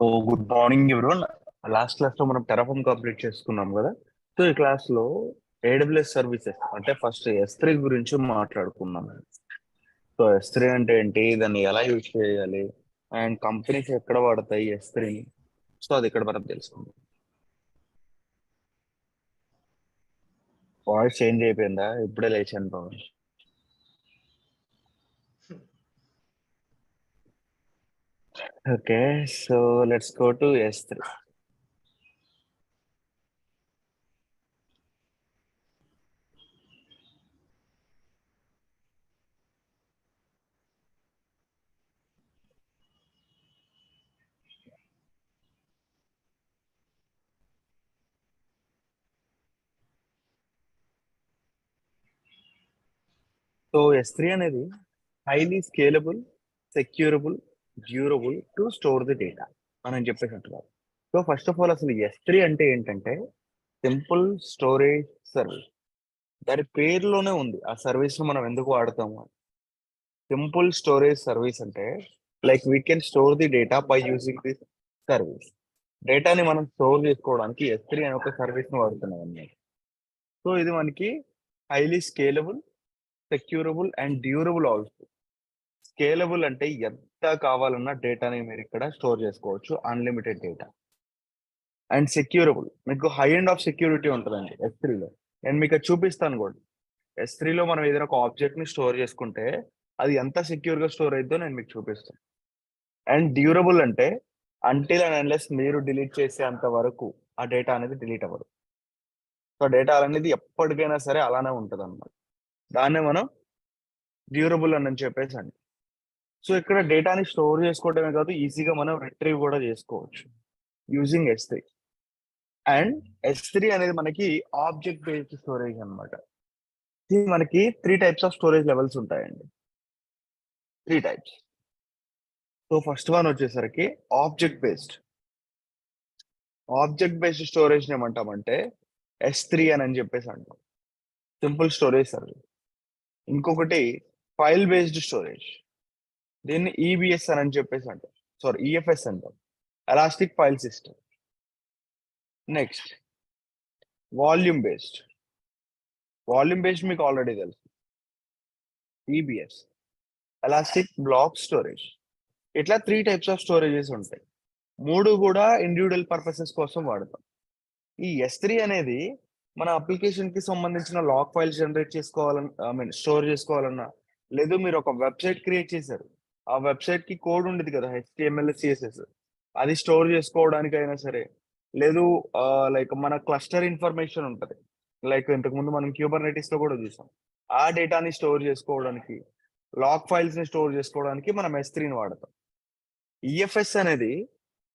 ఓ good morning everyone. Last class లో మనం Terraform complete చేసుకున్నాం కదా. సో ఈ క్లాస్ లో ఏడబ్ల్యూఎస్ సర్వీసెస్ అంటే ఫస్ట్ S3 గురించి మాట్లాడుకున్నాం. సో S3 అంటే ఏంటి, దాన్ని ఎలా యూజ్ చేయాలి, అండ్ కంపెనీస్ ఎక్కడ వాడతాయి S3. సో అది ఇక్కడ మనం తెలుసుకుందాం. వాయిస్ చేంజ్ అయిపోయిందా? ఇప్పుడే లేచాను బాబు. Okay, so let's go to S3. So S3 అనేది highly scalable, securable, durable to store the data అని చెప్పేసినట్టుగా. సో ఫస్ట్ ఆఫ్ ఆల్ అసలు S3 అంటే ఏంటంటే సింపుల్ స్టోరేజ్ సర్వీస్. దాని పేరులోనే ఉంది ఆ సర్వీస్ ను మనం ఎందుకు వాడతాము. సింపుల్ స్టోరేజ్ సర్వీస్ అంటే like we can store the data by using this service. డేటాని మనం స్టోర్ చేసుకోవడానికి S3 అనే ఒక సర్వీస్ ను వాడుతున్నాం అన్నమాట. సో ఇది మనకి highly scalable, securable and durable also. Scalable అంటే ఎంత కావాలన్నా డేటాని మీరు ఇక్కడ స్టోర్ చేసుకోవచ్చు, అన్లిమిటెడ్ డేటా. అండ్ సెక్యూరబుల్, మీకు హై ఎండ్ ఆఫ్ సెక్యూరిటీ ఉంటుందండి S3లో. నేను మీకు అది చూపిస్తాను కూడా. S3లో మనం ఏదైనా ఒక ఆబ్జెక్ట్ ని స్టోర్ చేసుకుంటే అది ఎంత సెక్యూర్ గా స్టోర్ అయిద్దో నేను మీకు చూపిస్తాను. అండ్ డ్యూరబుల్ అంటే అంటిల్ అండ్ అన్లెస్ మీరు డిలీట్ చేసేంత వరకు ఆ డేటా అనేది డిలీట్ అవ్వదు. సో డేటా అనేది ఎప్పటికైనా సరే అలానే ఉంటుంది అన్నమాట. దాన్నే మనం డ్యూరబుల్ అని చెప్పేసి అండి. సో ఇక్కడ డేటాని స్టోర్ చేసుకోవడమే కాదు, ఈజీగా మనం రిట్రీవ్ కూడా చేసుకోవచ్చు యూజింగ్ S3. అండ్ S3 అనేది మనకి ఆబ్జెక్ట్ బేస్డ్ స్టోరేజ్ అన్నమాట. ఇది మనకి 3 టైప్స్ ఆఫ్ స్టోరేజ్ లెవెల్స్ ఉంటాయండి. 3 టైప్స్. సో ఫస్ట్ వన్ వచ్చేసరికి object based. Object based storage ఏమంటామంటే S3 అని చెప్పేసి అంటాం, సింపుల్ స్టోరేజ్ సర్వీస్. ఇంకొకటి ఫైల్ బేస్డ్ స్టోరేజ్, దీన్ని EBS అని చెప్పేసి అంటాం, సారీ EFS అంటాం, elastic file system. Next volume based. Volume based మీకు ఆల్రెడీ తెలుసు, EBS, ఎలాస్టిక్ బ్లాక్ స్టోరేజ్. ఇట్లా 3 టైప్స్ ఆఫ్ స్టోరేజెస్ ఉంటాయి. మూడు కూడా ఇండివిజువల్ పర్పసెస్ కోసం వాడతాం. ఈ S3 అనేది మన అప్లికేషన్ కి సంబంధించిన లాగ్ ఫైల్స్ జనరేట్ చేసుకోవాలన్నా, ఐ మీన్ స్టోర్ చేసుకోవాలన్నా, లేదు మీరు ఒక వెబ్సైట్ క్రియేట్ చేశారు, ఆ వెబ్సైట్ కి కోడ్ ఉండేది కదా, HTML CSS, అది స్టోర్ చేసుకోవడానికైనా సరే, లేదు లైక్ మన క్లస్టర్ ఇన్ఫర్మేషన్ ఉంటది, లైక్ ఇంతకు ముందు మనం క్యూబర్నెటిస్ లో కూడా చూసాం, ఆ డేటాని స్టోర్ చేసుకోవడానికి, లాగ్ ఫైల్స్ ని స్టోర్ చేసుకోవడానికి మనం S3ని వాడతాం. EFS అనేది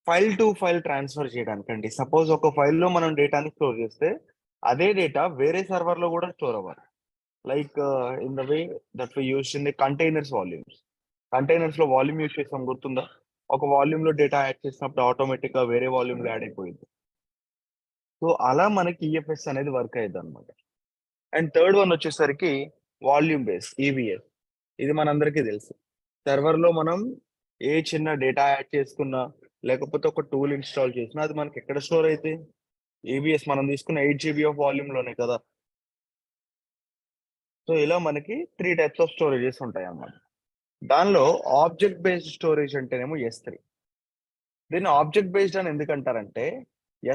ఫైల్ టు ఫైల్ ట్రాన్స్ఫర్ చేయడానికి అండి. సపోజ్ ఒక ఫైల్లో మనం డేటాని స్టోర్ చేస్తే అదే డేటా వేరే సర్వర్ లో కూడా స్టోర్ అవ్వాలి. Like in the way that we use in the containers volumes. Containers లో వాల్యూమ్ యూస్ చేస్తాం, గుర్తుందా? ఒక వాల్యూమ్ లో డేటా యాడ్ చేసినప్పుడు ఆటోమేటిక్ గా వేరే వాల్యూమ్ లో యాడ్ అయిపోయింది. సో అలా మనకి ఈఎఫ్ఎస్ అనేది వర్క్ అయ్యింది అనమాట. అండ్ థర్డ్ వన్ వచ్చేసరికి వాల్యూమ్ బేస్, EBS. ఇది మనందరికీ తెలుసు. సర్వర్ లో మనం ఏ చిన్న డేటా యాడ్ చేసుకున్నా, లేకపోతే ఒక టూల్ ఇన్స్టాల్ చేసినా అది మనకి ఎక్కడ స్టోర్ అయితే, EBS మనం తీసుకున్న 8 GB ఆఫ్ వాల్యూమ్ లోనే కదా. సో ఇలా మనకి 3 టైప్స్ ఆఫ్ స్టోరేజెస్ ఉంటాయి అన్నమాట. దానిలో ఆబ్జెక్ట్ బేస్డ్ స్టోరేజ్ అంటేనేమో S3. దీన్ని ఆబ్జెక్ట్ బేస్డ్ అని ఎందుకంటారంటే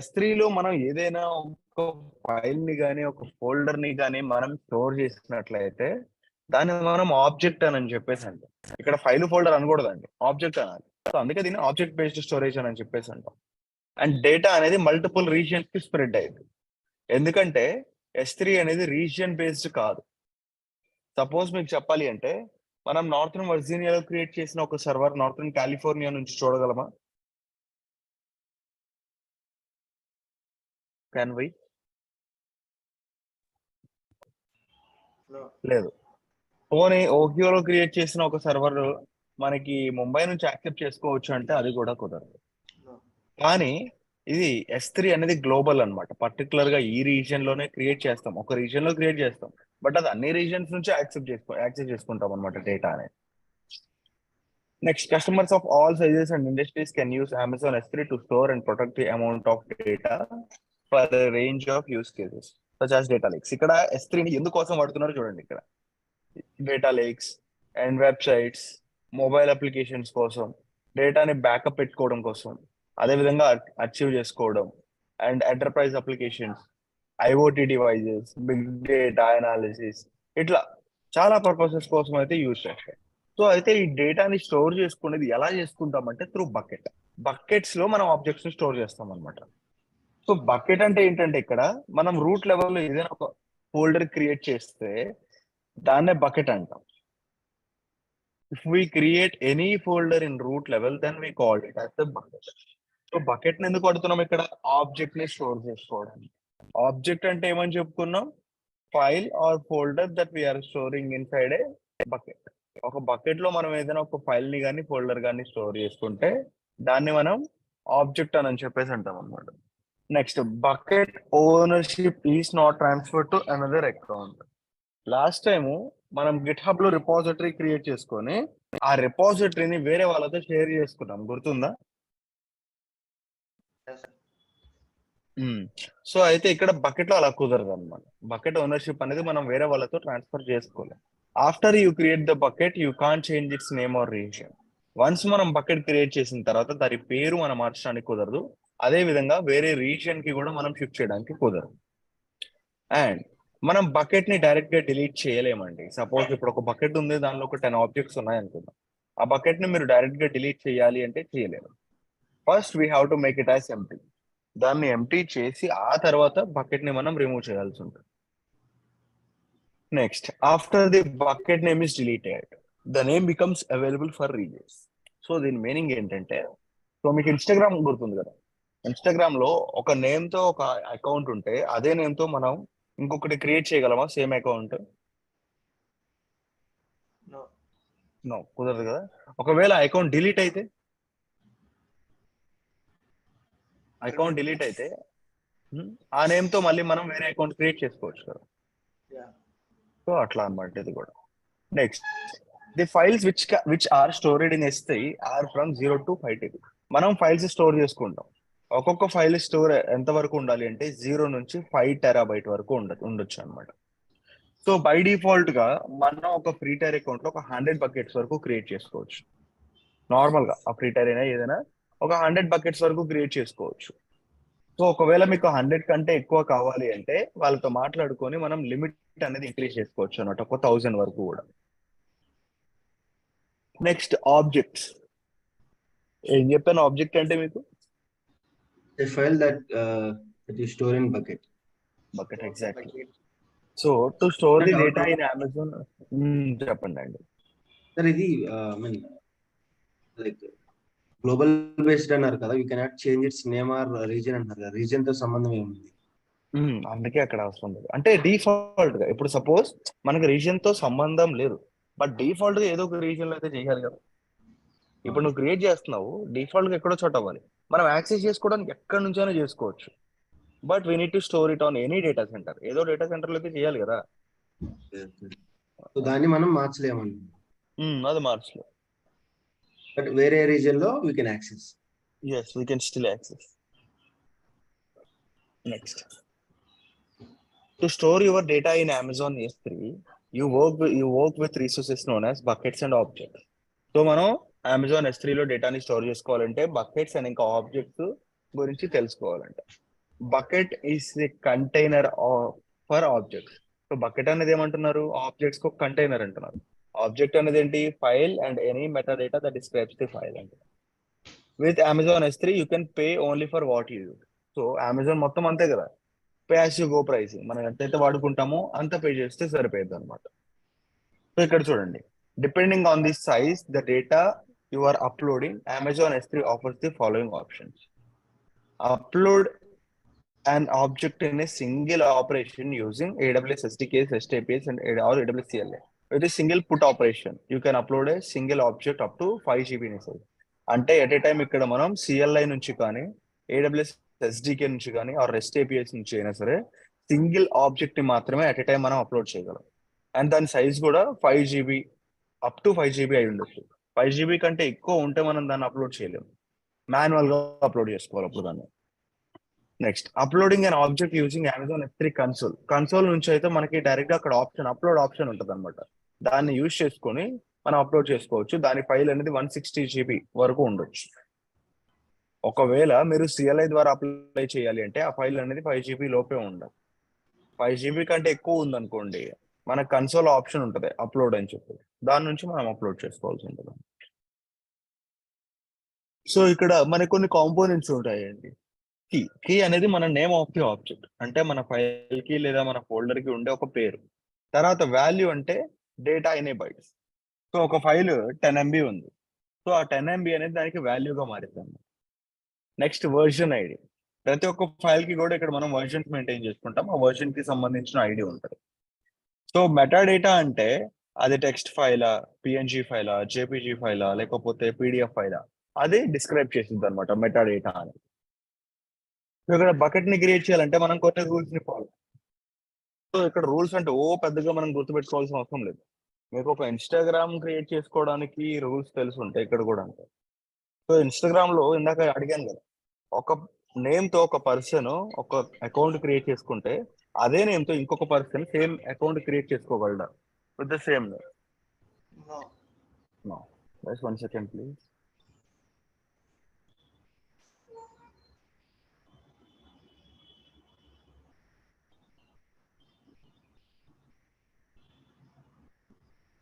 S3లో మనం ఏదైనా ఒక ఫైల్ ని కానీ ఒక ఫోల్డర్ ని కానీ మనం స్టోర్ చేసినట్లయితే దాన్ని మనం ఆబ్జెక్ట్ అని చెప్పేసి అంటాం. ఇక్కడ ఫైల్ ఫోల్డర్ అనకూడదండి, ఆబ్జెక్ట్ అనాలి. సో అందుకే దీన్ని ఆబ్జెక్ట్ బేస్డ్ స్టోరేజ్ అని చెప్పేసి అంటాం. అండ్ డేటా అనేది మల్టిపుల్ రీజియన్స్ కి స్ప్రెడ్ అయ్యింది. ఎందుకంటే S3 అనేది రీజియన్ బేస్డ్ కాదు. సపోజ్ మీకు చెప్పాలి అంటే మనం నార్థన్ వర్జీనియాలో క్రియేట్ చేసిన ఒక సర్వర్ నార్థన్ కాలిఫోర్నియా నుంచి చూడగలమా? Can we? లేదు. పోనీ ఓహియోలో క్రియేట్ చేసిన ఒక సర్వర్ మనకి ముంబై నుంచి యాక్సెప్ట్ చేసుకోవచ్చు అంటే అది కూడా కుదరదు. కానీ ఇది S3 అనేది గ్లోబల్ అన్నమాట. పర్టికులర్ గా ఈ రీజియన్ లోనే క్రియేట్ చేస్తాం, ఒక రీజియన్ లో క్రియేట్ చేస్తాం, బట్ అది అన్ని రీజియన్స్ నుంచి యాక్సెస్ చేసుకుంటాం అనమాట డేటా అనేది. Next, customers of all sizes and industries can use Amazon S3 to store and protect the amount of data for a range of use cases, such as data lakes. ఇక్కడ S3 ని ఎందుకోసం వాడుతున్నారు చూడండి. ఇక్కడ data lakes and websites, mobile applications కోసం, డేటాని backup పెట్టుకోవడం కోసం, అదేవిధంగా అచీవ్ చేసుకోవడం, and enterprise applications, IoT devices, big data analysis, ఇట్లా చాలా పర్పసెస్ కోసం అయితే యూజ్ చేస్తాయి. సో అయితే ఈ డేటాని స్టోర్ చేసుకునేది ఎలా చేసుకుంటామంటే త్రూ బకెట్. బకెట్స్ లో మనం ఆబ్జెక్ట్స్ స్టోర్ చేస్తాం అనమాట. సో బకెట్ అంటే ఏంటంటే ఇక్కడ మనం రూట్ లెవెల్లో ఏదైనా ఒక ఫోల్డర్ క్రియేట్ చేస్తే దాన్నే బకెట్ అంటాం. If we create any folder in root level, then we call it as the bucket. So bucket ఎందుకు వాడుతున్నాం ఇక్కడ? ఆబ్జెక్ట్ ని స్టోర్ చేసుకోవడానికి. ఆబ్జెక్ట్ అంటే ఏమని చెప్పుకున్నాం? File or folder that we are storing inside a bucket. ఒక బకెట్ లో మనం ఏదైనా ఒక ఫైల్ ని కానీ ఫోల్డర్ కానీ స్టోర్ చేసుకుంటే దాన్ని మనం ఆబ్జెక్ట్ అని చెప్పేసి అంటాం అనమాట. Next, bucket ownership is not transfer to another account. Last time మనం గిట్ హబ్ లో రిపాజిటరీ క్రియేట్ చేసుకొని ఆ రిపాజిటరీని వేరే వాళ్ళతో షేర్ చేసుకున్నాం, గుర్తుందా? సో అయితే ఇక్కడ బకెట్ లో అలా కుదరదు అనమాట. బకెట్ ఓనర్షిప్ అనేది మనం వేరే వాళ్ళతో ట్రాన్స్ఫర్ చేసుకోలేం. After you create the bucket you can change its name or region. Once మనం బకెట్ క్రియేట్ చేసిన తర్వాత దాని పేరు మనం మార్చడానికి కుదరదు. అదే విధంగా వేరే రీజియన్ కి కూడా మనం షిఫ్ట్ చేయడానికి కుదరదు. అండ్ మనం బకెట్ ని డైరెక్ట్ గా డిలీట్ చేయలేమండి. సపోజ్ ఇప్పుడు ఒక బకెట్ ఉంది, దానిలో ఒక 10 ఆబ్జెక్ట్స్ ఉన్నాయి అనుకుందాం. ఆ బకెట్ ని మీరు డైరెక్ట్ గా డిలీట్ చేయాలి అంటే చేయలేరు. First we have to make it as empty. దాన్ని ఎంప్టీ చేసి ఆ తర్వాత బకెట్ ని మనం రిమూవ్ చేయాల్సి ఉంటుంది. Next, after the bucket name is deleted the name becomes available for reuse. So దీని మీనింగ్ ఏంటంటే, సో మీకు ఇన్స్టాగ్రామ్ గుర్తుంది కదా, ఇన్స్టాగ్రామ్ లో ఒక నేమ్ తో ఒక అకౌంట్ ఉంటే అదే నేమ్ తో మనం ఇంకొకటి క్రియేట్ చేయగలమా సేమ్ అకౌంట్? నో, కుదరదు కదా. ఒకవేళ అకౌంట్ డిలీట్ అయితే, ఆ నేమ్ తో మళ్ళీ మనం వేరే అకౌంట్ క్రియేట్ చేసుకోవచ్చు కదా. సో అట్లా అన్నమాట ఇది కూడా. Next, the files which are stored in S3 are from 0 to 5 TB. మనం ఫైల్స్ స్టోర్ చేసుకుంటాం. ఒక్కొక్క ఫైల్ స్టోర్ ఎంత వరకు ఉండాలి అంటే 0 నుంచి 5 TB వరకు ఉండొచ్చు అనమాట. సో బై డిఫాల్ట్ గా మనం ఒక ఫ్రీ టైర్ అకౌంట్ లో ఒక 100 బకెట్స్ వరకు క్రియేట్ చేసుకోవచ్చు. నార్మల్ గా ఆ ఫ్రీ టైర్ అయినా ఏదైనా ఒక 100 బకెట్స్ వరకు క్రియేట్ చేసుకోవచ్చు. సో ఒకవేళ మీకు 100 కంటే ఎక్కువ కావాలి అంటే వాళ్ళతో మాట్లాడుకొని మనం లిమిట్ అనేది ఇంక్రీజ్ చేసుకోవచ్చు అన్నమాట, ఒక 1000 వరకు కూడా. Next, objects. ఏం చెప్పాను ఆబ్జెక్ట్ అంటే మీకు? A file that you store in bucket. Bucket, exactly. So to store the data in Amazon. చెప్పండి అండి. సార్ ఇది లైక్ గ్లోబల్ బేస్డ్ అన్నారు కదా, you cannot change its name are reason అంటారు కదా, రీజన్ తో సంబంధం ఏముంది? అందుకే అక్కడ అవసరం లేదు. అంటే డిఫాల్ట్ గా ఇప్పుడు సపోజ్ మనకి రీజియన్ తో సంబంధం లేదు, బట్ డిఫాల్ట్ గా ఏదో ఒక రీజియన్ లో అయితే చేయాలి కదా. ఇప్పుడు నువ్వు క్రియేట్ చేస్తున్నావు, డిఫాల్ట్ గా ఎక్కడో చోట అవ్వాలి. మనం యాక్సెస్ చేసుకోవడానికి ఎక్కడి నుంచైనా చేసుకోవచ్చు, but we need to store it on any data centre. ఏదో డేటా సెంటర్ లో అయితే చేయాలి కదా. సో దాన్ని మనం మార్చలేమండి. అది మార్చలేదు, బట్ వేరే రీజియన్ లో we can access. yes we can still access. Next, to store your data in Amazon S3 you work with resources known as buckets and objects. So మనం అమెజాన్ S3 లో డేటాని store చేసుకోవాలంటే buckets and ఇంకా objects గురించి తెలుసుకోవాలంటే, bucket is the container for objects. So bucket అనేది ఏమంటున్నారు? Objects కు కంటైనర్ అంటున్నారు. ఆబ్జెక్ట్ అనేది ఏంటి? File and any metadata that describes the file అంటున్నారు. With Amazon S3 you can pay only for what you use. So Amazon మొత్తం అంతే కదా, pay as you go pricing. మనం ఎంతైతే వాడుకుంటామో అంత పే చేస్తే సరిపోయింది అనమాట. సో ఇక్కడ చూడండి, depending on the size the data you are uploading, Amazon S3 offers the following options. Upload an object in a single operation using AWS SDKs, STAPs and or AWS CLI. With a single put operation, you can upload a single object up to 5 GB in size. అంటే at a time ఇక్కడ మనం CLI నుంచి కానీ AWS SDK నుంచి కానీ are REST APIs నుంచి అయినా సరే సింగిల్ ఆబ్జెక్ట్ ని మాత్రమే అట్ ఏ టైం మనం అప్లోడ్ చేయగలం. అండ్ దాని సైజ్ కూడా 5 GB అప్ టు 5 GB అయి ఉండొచ్చు. 5 GB కంటే ఎక్కువ ఉంటే మనం దాన్ని అప్లోడ్ చేయలేము, మాన్యువల్ గా అప్లోడ్ చేసుకోవాలి అప్పుడు దాన్ని. Next uploading and object using Amazon S3 console నుంచి అయితే మనకి డైరెక్ట్ గా అక్కడ అప్లోడ్ ఆప్షన్ ఉంటుంది అనమాట. దాన్ని యూజ్ చేసుకొని మనం అప్లోడ్ చేసుకోవచ్చు. దాని ఫైల్ అనేది 160 GB వరకు ఉండొచ్చు. ఒకవేళ మీరు CLI ద్వారా అప్లై చేయాలి అంటే ఆ ఫైల్ అనేది 5 GB లోపే ఉండాలి. 5 GB కంటే ఎక్కువ ఉందనుకోండి, మన కన్సోల్ ఆప్షన్ ఉంటుంది అప్లోడ్ అని చెప్పి, దాని నుంచి మనం అప్లోడ్ చేసుకోవాల్సి ఉంటుంది. సో ఇక్కడ మనకి కొన్ని కాంపోనెంట్స్ ఉంటాయండి. కీ అనేది మన నేమ్ ఆఫ్ ది ఆబ్జెక్ట్, అంటే మన ఫైల్ కి లేదా మన ఫోల్డర్ కి ఉండే ఒక పేరు. తర్వాత వాల్యూ అంటే data in a bytes. So ఒక ఫైల్ 10 MB ఉంది, సో ఆ 10 MB అనేది దానికి వాల్యూగా మారుతుంది. నెక్స్ట్ వర్జన్ ఐడి, ప్రతి ఒక్క ఫైల్ కి కూడా ఇక్కడ మనం వర్జన్స్ మెయింటైన్ చేసుకుంటాం, ఆ వర్జన్ కి సంబంధించిన ఐడి ఉంటుంది. సో మెటా డేటా అంటే అది టెక్స్ట్ ఫైలా, పిఎన్జీ ఫైలా, జేపీజీ ఫైలా, లేకపోతే పీడిఎఫ్ ఫైలా, అది డిస్క్రైబ్ చేసింది అనమాట మెటా డేటా అని. సో ఇక్కడ బకెట్ ని క్రియేట్ చేయాలంటే మనం కొన్ని రూల్స్ ని ఫాలో. సో ఇక్కడ రూల్స్ అంటే పెద్దగా మనం గుర్తుపెట్టుకోవాల్సిన అవసరం లేదు. మీకు ఒక ఇన్స్టాగ్రామ్ క్రియేట్ చేసుకోవడానికి రూల్స్ తెలిసి ఉంటాయి ఇక్కడ కూడా అంతే. సో ఇన్స్టాగ్రామ్ లో ఇందాక అడిగాను కదా, ఒక నేమ్ తో ఒక పర్సన్ ఒక అకౌంట్ క్రియేట్ చేసుకుంటే అదే నేమ్ తో ఇంకొక పర్సన్ సేమ్ అకౌంట్ క్రియేట్ చేసుకోగలడా with the same name? No. Just 1 second please.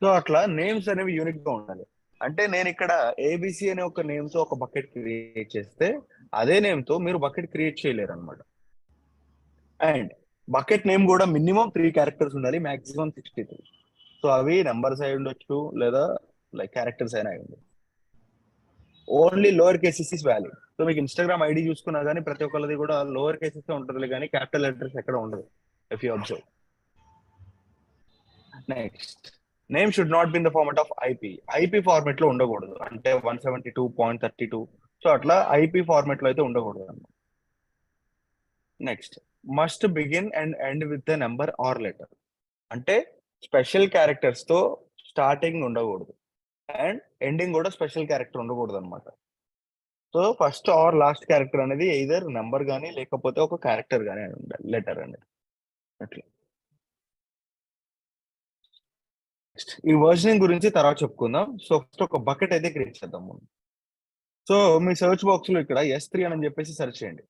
So అట్లా నేమ్స్ అనేవి యూనిక్ గా ఉండాలి. అంటే నేను ఇక్కడ ABC అనే ఒక నేమ్ తో ఒక బకెట్ క్రియేట్ చేస్తే అదే నేమ్ తో మీరు బకెట్ క్రియేట్ చేయలేరు అనమాట. అండ్ బకెట్ నేమ్ కూడా మినిమం 3 క్యారెక్టర్స్ ఉండాలి, మాక్సిమం 63. సో అవి నెంబర్స్ అయి ఉండొచ్చు లేదా లైక్ క్యారెక్టర్స్ అయినా అయి ఉండొచ్చు. Only lower cases is valid. So మీకు ఇన్స్టాగ్రామ్ ఐడి చూసుకున్నా కానీ ప్రతి ఒక్కరిది కూడా లోవర్ కేసెస్ ఉంటుంది కానీ క్యాపిటల్ లెటర్స్ ఎక్కడ ఉండదు, if you observe. Next name should not be in the format of IP format లో ఉండకూడదు, అంటే 172.32. సో అట్లా ఐపీ ఫార్మాట్ లో అయితే ఉండకూడదు అన్నమాట. Next must begin and end with the number or letter, అంటే స్పెషల్ క్యారెక్టర్స్ తో స్టార్టింగ్ ఉండకూడదు అండ్ ఎండింగ్ కూడా స్పెషల్ క్యారెక్టర్ ఉండకూడదు అనమాట. So first or last character అనేది ఎయిదర్ నెంబర్ కానీ లేకపోతే ఒక క్యారెక్టర్ కానీ ఉండాలి, లెటర్ అనేది అట్లా. ఈ వర్జనింగ్ గురించి తర్వాత చెప్పుకుందాం. సో ఫస్ట్ ఒక బకెట్ అయితే క్రియేట్ చేద్దాం మనం. సో మీ సెర్చ్ బాక్స్ లో ఇక్కడ S3 అని చెప్పేసి సెర్చ్ చేయండి,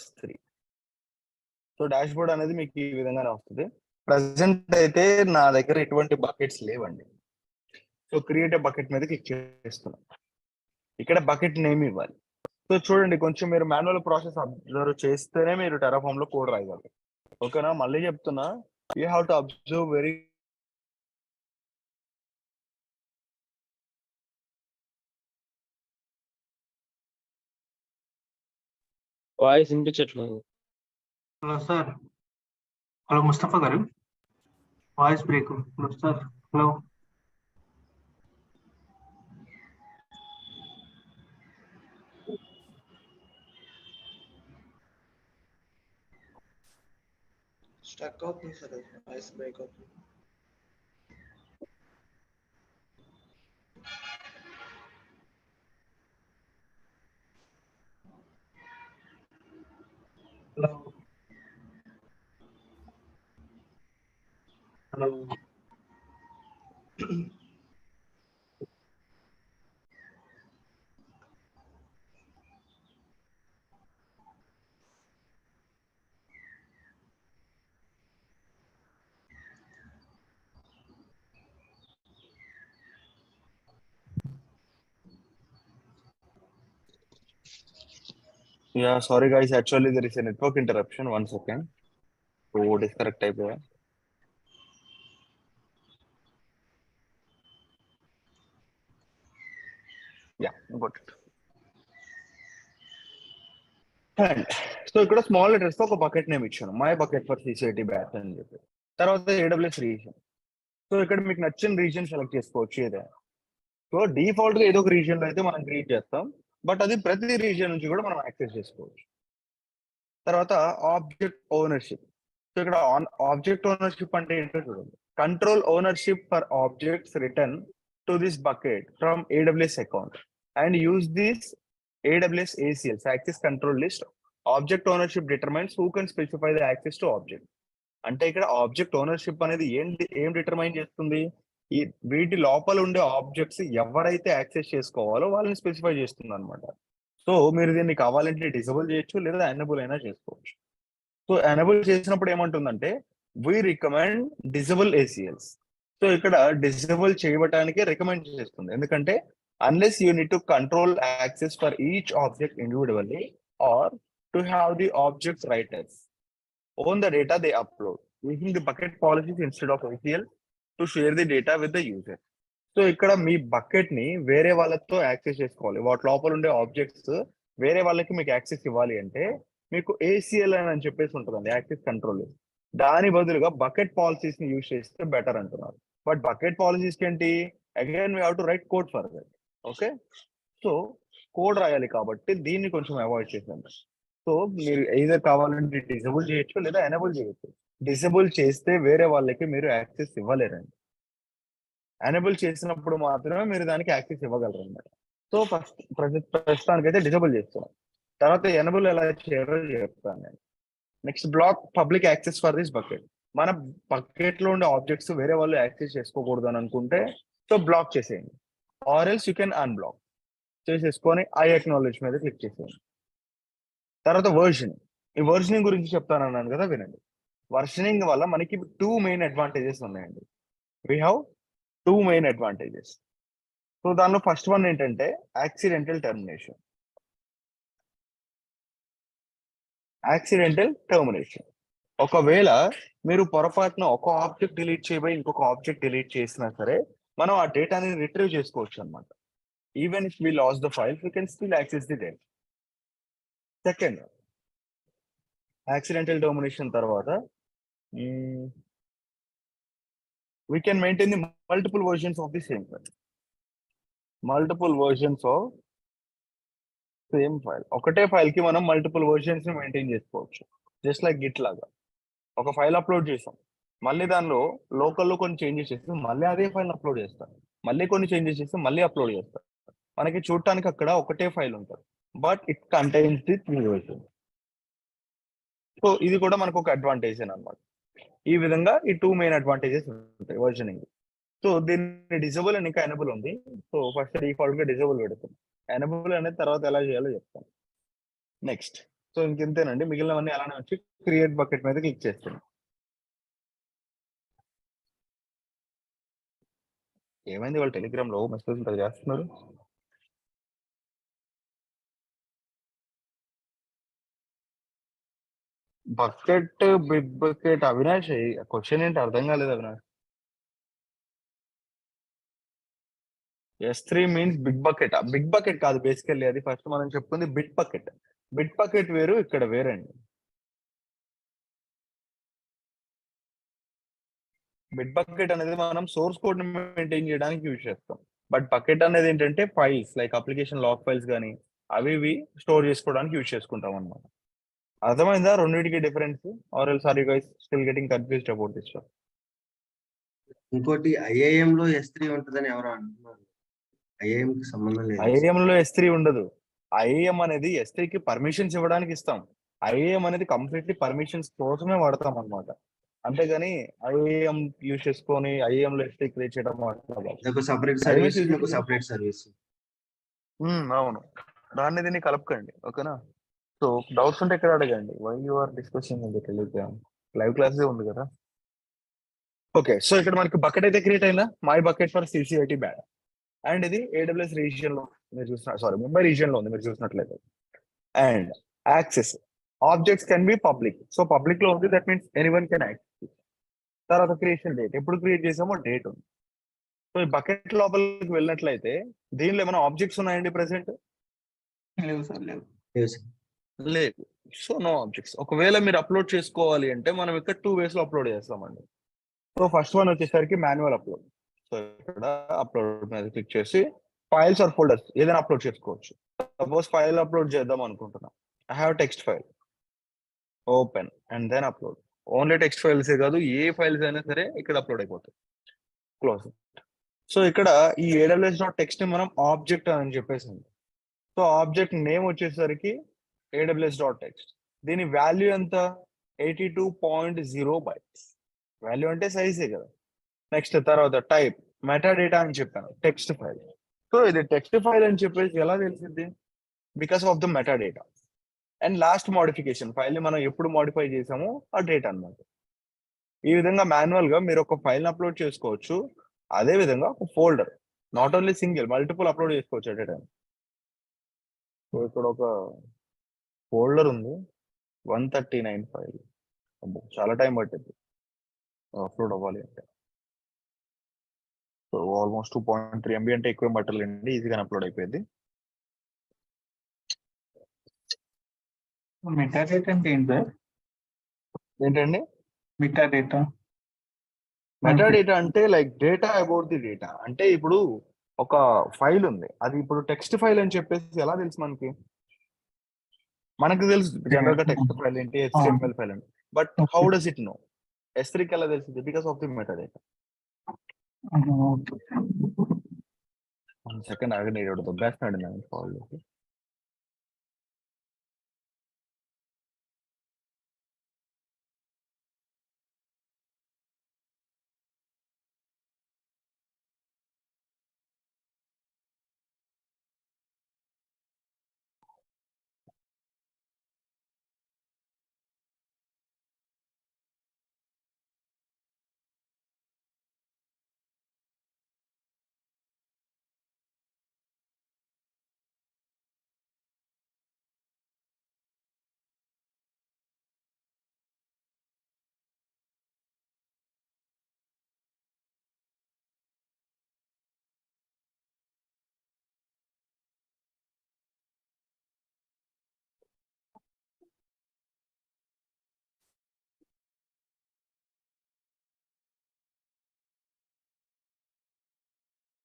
S3. సో డాష్ బోర్డ్ అనేది మీకు ఈ విధంగానే వస్తుంది. ప్రజెంట్ అయితే నా దగ్గర ఎటువంటి బకెట్స్ లేవండి. సో క్రియేట్ బకెట్ మీద క్లిక్ చేస్తున్నాం. ఇక్కడ బకెట్ నేమ్ ఇవ్వాలి. సో చూడండి, కొంచెం మీరు మాన్యువల్ ప్రాసెస్ అబ్జర్వ్ చేస్తేనే మీరు టెరాఫామ్ లో కోడ్ రాయగలరు. ఓకేనా, మళ్ళీ చెప్తున్నా, you have to observe very. Voice వినిపించట్లేదు. Hello sir. హలో ముస్తఫా గారు, voice break. Hello sir. Hello. Stuck అవుతుంది సార్, వాయిస్ బ్రేక్ అవుతుంది. Hello. Hello. Yeah, sorry guys, actually there is a network interruption. 1 second. So disconnect అయిపోయా. Yeah, got it. And so ఇక్కడ small letters తో ఒక bucket name ఇచ్చాను, my bucket for CCIT batch అని చెప్పి. తర్వాత AWS reason. So ఇక్కడ మీకు నచ్చిన రీజన్ సెలెక్ట్ చేసుకోవచ్చు ఏదైనా. సో డిఫాల్ట్ గా ఏదో ఒక రీజన్ లో అయితే మనం క్రియేట్ చేస్తాం, బట్ అది ప్రతి రీజన్ నుంచి కూడా మనం యాక్సెస్ చేసుకోవచ్చు. తర్వాత ఆబ్జెక్ట్ ఓనర్షిప్. సో ఇక్కడ ఆబ్జెక్ట్ ఓనర్షిప్ అంటే ఏంటో చూడండి. Control ownership for objects return to this bucket from AWS account and use this AWS ACLs access control list. Object ownership determines who can specify the access to object. అంటే ఇక్కడ object ownership అనేది ఏం determine చేస్తుంది? ఈ వీటి లోపల ఉండే objects ఎవరైతే యాక్సెస్ చేసుకోవాలో వాళ్ళని స్పెసిఫై చేస్తుంది అనమాట. సో మీరు దీన్ని కావాలంటే డిజేబుల్ చేయొచ్చు లేదా ఎనేబుల్ అయినా చేసుకోవచ్చు. సో ఎనేబుల్ చేసినప్పుడు ఏమంటుందంటే we recommend disable ACLs. So ఇక్కడ డిజేబుల్ చేయటానికి రికమెండ్ చేస్తుంది, ఎందుకంటే unless you need to control access for each object individually or to have the objects writers own the data they upload using the bucket policies instead of ACL to share the data with the user. So ఇక్కడ మీ bucket ని వేరే వాళ్ళతో access చేసుకోవాలి, వాటి లోపల ఉండే objects వేరే వాళ్ళకి మీకు యాక్సెస్ ఇవ్వాలి అంటే మీకు ACL అని చెప్పేసి ఉంటుందండి, యాక్సెస్ కంట్రోల్. దాని బదులుగా బకెట్ పాలసీస్ ని యూజ్ చేస్తే బెటర్ అంటున్నారు. బట్ బకెట్ పాలసీస్ ఏంటి? Again we have to right code for that. Okay, so code రాయాలి కాబట్టి దీన్ని కొంచెం అవాయిడ్ చేసాను. సో మీరు either కావాలంటే డిజేబుల్ చేయొచ్చు లేదా ఎనేబుల్ చేయొచ్చు. డిజేబుల్ చేస్తే వేరే వాళ్ళకి మీరు యాక్సెస్ ఇవ్వలేరండి, ఎనేబుల్ చేసినప్పుడు మాత్రమే మీరు దానికి యాక్సెస్ ఇవ్వగలరు అన్నమాట. సో ప్రస్తుతానికి అయితే డిజేబుల్ చేస్తున్నాం, తర్వాత ఎనేబుల్ ఎలా చేయాలో చెప్తాను నేను. Next black public access for this bucket. మన బకెట్ లో ఉండే ఆబ్జెక్ట్స్ వేరే వాళ్ళు యాక్సెస్ చేసుకోకూడదు అని అనుకుంటే సో బ్లాక్ చేసేయండి, or else you can unblock చేసేసుకొని ఐ అక్నాలెడ్జ్ మీద క్లిక్ చేసేయండి. తర్వాత వర్జనింగ్. ఈ వర్జనింగ్ గురించి చెప్తానన్నాను కదా, వినండి. వర్జనింగ్ వల్ల మనకి 2 మెయిన్ అడ్వాంటేజెస్ ఉన్నాయండి. We have 2 main advantages. So దానిలో ఫస్ట్ వన్ ఏంటంటే యాక్సిడెంటల్ టర్మినేషన్. యాక్సిడెంటల్ టర్మినేషన్ ఒకవేళ మీరు పొరపాటున ఒక ఆబ్జెక్ట్ డిలీట్ చేయబోయి ఇంకొక ఆబ్జెక్ట్ డిలీట్ చేసినా సరే మనం ఆ డేటాని రిట్రీవ్ చేసుకోవచ్చు అనమాట. Even if we lose the files we can still access the data. Second, accidental termination తర్వాత we can maintain the multiple versions of the same file. Multiple versions of same file. ఒకటే file కి మనం multiple versions ని maintain చేసుకోవచ్చు. Just like Git లాగా ఒక file upload చేసాం, మళ్ళీ దానిలో లోకల్లో కొన్ని చేంజెస్ చేస్తే మళ్ళీ అదే ఫైల్ అప్లోడ్ చేస్తాం, మళ్ళీ కొన్ని చేంజెస్ చేస్తే మళ్ళీ అప్లోడ్ చేస్తాం. మనకి చూడటానికి అక్కడ ఒకటే ఫైల్ ఉంటుంది, but it contains the 3 versions. So ఇది కూడా మనకు ఒక అడ్వాంటేజ్ అనమాట. ఈ విధంగా ఈ 2 మెయిన్ అడ్వాంటేజెస్ ఉంటాయి వర్జనింగ్. సో దీన్ని డిజేబుల్ అని ఇంకా ఎనేబుల్ ఉంది. సో ఫస్ట్ డిఫాల్ట్ గా డిజేబుల్ పెడుతుంది, ఎనేబుల్ అనేది తర్వాత ఎలా చేయాలో చెప్తాను. నెక్స్ట్, సో ఇంకెంతేనండి, మిగిలినవన్నీ అలానే వచ్చి క్రియేట్ బకెట్ మీద క్లిక్ చేస్తాను. ఏమైంది వాళ్ళు టెలిగ్రామ్ లో మెసేజ్ చేస్తున్నారు? Bucket big bucket Avinash, question ఏంటి అర్థం కాలేదు Avinash. S3 means big bucket. Big bucket కాదు బేసికల్లీ, అది ఫస్ట్ మనం చెప్పుకుంది బిట్ బకెట్. బిట్ బకెట్ వేరు, ఇక్కడ వేరండి. బిట్ బకెట్ అనేది మనం సోర్స్ కోడ్ ని మెయింటైన్ చేయడానికి యూజ్ చేస్తాం. బట్ బకెట్ అనేది ఏంటంటే files like application log files కానీ అవి ఇవి స్టోర్ చేసుకోవడానికి యూజ్ చేసుకుంటాం అన్నమాట. అర్థమైందా రెండింటికి difference? Or else are you guys still getting confused about this? ఇంకోటి IIM లో S3 ఉంటుందని ఎవరో అంటున్నారు. IIM కి సంబంధం లేదు. IIM లో S3 ఉండదు. IIM అనేది S3 కి పర్మిషన్స్ ఇవ్వడానికి ఇస్తాం. IIM అనేది కంప్లీట్లీ పర్మిషన్స్ కోసమే వాడతాం అన్నమాట. అంతేగాని IIM యూజ్ చేసుకొని IIM లో S3 క్రియేట్ చేయడం ఒక సెపరేట్ సర్వీస్, ఒక సెపరేట్ సర్వీస్. అవును, దాన్ని దీన్ని కలపకండి, ఓకేనా? సో డౌట్స్ ఉంటే ఇక్కడ అడగండి. Why you are discussing in the Telegram? Live class ఉంది కదా. ఓకే, సో ఇక్కడ మనకి బకెట్ అయితే క్రియేట్ అయిందా, my bucket for CCIT bad. And ఇది AWS రీజియన్ లో మీరు చూసిన, సారీ ముంబై రీజియన్ లో ఉంది మీరు చూసినట్లయితే. And access objects can be public. So public లో ఉంది, that means anyone can access. తర్వాత క్రియేషన్ డేట్, ఎప్పుడు క్రియేట్ చేసామో డేట్ ఉంది. సో ఈ బకెట్ లోపలికి వెళ్ళినట్లయితే దీనిలో ఏమైనా ఆబ్జెక్ట్స్ ఉన్నాయండి ప్రెసెంట్? లేవు సార్, లేవు. లేదు. So no objects. ఒకవేళ మీరు అప్లోడ్ చేసుకోవాలి అంటే మనం ఇక్కడ 2 ways లో అప్లోడ్ చేస్తామండి. సో ఫస్ట్ వన్ వచ్చేసరికి మాన్యువల్ అప్లోడ్. సో ఇక్కడ అప్లోడ్ మీద క్లిక్ చేసి ఫైల్స్ ఆర్ ఫోల్డర్స్ ఏదైనా అప్లోడ్ చేసుకోవచ్చు. సపోజ్ ఫైల్ అప్లోడ్ చేద్దాం అనుకుంటున్నా, I have text file, open and then upload. Only text ఫైల్సే కాదు, ఏ ఫైల్స్ అయినా సరే ఇక్కడ అప్లోడ్ అయిపోతాయి. క్లోజ్. సో ఇక్కడ ఈ aws.text ని మనం ఆబ్జెక్ట్ అని చెప్పేసి, సో ఆబ్జెక్ట్ నేమ్ వచ్చేసరికి aws.text. దీని వాల్యూ ఎంత? 82.0 bytes. వాల్యూ అంటే సైజే కదా. నెక్స్ట్ తర్వాత టైప్ మెటాడేటా అని చెప్పాను, టెక్స్ట్ ఫైల్. సో ఇది టెక్స్ట్ ఫైల్ అని చెప్పేసి ఎలా తెలిసింది? Because of the metadata. And last modification, file ని మనం ఎప్పుడు మోడిఫై చేసామో ఆ డేట్ అన్నమాట. ఈ విధంగా మాన్యువల్ గా మీరు ఒక ఫైల్ అప్లోడ్ చేసుకోవచ్చు. అదే విధంగా ఒక folder, not only single, multiple upload చేసుకోవచ్చు అట్ ఏ టైం. సో ఇక్కడ ఒక ఫోల్డర్ ఉంది, 139 ఫైల్. చాలా టైం పట్టింది అప్లోడ్ అవ్వాలి అంటే. సో ఆల్మోస్ట్ 2.3 MB అంటే ఎక్కువ పట్టలేండి, ఈజీగా అప్లోడ్ అయిపోయింది. మెటాడేటా అంటే ఏంటి సార్? ఏంటండి మెటాడేటా మెటాడేటా అంటే? Like data about the data. అంటే ఇప్పుడు ఒక ఫైల్ ఉంది, అది ఇప్పుడు టెక్స్ట్ ఫైల్ అని చెప్పేసి ఎలా తెలుసు మనకి? మనకు తెలుసు జనరల్ గా టెక్స్ట్ ఫైల్ ఏంటి, HTML ఫైల్ ఏంటి. But how does it know? S3కి ఎలా తెలిసింది? Because of the metadata. One second ఆగండి, దొబ్బేస్తున్నాడు నేను కాల్.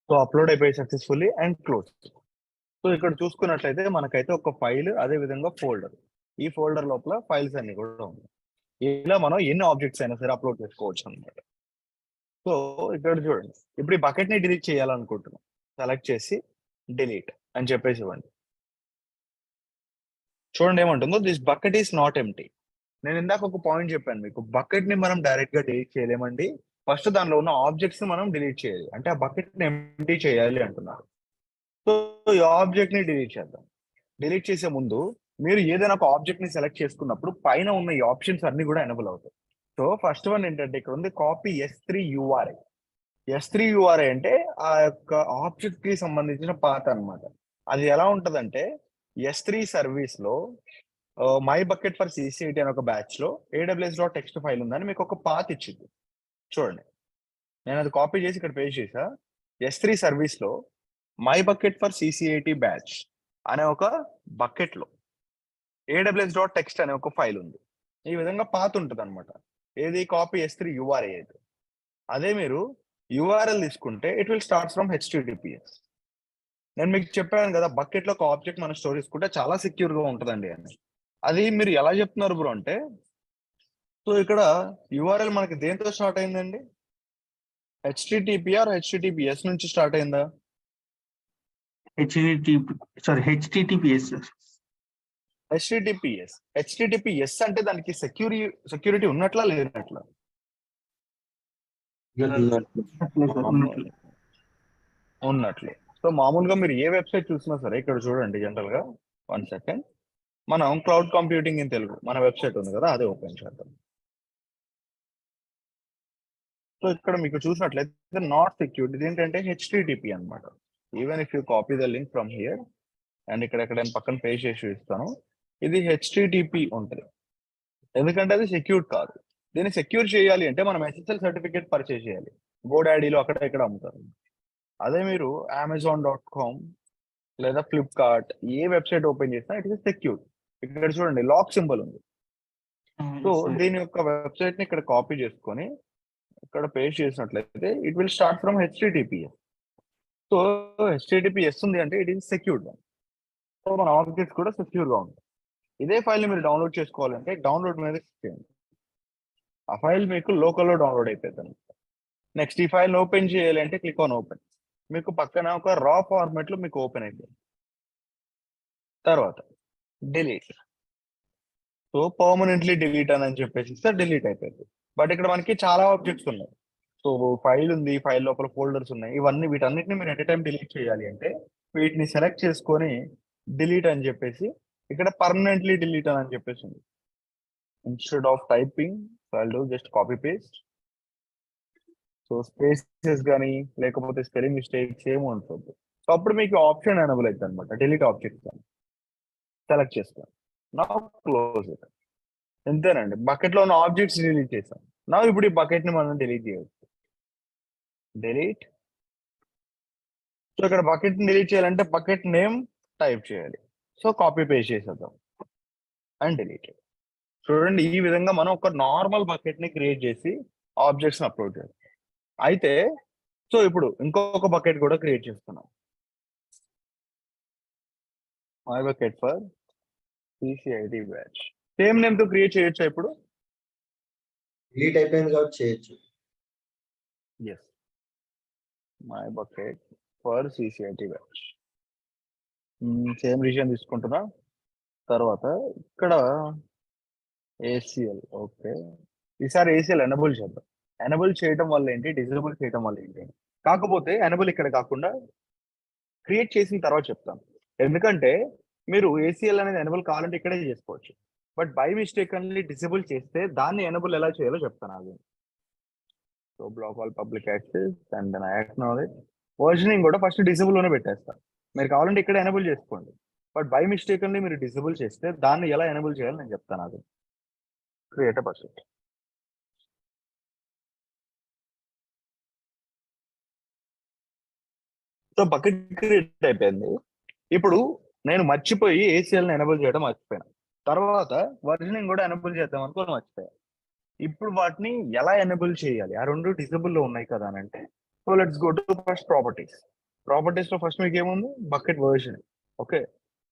సో అప్లోడ్ అయిపోయి సక్సెస్ఫుల్లీ అండ్ క్లోజ్. సో ఇక్కడ చూసుకున్నట్లయితే మనకైతే ఒక ఫైల్, అదే విధంగా ఫోల్డర్. ఈ ఫోల్డర్ లోపల ఫైల్స్ అన్ని కూడా ఉన్నాయి. ఇలా మనం ఎన్ని ఆబ్జెక్ట్స్ అయినా సరే అప్లోడ్ చేసుకోవచ్చు అనమాట. సో ఇక్కడ చూడండి, ఇప్పుడు ఈ బకెట్ ని డిలీట్ చేయాలనుకుంటున్నాం. సెలెక్ట్ చేసి డిలీట్ అని చెప్పేసి ఇవ్వండి. చూడండి ఏమంటుందో, this bucket is not empty. నేను ఇందాక ఒక పాయింట్ చెప్పాను మీకు, బకెట్ ని మనం డైరెక్ట్ గా డిలీట్ చేయలేమండి. ఫస్ట్ దానిలో ఉన్న ఆబ్జెక్ట్స్ ని మనం డిలీట్ చేయాలి, అంటే ఆ బకెట్ ని ఎంటీ చేయాలి అంటున్నారు. సో ఈ ఆబ్జెక్ట్ ని డిలీట్ చేద్దాం. డిలీట్ చేసే ముందు మీరు ఏదైనా ఒక ఆబ్జెక్ట్ ని సెలెక్ట్ చేసుకున్నప్పుడు పైన ఉన్న ఈ ఆప్షన్స్ అన్ని కూడా ఎనబుల్ అవుతాయి. సో ఫస్ట్ వన్ ఏంటంటే ఇక్కడ ఉంది copy S3 URI. S3 URI అంటే ఆ యొక్క ఆబ్జెక్ట్ కి సంబంధించిన పాత్ అన్నమాట. అది ఎలా ఉంటదంటే, S3 సర్వీస్ లో మై బకెట్ ఫర్ CC80 అనే ఒక బ్యాచ్ లో aws.text ఫైల్ ఉందని మీకు ఒక పాత్ ఇచ్చింది. చూడండి, నేను అది కాపీ చేసి ఇక్కడ పేస్ట్ చేసా. S3 సర్వీస్ లో my bucket for CC80 batch అనే ఒక బకెట్ లో aws.text అనే ఒక ఫైల్ ఉంది. ఈ విధంగా పాత్ ఉంటుంది అనమాట. ఏది? కాపీ S3 URI అయితే. అదే మీరు URL తీసుకుంటే it will start from HTTPS. నేను మీకు చెప్పాను కదా, బకెట్ లో ఒక ఆబ్జెక్ట్ మనం స్టోర్ చేసుకుంటే చాలా సెక్యూర్ గా ఉంటుందండి అని. అది మీరు ఎలా చెప్తున్నారు బ్రో అంటే, సో ఇక్కడ URL మనకి దేంతో స్టార్ట్ అయిందండి? HTTP ఆర్ HTTPS నుంచి స్టార్ట్ అయిందా? HTTPS. HTTPS అంటే దానికి సెక్యూరిటీ ఉన్నట్లా లేనట్లా? ఉన్నట్లే. సో మామూలుగా మీరు ఏ వెబ్సైట్ చూసినా సరే ఇక్కడ చూడండి, జనరల్ గా వన్ సెకండ్, మనం క్లౌడ్ కంప్యూటింగ్ ఇన్ తెలుగు మన వెబ్సైట్ ఉంది కదా, అదే ఓపెన్ చేద్దాం. సో ఇక్కడ మీకు చూసినట్లయితే నాట్ సెక్యూర్డ్, ఇది ఏంటంటే HTTP అన్నమాట. Even if you copy the link from here and ఇక్కడ నేను పక్కన పేస్ట్ చేసి ఇస్తాను, ఇది HTTP ఉంటుంది. ఎందుకంటే అది సెక్యూర్డ్ కాదు. దీన్ని సెక్యూర్ చేయాలి అంటే మనం SSL సర్టిఫికేట్ పర్చేస్ చేయాలి. గోడాడీలో అక్కడ ఇక్కడ అమ్ముతారు. అదే మీరు Amazon.com లేదా ఫ్లిప్కార్ట్ ఏ వెబ్సైట్ ఓపెన్ చేసినా ఇట్ ఇస్ సెక్యూర్డ్. ఇక్కడ చూడండి లాక్ సింబల్ ఉంది. సో దీని యొక్క వెబ్సైట్ ని ఇక్కడ కాపీ చేసుకొని ఇక్కడ పేస్ట్ చేసినట్లయితే it will start from HTTPS. So HTTPS ఉంది అంటే ఇట్ ఈస్ సెక్యూర్డ్. సో మన ఆబ్జెక్ట్స్ కూడా సెక్యూర్ గా ఉంటాయి. ఇదే ఫైల్ ని మీరు డౌన్లోడ్ చేసుకోవాలంటే డౌన్లోడ్ మీద క్లిక్ చేయండి. ఆ ఫైల్ మీకు లోకల్లో డౌన్లోడ్ అయిపోతుంది. నెక్స్ట్ ఈ ఫైల్ ఓపెన్ చేయాలి అంటే క్లిక్ ఆన్ ఓపెన్. మీకు పక్కన ఒక రా ఫార్మాట్ లో మీకు ఓపెన్ అయిపోయింది. తర్వాత డిలీట్. సో పర్మనెంట్లీ డిలీట్ అని చెప్పేసి డిలీట్ అయిపోయింది. బట్ ఇక్కడ మనకి చాలా ఆబ్జెక్ట్స్ ఉన్నాయి. సో ఫైల్ ఉంది, ఫైల్ లోపల ఫోల్డర్స్ ఉన్నాయి. వీటన్నిటిని మీరు ఎట్ టైం డిలీట్ చేయాలి అంటే వీటిని సెలెక్ట్ చేసుకొని డిలీట్ అని చెప్పేసి ఇక్కడ పర్మనెంట్లీ డిలీట్ అని చెప్పేసి ఉంది. Instead of typing just copy paste. So spaces కానీ లేకపోతే స్పెల్లింగ్ మిస్టేక్స్ ఏమి ఉంటుంది. సో అప్పుడు మీకు ఆప్షన్ ఎనబుల్ అవుతుంది అనమాట, డిలీట్ ఆబ్జెక్ట్స్ అని సెలెక్ట్ చేసుకోండి. నా క్లోజ్ ఇట్. అంతేనండి, బకెట్ లో ఉన్న ఆబ్జెక్ట్స్ డిలీట్ చేసాం. నా ఇప్పుడు ఈ బకెట్ ని మనం డిలీట్ చేయవచ్చు. డిలీట్. సో ఇక్కడ బకెట్ ని డిలీట్ చేయాలంటే బకెట్ నేమ్ టైప్ చేయాలి. సో కాపీ పేస్ట్ చేసేద్దాం అండ్ డిలీట్. చూడండి, ఈ విధంగా మనం ఒక నార్మల్ బకెట్ ని క్రియేట్ చేసి ఆబ్జెక్ట్స్ ని అప్లోడ్ చేయాలి. అయితే సో ఇప్పుడు ఇంకొక బకెట్ కూడా క్రియేట్ చేస్తున్నాం. My bucket for CCID batch. Same name తో క్రియేట్ చేయొచ్చా ఇప్పుడు? డిలీట్ అయిపోయింది కాబట్టి చేయొచ్చు. Yes, my bucket for CCID batch. Same region తీసుకుంటున్నా. తర్వాత ఇక్కడ ఏసీఎల్. ఓకే, ఈసారి ఏసీఎల్ ఎనబుల్ చేద్దాం. ఎనబుల్ చేయడం వల్ల ఏంటి, డిజేబుల్ చేయడం వల్ల ఏంటి? కాకపోతే ఎనబుల్ ఇక్కడ కాకుండా క్రియేట్ చేసిన తర్వాత చెప్తాను. ఎందుకంటే మీరు ఏసీఎల్ అనేది ఎనబుల్ కావాలంటే ఇక్కడే చేసుకోవచ్చు. బట్ బై మిస్టేక్ అని డిసేబుల్ చేస్తే దాన్ని ఎనబుల్ ఎలా చేయాలో చెప్తాను. అది so block all public access and then I acknowledge. Versioning కూడా ఫస్ట్ డిసేబుల్ లోనే పెట్టేస్తాను. మీరు కావాలంటే ఇక్కడ ఎనబుల్ చేసుకోండి. బట్ బై మిస్టేక్ అని మీరు డిసేబుల్ చేస్తే దాన్ని ఎలా ఎనబుల్ చేయాలో నేను చెప్తాను. అది create a bucket. So bucket create అయిపోయింది. ఇప్పుడు నేను మర్చిపోయి ఏసీఎల్ ని ఎనబుల్ చేయడం మర్చిపోయాను. తర్వాత వర్జనింగ్ కూడా ఎనబుల్ చేద్దాం అనుకోని మర్చిపోయాను. ఇప్పుడు వాటిని ఎలా ఎనబుల్ చేయాలి? ఆ రెండు డిజబుల్ లో ఉన్నాయి కదా అని అంటే, so let's go to first properties. Properties లో ఫస్ట్ మీకు ఏముంది, బకెట్ వర్జన్. ఓకే,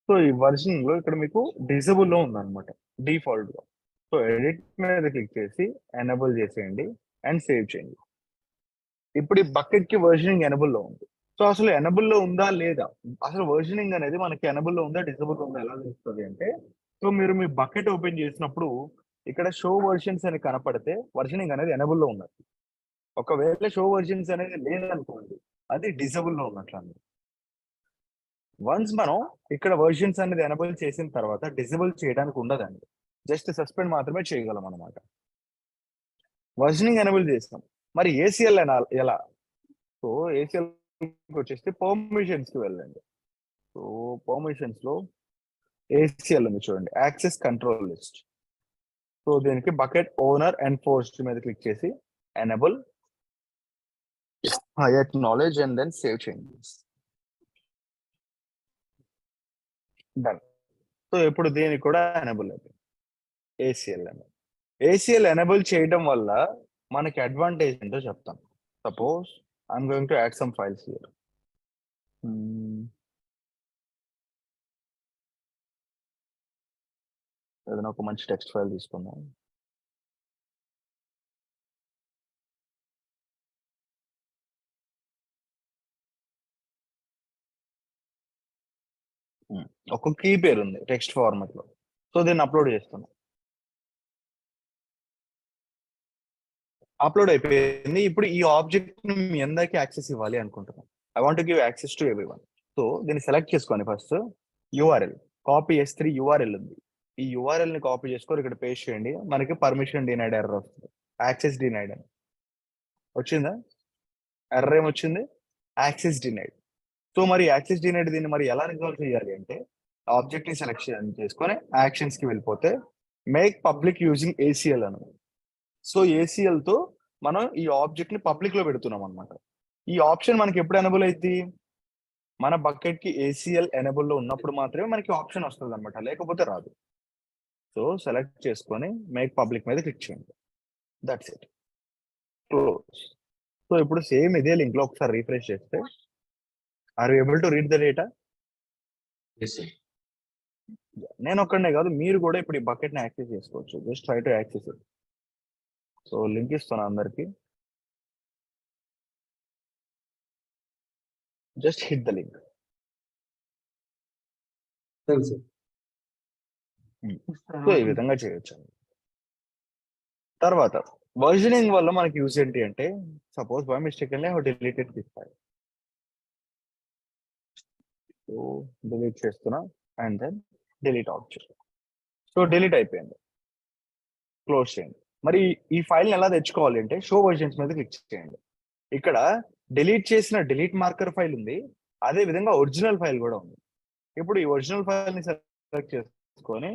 సో ఈ వర్జన్ లో ఇక్కడ మీకు డిజబుల్ లో ఉంది అనమాట డిఫాల్ట్ గా. సో ఎడిట్ మీద క్లిక్ చేసి ఎనబుల్ చేసేయండి అండ్ సేవ్ చేయండి. ఇప్పుడు ఈ బకెట్ కి వర్జనింగ్ ఎనబుల్ లో ఉంది. సో అసలు ఎనబుల్ లో ఉందా లేదా, అసలు వర్జనింగ్ అనేది మనకి ఎనబుల్ లో ఉందా డిజబుల్ లో ఉందా ఎలా తెలుస్తుంది అంటే, సో మీరు మీ బకెట్ ఓపెన్ చేసినప్పుడు ఇక్కడ షో వర్షన్స్ అని కనపడితే వర్జనింగ్ అనేది ఎనబుల్ లో ఉన్నట్టు. ఒకవేళ షో వర్జన్స్ అనేది లేదనుకోండి, అది డిజబుల్ లో ఉన్నట్లు అండి. వన్స్ మనం ఇక్కడ వర్జన్స్ అనేది ఎనబుల్ చేసిన తర్వాత డిజబుల్ చేయడానికి ఉండదండి, జస్ట్ సస్పెండ్ మాత్రమే చేయగలం అనమాట. వర్జనింగ్ ఎనబుల్ చేస్తాం. మరి ఏసీఎల్ ఎలా? సో ఏసీఎల్ వచ్చేసి పర్మిషన్స్ కి వెళ్ళండి. సో పర్మిషన్స్ లో ఏసీఎల్ ఉంది చూడండి, యాక్సెస్ కంట్రోల్ లిస్ట్. సో దీనికి బకెట్ ఓనర్ అండ్ పోస్ట్ మీద క్లిక్ చేసి enable, acknowledge and then save చేయండి. డన్. సో ఇప్పుడు దీనికి కూడా ఎనబుల్ అయిపోయింది ఏసీఎల్. ఏసీఎల్ ఎనబుల్ చేయడం వల్ల మనకి అడ్వాంటేజ్ ఏంటో చెప్తాను. Suppose I'm going to add some files here. ఏదైనా ఒక మంచి టెక్స్ట్ ఫైల్ తీసుకుందాం. ఒక కీ పేరు ఉంది టెక్స్ట్ ఫార్మాట్ లో. సో దీన్ని అప్లోడ్ చేస్తున్నాం. అప్లోడ్ అయిపోయింది. ఇప్పుడు ఈ ఆబ్జెక్ట్ ని మీ అందరికి యాక్సెస్ ఇవ్వాలి అనుకుంటున్నాం. I want give access to everyone. So దీన్ని సెలెక్ట్ చేసుకోండి. First URL copy S3 URL ఉంది. ఈ యూఆర్ఎల్ ని కాపీ చేసుకొని ఇక్కడ పేస్ట్ చేయండి. మనకి పర్మిషన్ డినైడ్ ఎర్రర్ వస్తుంది, యాక్సెస్ డినైడ్ అని వచ్చిందా? ఎర్రర్ ఏమొచ్చింది? Access denied. సో మరి యాక్సెస్ డినైడ్ దీన్ని మరి ఎలా రిజాల్వ్ చేయాలి అంటే, ఆబ్జెక్ట్ ని సెలెక్షన్ చేసుకొని యాక్షన్స్ కి వెళ్ళిపోతే మేక్ పబ్లిక్ యూజింగ్ ఏసీఎల్ అని. సో ఏసీఎల్ తో మనం ఈ ఆబ్జెక్ట్ ని పబ్లిక్ లో పెడుతున్నాం అనమాట. ఈ ఆప్షన్ మనకి ఎప్పుడు ఎనబుల్ అయింది, మన బకెట్ కి ఏసీఎల్ ఎనబుల్ లో ఉన్నప్పుడు మాత్రమే మనకి ఆప్షన్ వస్తుంది అనమాట, లేకపోతే రాదు. సో సెలెక్ట్ చేసుకొని మేక్ పబ్లిక్ మీద క్లిక్ చేయండి. That's it, close. సో ఇప్పుడు సేమ్ ఇదే లింక్ లో ఒకసారి రీఫ్రెష్ చేస్తే, are you able to read the data? నేను ఒక్కడనే కాదు, మీరు కూడా ఇప్పుడు ఈ బకెట్ ని యాక్సెస్ చేసుకోవచ్చు. Just try to access it. So link ఇస్తున్నా అందరికి. Just hit the link. తెలుసు. సో ఈ విధంగా చేయొచ్చు. తర్వాత వర్జనింగ్ వల్ల మనకి యూస్ ఏంటి అంటే, suppose by mistake deleted this file. So delete చేస్తున్నా and then delete option. So delete అయిపోయింది, క్లోజ్ చేయండి. మరి ఈ ఫైల్ ఎలా తెచ్చుకోవాలి అంటే షో వర్జన్స్ మీద క్లిక్ చేయండి. ఇక్కడ డిలీట్ చేసిన డిలీట్ మార్కర్ ఫైల్ ఉంది, అదే విధంగా ఒరిజినల్ ఫైల్ కూడా ఉంది. ఇప్పుడు ఈ ఒరిజినల్ ఫైల్ ని సెలెక్ట్ చేసుకొని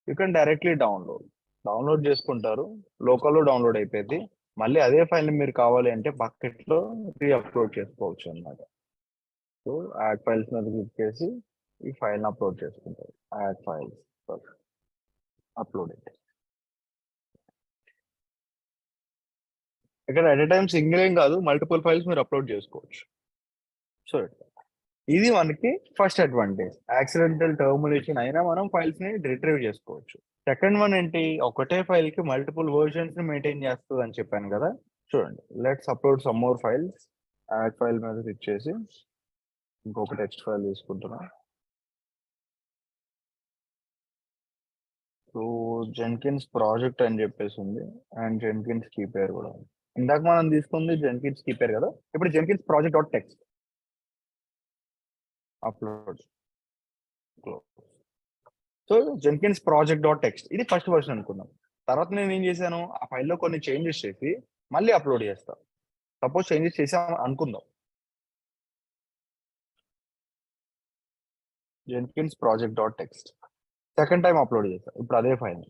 యూ కెన్ డైరెక్ట్లీ డౌన్లోడ్ చేసుకుంటారు, లోకల్లో డౌన్లోడ్ అయిపోయింది. మళ్ళీ అదే ఫైల్ ని మీరు కావాలి అంటే బకెట్ లో అప్లోడ్ చేసుకోవచ్చు అన్నమాట. సో యాడ్ ఫైల్స్ మీద క్లిక్ చేసి ఈ ఫైల్ ని అప్లోడ్ చేసుకుంటారు. యాడ్ ఫైల్స్ అప్లోడ్ అయితే ఇక్కడ ఎట్ ఎ టైం సింగిల్ ఏం కాదు, మల్టిపుల్ ఫైల్స్ మీరు అప్లోడ్ చేసుకోవచ్చు. సో ఇది మనకి ఫస్ట్ అడ్వాంటేజ్. యాక్సిడెంటల్ టర్మినేషన్ అయినా మనం ఫైల్స్ ని రిట్రీవ్ చేసుకోవచ్చు. సెకండ్ వన్ ఏంటి, ఒకటే ఫైల్ కి మల్టిపుల్ వర్జన్స్ ని మెయింటైన్ చేస్తుంది అని చెప్పాను కదా. చూడండి, let's upload some more files. Add file మీద క్లిక్ చేసి ఇంకొక టెక్స్ట్ ఫైల్ తీసుకుంటున్నా. సో జెన్కిన్స్ ప్రాజెక్ట్ అని చెప్పేసి ఉంది అండ్ జెన్కిన్స్ కీపేర్ కూడా ఉంది. ఇందాక మనం తీసుకుంది జెన్కిన్స్ కీపేర్ కదా, ఇప్పుడు Jenkins project dot text upload. So Jenkins project dot text ఇది ఫస్ట్ వర్షన్ అనుకున్నాం. తర్వాత నేను ఏం చేశాను, ఆ ఫైల్లో కొన్ని చేంజెస్ చేసి మళ్ళీ అప్లోడ్ చేస్తాను. సపోజ్ చేంజెస్ చేసాం అనుకుందాం, Jenkins project dot text second time upload చేస్తాను. ఇప్పుడు అదే ఫైల్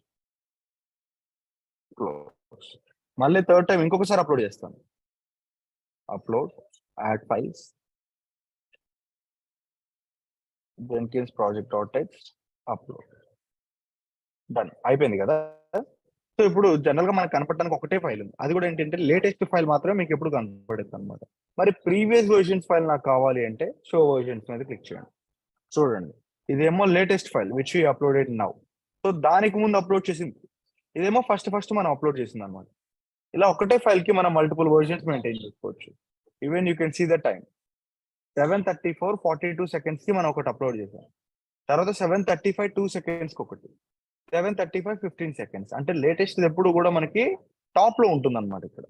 క్లోజ్. మళ్ళీ థర్డ్ టైం ఇంకొకసారి అప్లోడ్ చేస్తాను. Upload, add files, Jenkins project dot text upload. Done, అయిపోయింది కదా. సో ఇప్పుడు జనరల్ గా మనకు కనపడడానికి ఒకటే ఫైల్ ఉంది, అది కూడా ఏంటంటే లేటెస్ట్ ఫైల్ మాత్రమే మీకు ఎప్పుడు కనపడుతుంది అనమాట. మరి ప్రీవియస్ వర్షన్స్ ఫైల్ నాకు కావాలి అంటే షో వర్షన్స్ మీద క్లిక్ చేయండి. చూడండి, ఇదేమో latest file which you uploaded now. So దానికి ముందు అప్లోడ్ చేసింది, ఇదేమో ఫస్ట్ మనం అప్లోడ్ చేసింది అనమాట. ఇలా ఒకటే ఫైల్ కి మనం మల్టిపుల్ వర్షన్స్ మెయింటైన్ చేసుకోవచ్చు. Even you can see the time 7:34 42 seconds కి మనం ఒకటి అప్లోడ్ చేసాం. తర్వాత 7:35 2 seconds కి ఒకటి, 7:35 15 seconds. అంటే లేటెస్ట్ ఎప్పుడు కూడా మనకి టాప్ లో ఉంటుంది అనమాట. ఇక్కడ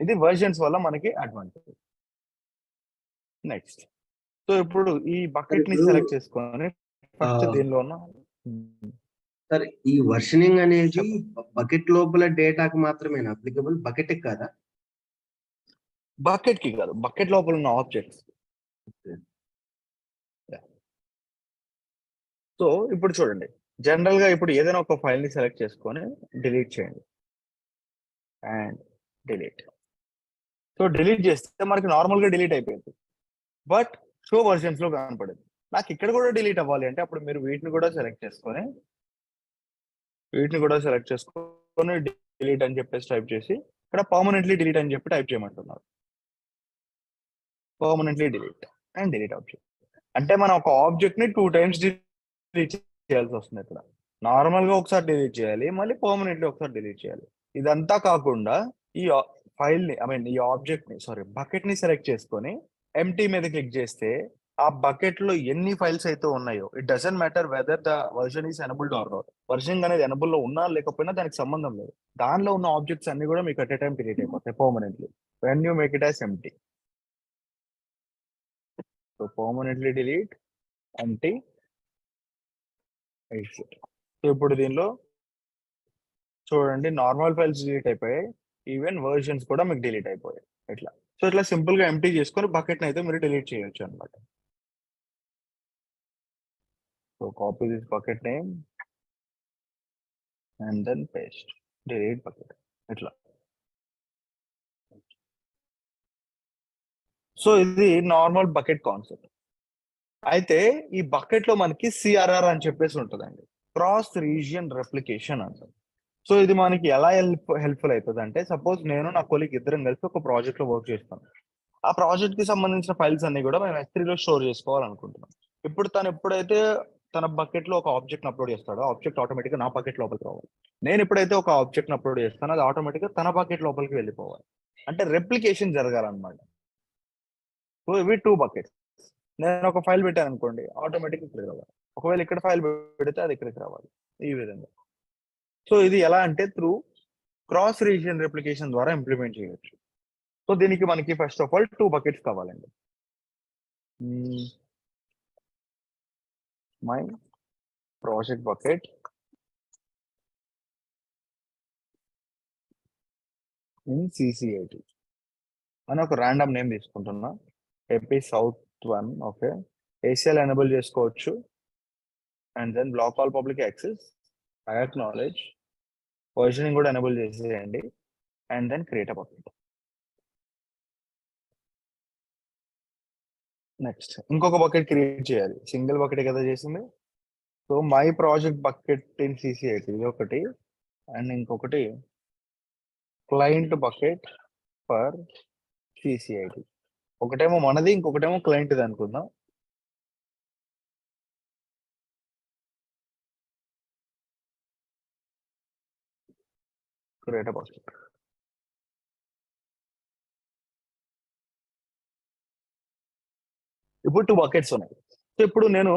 ఇది వర్షన్స్ వల్ల మనకి అడ్వాంటేజ్. నెక్స్ట్, సో ఇప్పుడు ఈ బకెట్ ని సెలెక్ట్ చేసుకొని ఫస్ట్ దీనిలో ఉన్న సార్ ఈ వర్షనింగ్ అనేది బకెట్ లోపల డేటాకి మాత్రమే అప్లికబుల్, బకెట్ కాదా? బకెట్ కి కాదు, బకెట్ లోపల ఉన్న ఆబ్జెక్ట్స్. సో ఇప్పుడు చూడండి, జనరల్ గా ఇప్పుడు ఏదైనా ఒక ఫైల్ ని సెలెక్ట్ చేసుకొని డిలీట్ చేయండి అండ్ డిలీట్. సో డిలీట్ చేస్తే మనకి నార్మల్ గా డిలీట్ అయిపోయింది, బట్ షో వర్షన్స్ లో కనపడింది. నాకు ఇక్కడ కూడా డిలీట్ అవ్వాలి అంటే అప్పుడు మీరు వీటిని కూడా సెలెక్ట్ చేసుకొని డిలీట్ అని చెప్పేసి టైప్ చేసి ఇక్కడ పర్మనెంట్లీ డిలీట్ అని చెప్పి టైప్ చేయమంటున్నారు. Permanently delete and delete option అంటే మనం ఒక ఆబ్జెక్ట్ ని 2 times డిలీట్ చేయాల్సి వస్తుంది. ఇక్కడ నార్మల్ గా ఒకసారి డిలీట్ చేయాలి, మళ్ళీ పర్మనెంట్లీ ఒకసారి డిలీట్ చేయాలి. ఇదంతా కాకుండా ఈ ఫైల్ ని ఈ ఆబ్జెక్ట్ ని బకెట్ ని సెలెక్ట్ చేసుకొని ఎంటీ మీద క్లిక్ చేస్తే ఆ బకెట్ లో ఎన్ని ఫైల్స్ అయితే ఉన్నాయో, it doesn't matter whether the version is enabled or not. Version అనేది ఎనబుల్ లో ఉన్నా లేకపోయినా దానికి సంబంధం లేదు. దానిలో ఉన్న ఆబ్జెక్ట్స్ అన్ని కూడా మీకు అట్ ఎ టైం డిలీట్ అయిపోతాయి permanently when you make it as empty. So permanently delete, empty, exit. So ఇప్పుడు దీనిలో చూడండి, నార్మల్ ఫైల్స్ డిలీట్ అయిపోయాయి, ఈవెన్ వర్షన్స్ కూడా మీకు డిలీట్ అయిపోయాయి. ఇట్లా సో ఇట్లా సింపుల్ గా ఎంటీ చేసుకొని బకెట్ అయితే మీరు డిలీట్ చేయొచ్చు అనమాట. So copy this bucket name and then paste, delete bucket. ఇట్లా. సో ఇది నార్మల్ బకెట్ కాన్సెప్ట్. అయితే ఈ బకెట్ లో మనకి సిఆర్ఆర్ అని చెప్పేసి ఉంటుందండి, క్రాస్ రీజియన్ రెప్లికేషన్ అంటారు. సో ఇది మనకి ఎలా హెల్ప్ఫుల్ అవుతుంది అంటే, సపోజ్ నేను నా కొలీగ్ ఇద్దరం కలిసి ఒక ప్రాజెక్ట్ లో వర్క్ చేస్తాను. ఆ ప్రాజెక్ట్ కి సంబంధించిన ఫైల్స్ అన్ని కూడా మేము S3 లో స్టోర్ చేసుకోవాలనుకుంటున్నాం. ఇప్పుడు తను ఎప్పుడైతే తన బకెట్ లో ఒక ఆబ్జెక్ట్ అప్లోడ్ చేస్తాడో, ఆబ్జెక్ట్ ఆటోమేటిక్ గా నా బకెట్ లోపలికి రావాలి. నేను ఎప్పుడైతే ఒక ఆబ్జెక్ట్ అప్లోడ్ చేస్తానో అది ఆటోమేటిక్ గా తన బకెట్ లోపలికి వెళ్ళిపోవాలి. అంటే రెప్లికేషన్ జరగాలన్నమాట. సో ఇవి 2 బకెట్స్. నేను ఒక ఫైల్ పెట్టాను అనుకోండి, ఆటోమేటిక్ ఇక్కడికి రావాలి. ఒకవేళ ఇక్కడ ఫైల్ పెడితే అది ఇక్కడికి రావాలి, ఈ విధంగా. సో ఇది ఎలా అంటే త్రూ క్రాస్ రీజియన్ రెప్లికేషన్ ద్వారా ఇంప్లిమెంట్ చేయవచ్చు. సో దీనికి మనకి ఫస్ట్ ఆఫ్ ఆల్ 2 బకెట్స్ కావాలండి. My project bucket in CCIT అని ఒక ర్యాండమ్ నేమ్ తీసుకుంటున్నా. AP south 1. Okay, ACL enable చేసుకోవచ్చు. And then block all public access, I acknowledge, versioning కూడా ఎనేబుల్ చేసేయండి. And then create a bucket. Next ఇంకొక bucket create చేయాలి, single bucket కదా చేసింది. So my project bucket in CCIT ఇది ఒకటి. And ఇంకొకటి క్లయింట్ బకెట్ ఫర్ CCIT. ఒకటేమో మనది, ఇంకొకటేమో క్లయింట్ది అనుకుందాం. Create a bucket. ఇప్పుడు 2 బకెట్స్ ఉన్నాయి. సో ఇప్పుడు నేను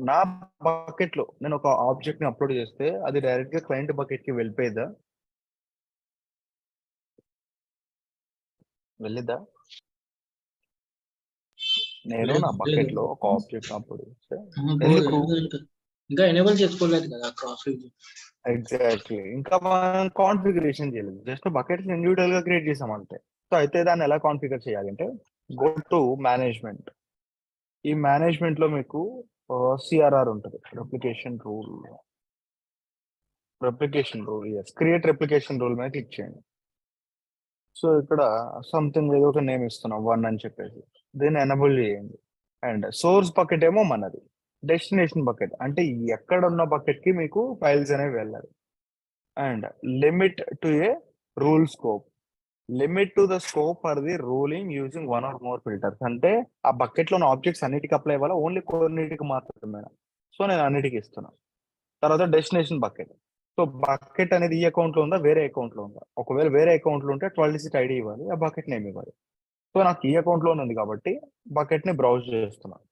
నా బకెట్ లో నేను ఒక ఆబ్జెక్ట్ ని అప్లోడ్ చేస్తే అది డైరెక్ట్ గా క్లయింట్ బకెట్ కి వెళ్ళిపోయేదా? వెళ్ళిద్దా? నేను నా బకెట్ లో ఒక ఆబ్జెక్ట్ అప్లోడ్ చేస్తే ఎందుకు? ఇంకా ఎనేబుల్ చేసుకోలేదు కదా క్రాస్ రీజియన్. ఎగ్జాక్ట్లీ, ఇంకా మనం కాన్ఫిగరేషన్ చేయలేదు, జస్ట్ బకెట్స్ ఇండివిజువల్ గా క్రియేట్ చేసాం అంతే. సో అయితే దాన్ని ఎలా కాన్ఫిగర్ చేయాలంటే గో టు మేనేజ్మెంట్. ఈ మేనేజ్మెంట్ లో మీకు CRR ఉంటుంది, replication rule. Create replication rule మీద క్లిక్ చేయండి. సో ఇక్కడ సంథింగ్ ఏదో ఒక నేమ్ ఇస్తున్నాం 1 అని చెప్పేసి, దీన్ని ఎనబుల్ చేయండి. అండ్ సోర్స్ బకెట్ ఏమో మనది, డెస్టినేషన్ బకెట్ అంటే ఎక్కడ ఉన్న బకెట్ కి మీకు ఫైల్స్ అనేవి వెళ్ళాలి. And limit to A rule scope, limit to the scope for the ruling using 1 or more filters. అంటే ఆ బకెట్ లో ఉన్న ఆబ్జెక్ట్స్ అన్నిటికి అప్లై అవ్వాలా, ఓన్లీ కొన్నిటికి మాత్రమే? సో నేను అన్నిటికి ఇస్తున్నాను. తర్వాత డెస్టినేషన్ బకెట్. సో బకెట్ అనేది ఈ అకౌంట్ లో ఉందా, వేరే అకౌంట్ లో ఉందా? ఒకవేళ వేరే అకౌంట్ లో ఉంటే 12 digit ID ఇవ్వాలి, ఆ బకెట్ నేమ్ ఇవ్వాలి. సో నాకు ఈ అకౌంట్ లో ఉంది కాబట్టి బకెట్ ని బ్రౌజ్ చేస్తున్నాను.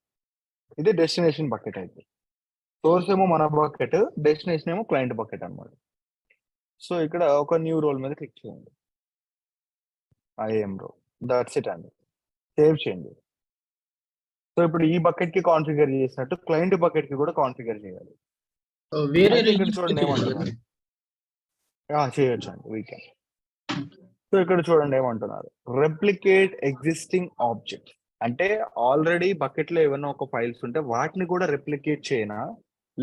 ఇది డెస్టినేషన్ బకెట్ అయితే. సోర్స్ ఏమో మన బకెట్, డెస్టినేషన్ ఏమో క్లయింట్ బకెట్ అన్నమాట. సో ఇక్కడ ఒక న్యూ రోల్ మీద క్లిక్ చేయండి, IAM రో. దట్స్ ఇట్ అండి, సేవ్ చేయండి. సో ఇప్పుడు ఈ బకెట్ కి కాన్ఫిగర్ చేసినట్టు క్లయింట్ బకెట్ కి కూడా కాన్ఫిగర్ చేయాలి. వేరే అయితే ఇక్కడ చూడండి ఏమంటున్నారు, చేయొచ్చు అండి, వీకెండ్. సో ఇక్కడ చూడండి ఏమంటున్నారు, రెప్లికేట్ ఎగ్జిస్టింగ్ ఆబ్జెక్ట్. అంటే ఆల్రెడీ బకెట్ లో ఏమైనా ఒక ఫైల్స్ ఉంటే వాటిని కూడా రెప్లికేట్ చేయనా,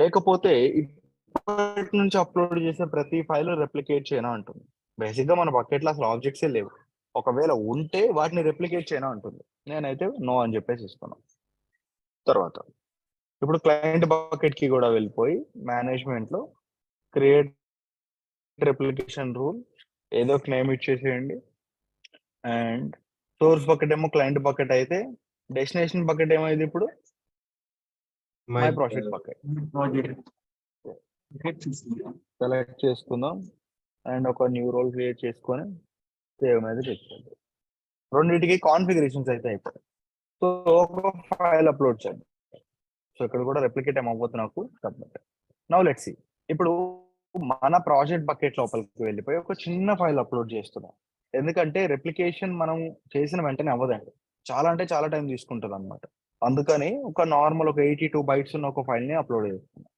లేకపోతే ఇప్పటి నుంచి అప్లోడ్ చేసే ప్రతి ఫైల్ రెప్లికేట్ చేయనా అంటుంది. బేసిక్ గా మన బకెట్ లో అసలు ఆబ్జెక్ట్సే లేవు, ఒకవేళ ఉంటే వాటిని రెప్లికేట్ చేయనా అంటుంది. నేనైతే నో అని చెప్పేసి ఇస్తున్నాను. తర్వాత ఇప్పుడు క్లయింట్ బకెట్ కి కూడా వెళ్ళిపోయి మేనేజ్మెంట్ లో క్రియేట్ రెప్లికేషన్ రూల్ ఏదో ఒక నేమ్ ఇచ్చేసేయండి. అండ్ సోర్స్ బకెట్ ఏమో క్లయింట్ బకెట్ అయితే, డెస్టినేషన్ బకెట్ ఏమైంది ఇప్పుడు మై ప్రాజెక్ట్ బకెట్. సెలెక్ట్ చేసుకుందాం అండ్ ఒక న్యూ రోల్ క్రియేట్ చేసుకొని సేవ్ మీద చేసుకోండి. రెండింటికి కాన్ఫిగరేషన్స్ అయితే అయిపోతాయి. సో ఒక ఫైల్ అప్లోడ్ చేయండి. సో ఇక్కడ కూడా రెప్లికేట్ ఏమవుతుంది నాకు సబ్మిట్. Now let's see. ఇప్పుడు మన ప్రాజెక్ట్ బకెట్ లోపలికి వెళ్ళిపోయి ఒక చిన్న ఫైల్ అప్లోడ్ చేస్తున్నాం. ఎందుకంటే రెప్లికేషన్ మనం చేసిన వెంటనే అవ్వదండి, చాలా అంటే చాలా టైం తీసుకుంటుంది అనమాట. అందుకని ఒక నార్మల్ ఒక 82 bytes ఉన్న ఒక ఫైల్ ని అప్లోడ్ చేస్తున్నాం.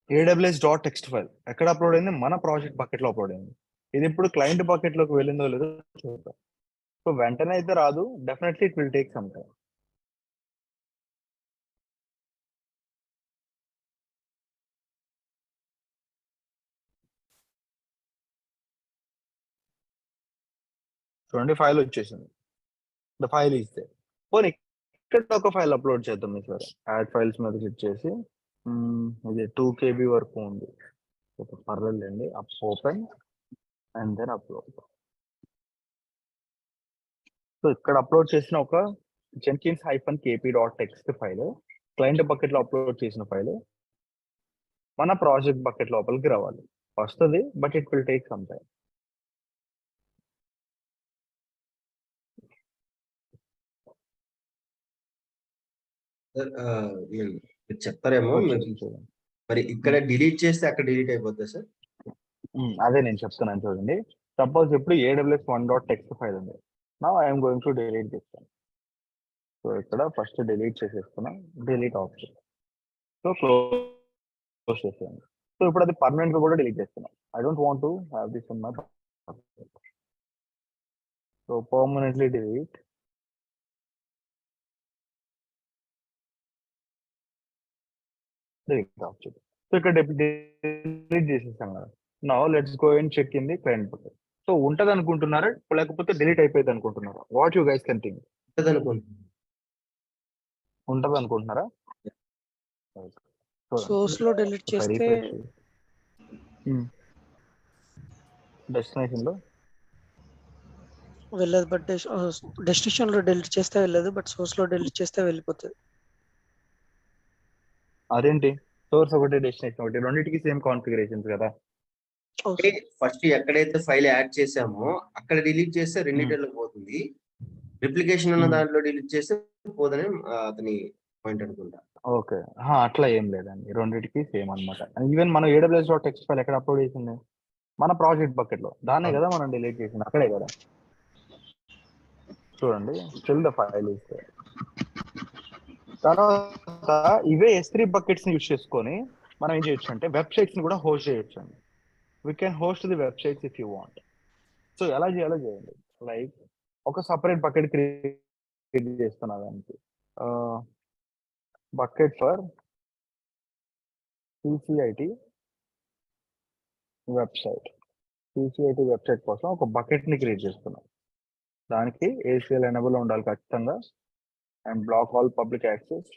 AWS.txt ఫైల్ ఎక్కడ అప్లోడ్ అయింది, మన ప్రాజెక్ట్ బకెట్ లో అప్లోడ్ అయింది. ఇది ఇప్పుడు క్లయింట్ బకెట్ లోకి వెళ్ళిందో లేదో చూద్దాం. సో వెంటనే అయితే రాదు, definitely it will take some time. చూడండి ఫైల్ వచ్చేసింది, ద ఫైల్ ఈస్ దేర్. పోనీ ఇక్కడ ఒక ఫైల్ అప్లోడ్ చేద్దాం. మీ సార్ యాడ్ ఫైల్స్ మీద క్లిక్ చేసి ఇది 2 KB వరకు ఉంది, పర్లేదండి. Open and then upload. So ఇక్కడ అప్లోడ్ చేసిన ఒక jenkins-kp.txt ఫైల్ క్లయింట్ బకెట్ లో అప్లోడ్ చేసిన ఫైల్ మన ప్రాజెక్ట్ బకెట్ లోపలికి రావాలి. వస్తుంది, but it will take some time. Sir మీరు చెప్తారేమో వచ్చేసింది చూడండి. మరి ఇక్కడ డిలీట్ చేస్తే అక్కడ డిలీట్ అయిపోద్దా సార్? అదే నేను చెప్తున్నాను చూడండి. సపోజ్ ఇప్పుడు AWS 1.txt ఫైల్ ఉంది. నా ఐఎమ్ గోయింగ్ టు డిలీట్ చేస్తాను. సో ఇక్కడ ఫస్ట్ డిలీట్ చేసేస్తున్నా, డిలీట్ ఆప్షన్. సో క్లోజ్ చేసేయండి. సో ఇప్పుడు అది పర్మనెంట్ గా కూడా డిలీట్ చేస్తున్నాం. I don't want to have this in my. So permanently delete. Delete option. So ఇక్కడ డిలీట్ చేసేసాం కదా. Now let's go and check in the client bucket. So ఉంటది అనుకుంటున్నారా లేకపోతే డిలీట్ అయిపోయింది అనుకుంటున్నారా? What you guys can think. ఉంటదనుకుంటున్నాను. ఉంటది అనుకుంటున్నారా? సోర్స్ లో డిలీట్ చేస్తే డెస్టినేషన్ లో వెళ్ళదు, బట్ డెస్టినేషన్ లో డిలీట్ చేస్తే వెళ్ళదు, బట్ సోర్స్ లో డిలీట్ చేస్తే వెళ్ళిపోతుంది. అదేంటి? సోర్స్ ఒకటి డెస్టినేషన్ ఒకటి, రెండింటికి సేమ్ కాన్ఫిగరేషన్స్ కదా. అంటే ఫస్ట్ ఎక్కడైతే ఫైల్ యాడ్ చేసామో అక్కడ డిలీట్ చేస్తే రెండిట్లో పోతుంది. రిప్లికేషన్ ఉన్న దాంట్లో డిలీట్ చేస్తే పోదని అతని పాయింట్ అనుకుంటా. ఓకే, అట్లా ఏం లేదండి, రెండింటికి సేమ్ అన్నమాట. ఈవెన్ మనం AWS.txt ఫైల్ ఎక్కడ అప్లోడ్ చేసింది? మన ప్రాజెక్ట్ బకెట్ లో. దాన్నే కదా మనం డిలీట్ చేసింది, అక్కడే కదా. చూడండి, still the file is there. తర్వాత ఇవే S3 బకెట్స్ ని యూజ్ చేసుకొని మనం ఏం చేయొచ్చు అంటే వెబ్సైట్స్ ని కూడా హోస్ట్ చేయొచ్చు అండి. We can host the websites if you want. So ఎలా చేయాలో చేయండి. లైక్ ఒక సపరేట్ బకెట్ క్రియేట్ చేస్తున్నా దానికి. Bucket for CCIT website. CCIT website కోసం ఒక బకెట్ ని క్రియేట్ చేస్తున్నాం. దానికి ACL ఎనేబుల్ ఉండాలి ఖచ్చితంగా. And block all public access.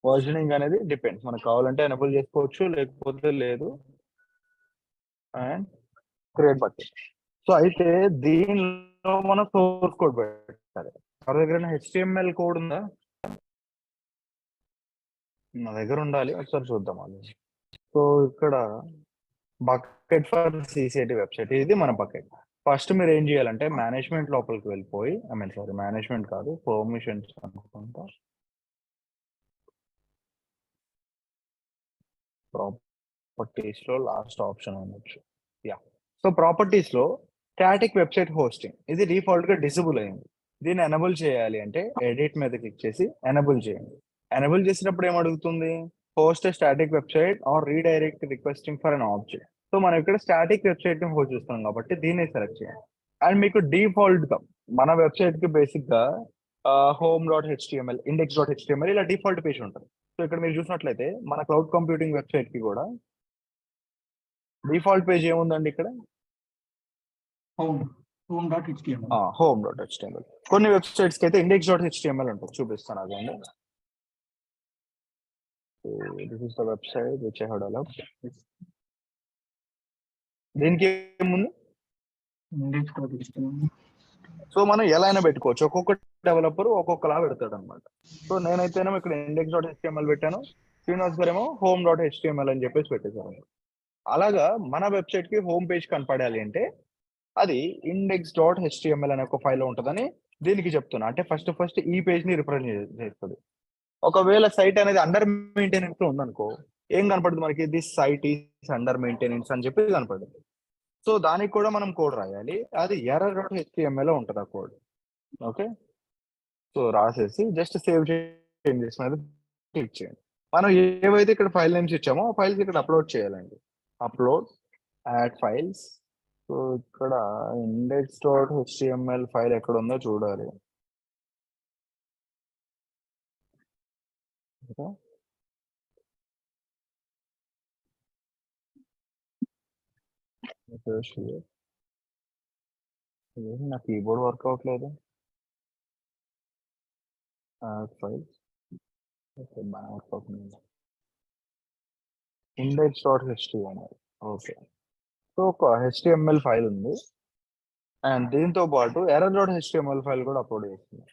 Versioning అనేది డిపెండ్స్, మనకు కావాలంటే ఎనేబుల్ చేసుకోవచ్చు లేకపోతే లేదు. And create bucket. సో అయితే దీనిలో మనం సోర్స్ కోడ్ పెట్టాలి. మన దగ్గర HTML కోడ్ ఉందా? నా దగ్గర ఉండాలి, ఒకసారి చూద్దాం అది. సో ఇక్కడ బకెట్ ఫర్ CCIT వెబ్సైట్, ఇది మన బకెట్. ఫస్ట్ మీరు ఏం చేయాలంటే మేనేజ్మెంట్ లోపలికి వెళ్ళిపోయి, మేనేజ్మెంట్ కాదు, పర్మిషన్స్ అనుకుంటా. ప్రాపర్టీస్ లో లాస్ట్ ఆప్షన్ అనొచ్చు. సో ప్రాపర్టీస్ లో స్టాటిక్ వెబ్సైట్ హోస్టింగ్ ఇది డిఫాల్ట్ గా డిసేబుల్ అయింది. దీన్ని ఎనేబుల్ చేయాలి అంటే ఎడిట్ మీద క్లిక్ చేసి ఎనేబుల్ చేయండి. ఎనేబుల్ చేసినప్పుడు ఏం అడుగుతుంది? Host static website are redirect requesting for an object. So మనం ఇక్కడ స్టాటిక్ వెబ్సైట్ ని హోస్ట్ చేస్తున్నాం కాబట్టి దీన్ని సెలెక్ట్ చేయండి. అండ్ మీకు డిఫాల్ట్ గా మన వెబ్సైట్ కి బేసిక్ గా home.html, index.html ఇలా డిఫాల్ట్ పేజ్ ఉంటుంది. సో ఇక్కడ మీరు చూసినట్లయితే మన క్లౌడ్ కంప్యూటింగ్ వెబ్సైట్ కి కూడా డిఫాల్ట్ పేజ్ ఏముందండి ఇక్కడ? home.html. home.html. కొన్ని వెబ్సైట్స్ కి అయితే index.html ఉంటుంది, చూపిస్తాను అదండి. This is the website which I have developed. దీనికి ఏముంది? index.html. సో మనం ఎలా అయినా పెట్టుకోవచ్చు, ఒక్కొక్క డెవలపర్ ఒక్కొక్కలా పెడతాడు అనమాట. సో నేనైతేనేమో ఇక్కడ index.html పెట్టాను, శ్రీనివాస్ గారు ఏమో home.html అని చెప్పేసి పెట్టేశాను. అలాగా మన వెబ్సైట్ కి హోమ్ పేజ్ కనపడాలి అంటే అది index.html అనే ఒక ఫైల్ ఉంటుందని దీనికి చెప్తున్నా. అంటే ఫస్ట్ ఈ పేజ్ ని రిప్రజెంట్ చేస్తుంది. ఒకవేళ సైట్ అనేది అండర్ మెయింటెనెన్స్ లో ఉందనుకో, ఏం కనపడుతుంది మనకి? This site is under maintenance అని చెప్పి కనపడుతుంది. సో దానికి కూడా మనం కోడ్ రాయాలి. అది error.html లో ఉంటుంది ఆ కోడ్. ఓకే, సో రాసేసి జస్ట్ సేవ్ చేంజెస్ మీద క్లిక్ చేయండి. మనం ఏవైతే ఇక్కడ ఫైల్ నేమ్స్ ఇచ్చామో ఆ ఫైల్స్ ఇక్కడ అప్లోడ్ చేయాలండి. Upload, add files. సో ఇక్కడ index.html ఫైల్ ఎక్కడ ఉందో చూడాలి. నా కీబోర్డ్ వర్క్ అవట్లేదు. Files index.html. ఓకే, సో ఒక HTML ఫైల్ ఉంది అండ్ దీంతో పాటు error.html ఫైల్ కూడా అప్లోడ్ చేస్తుంది.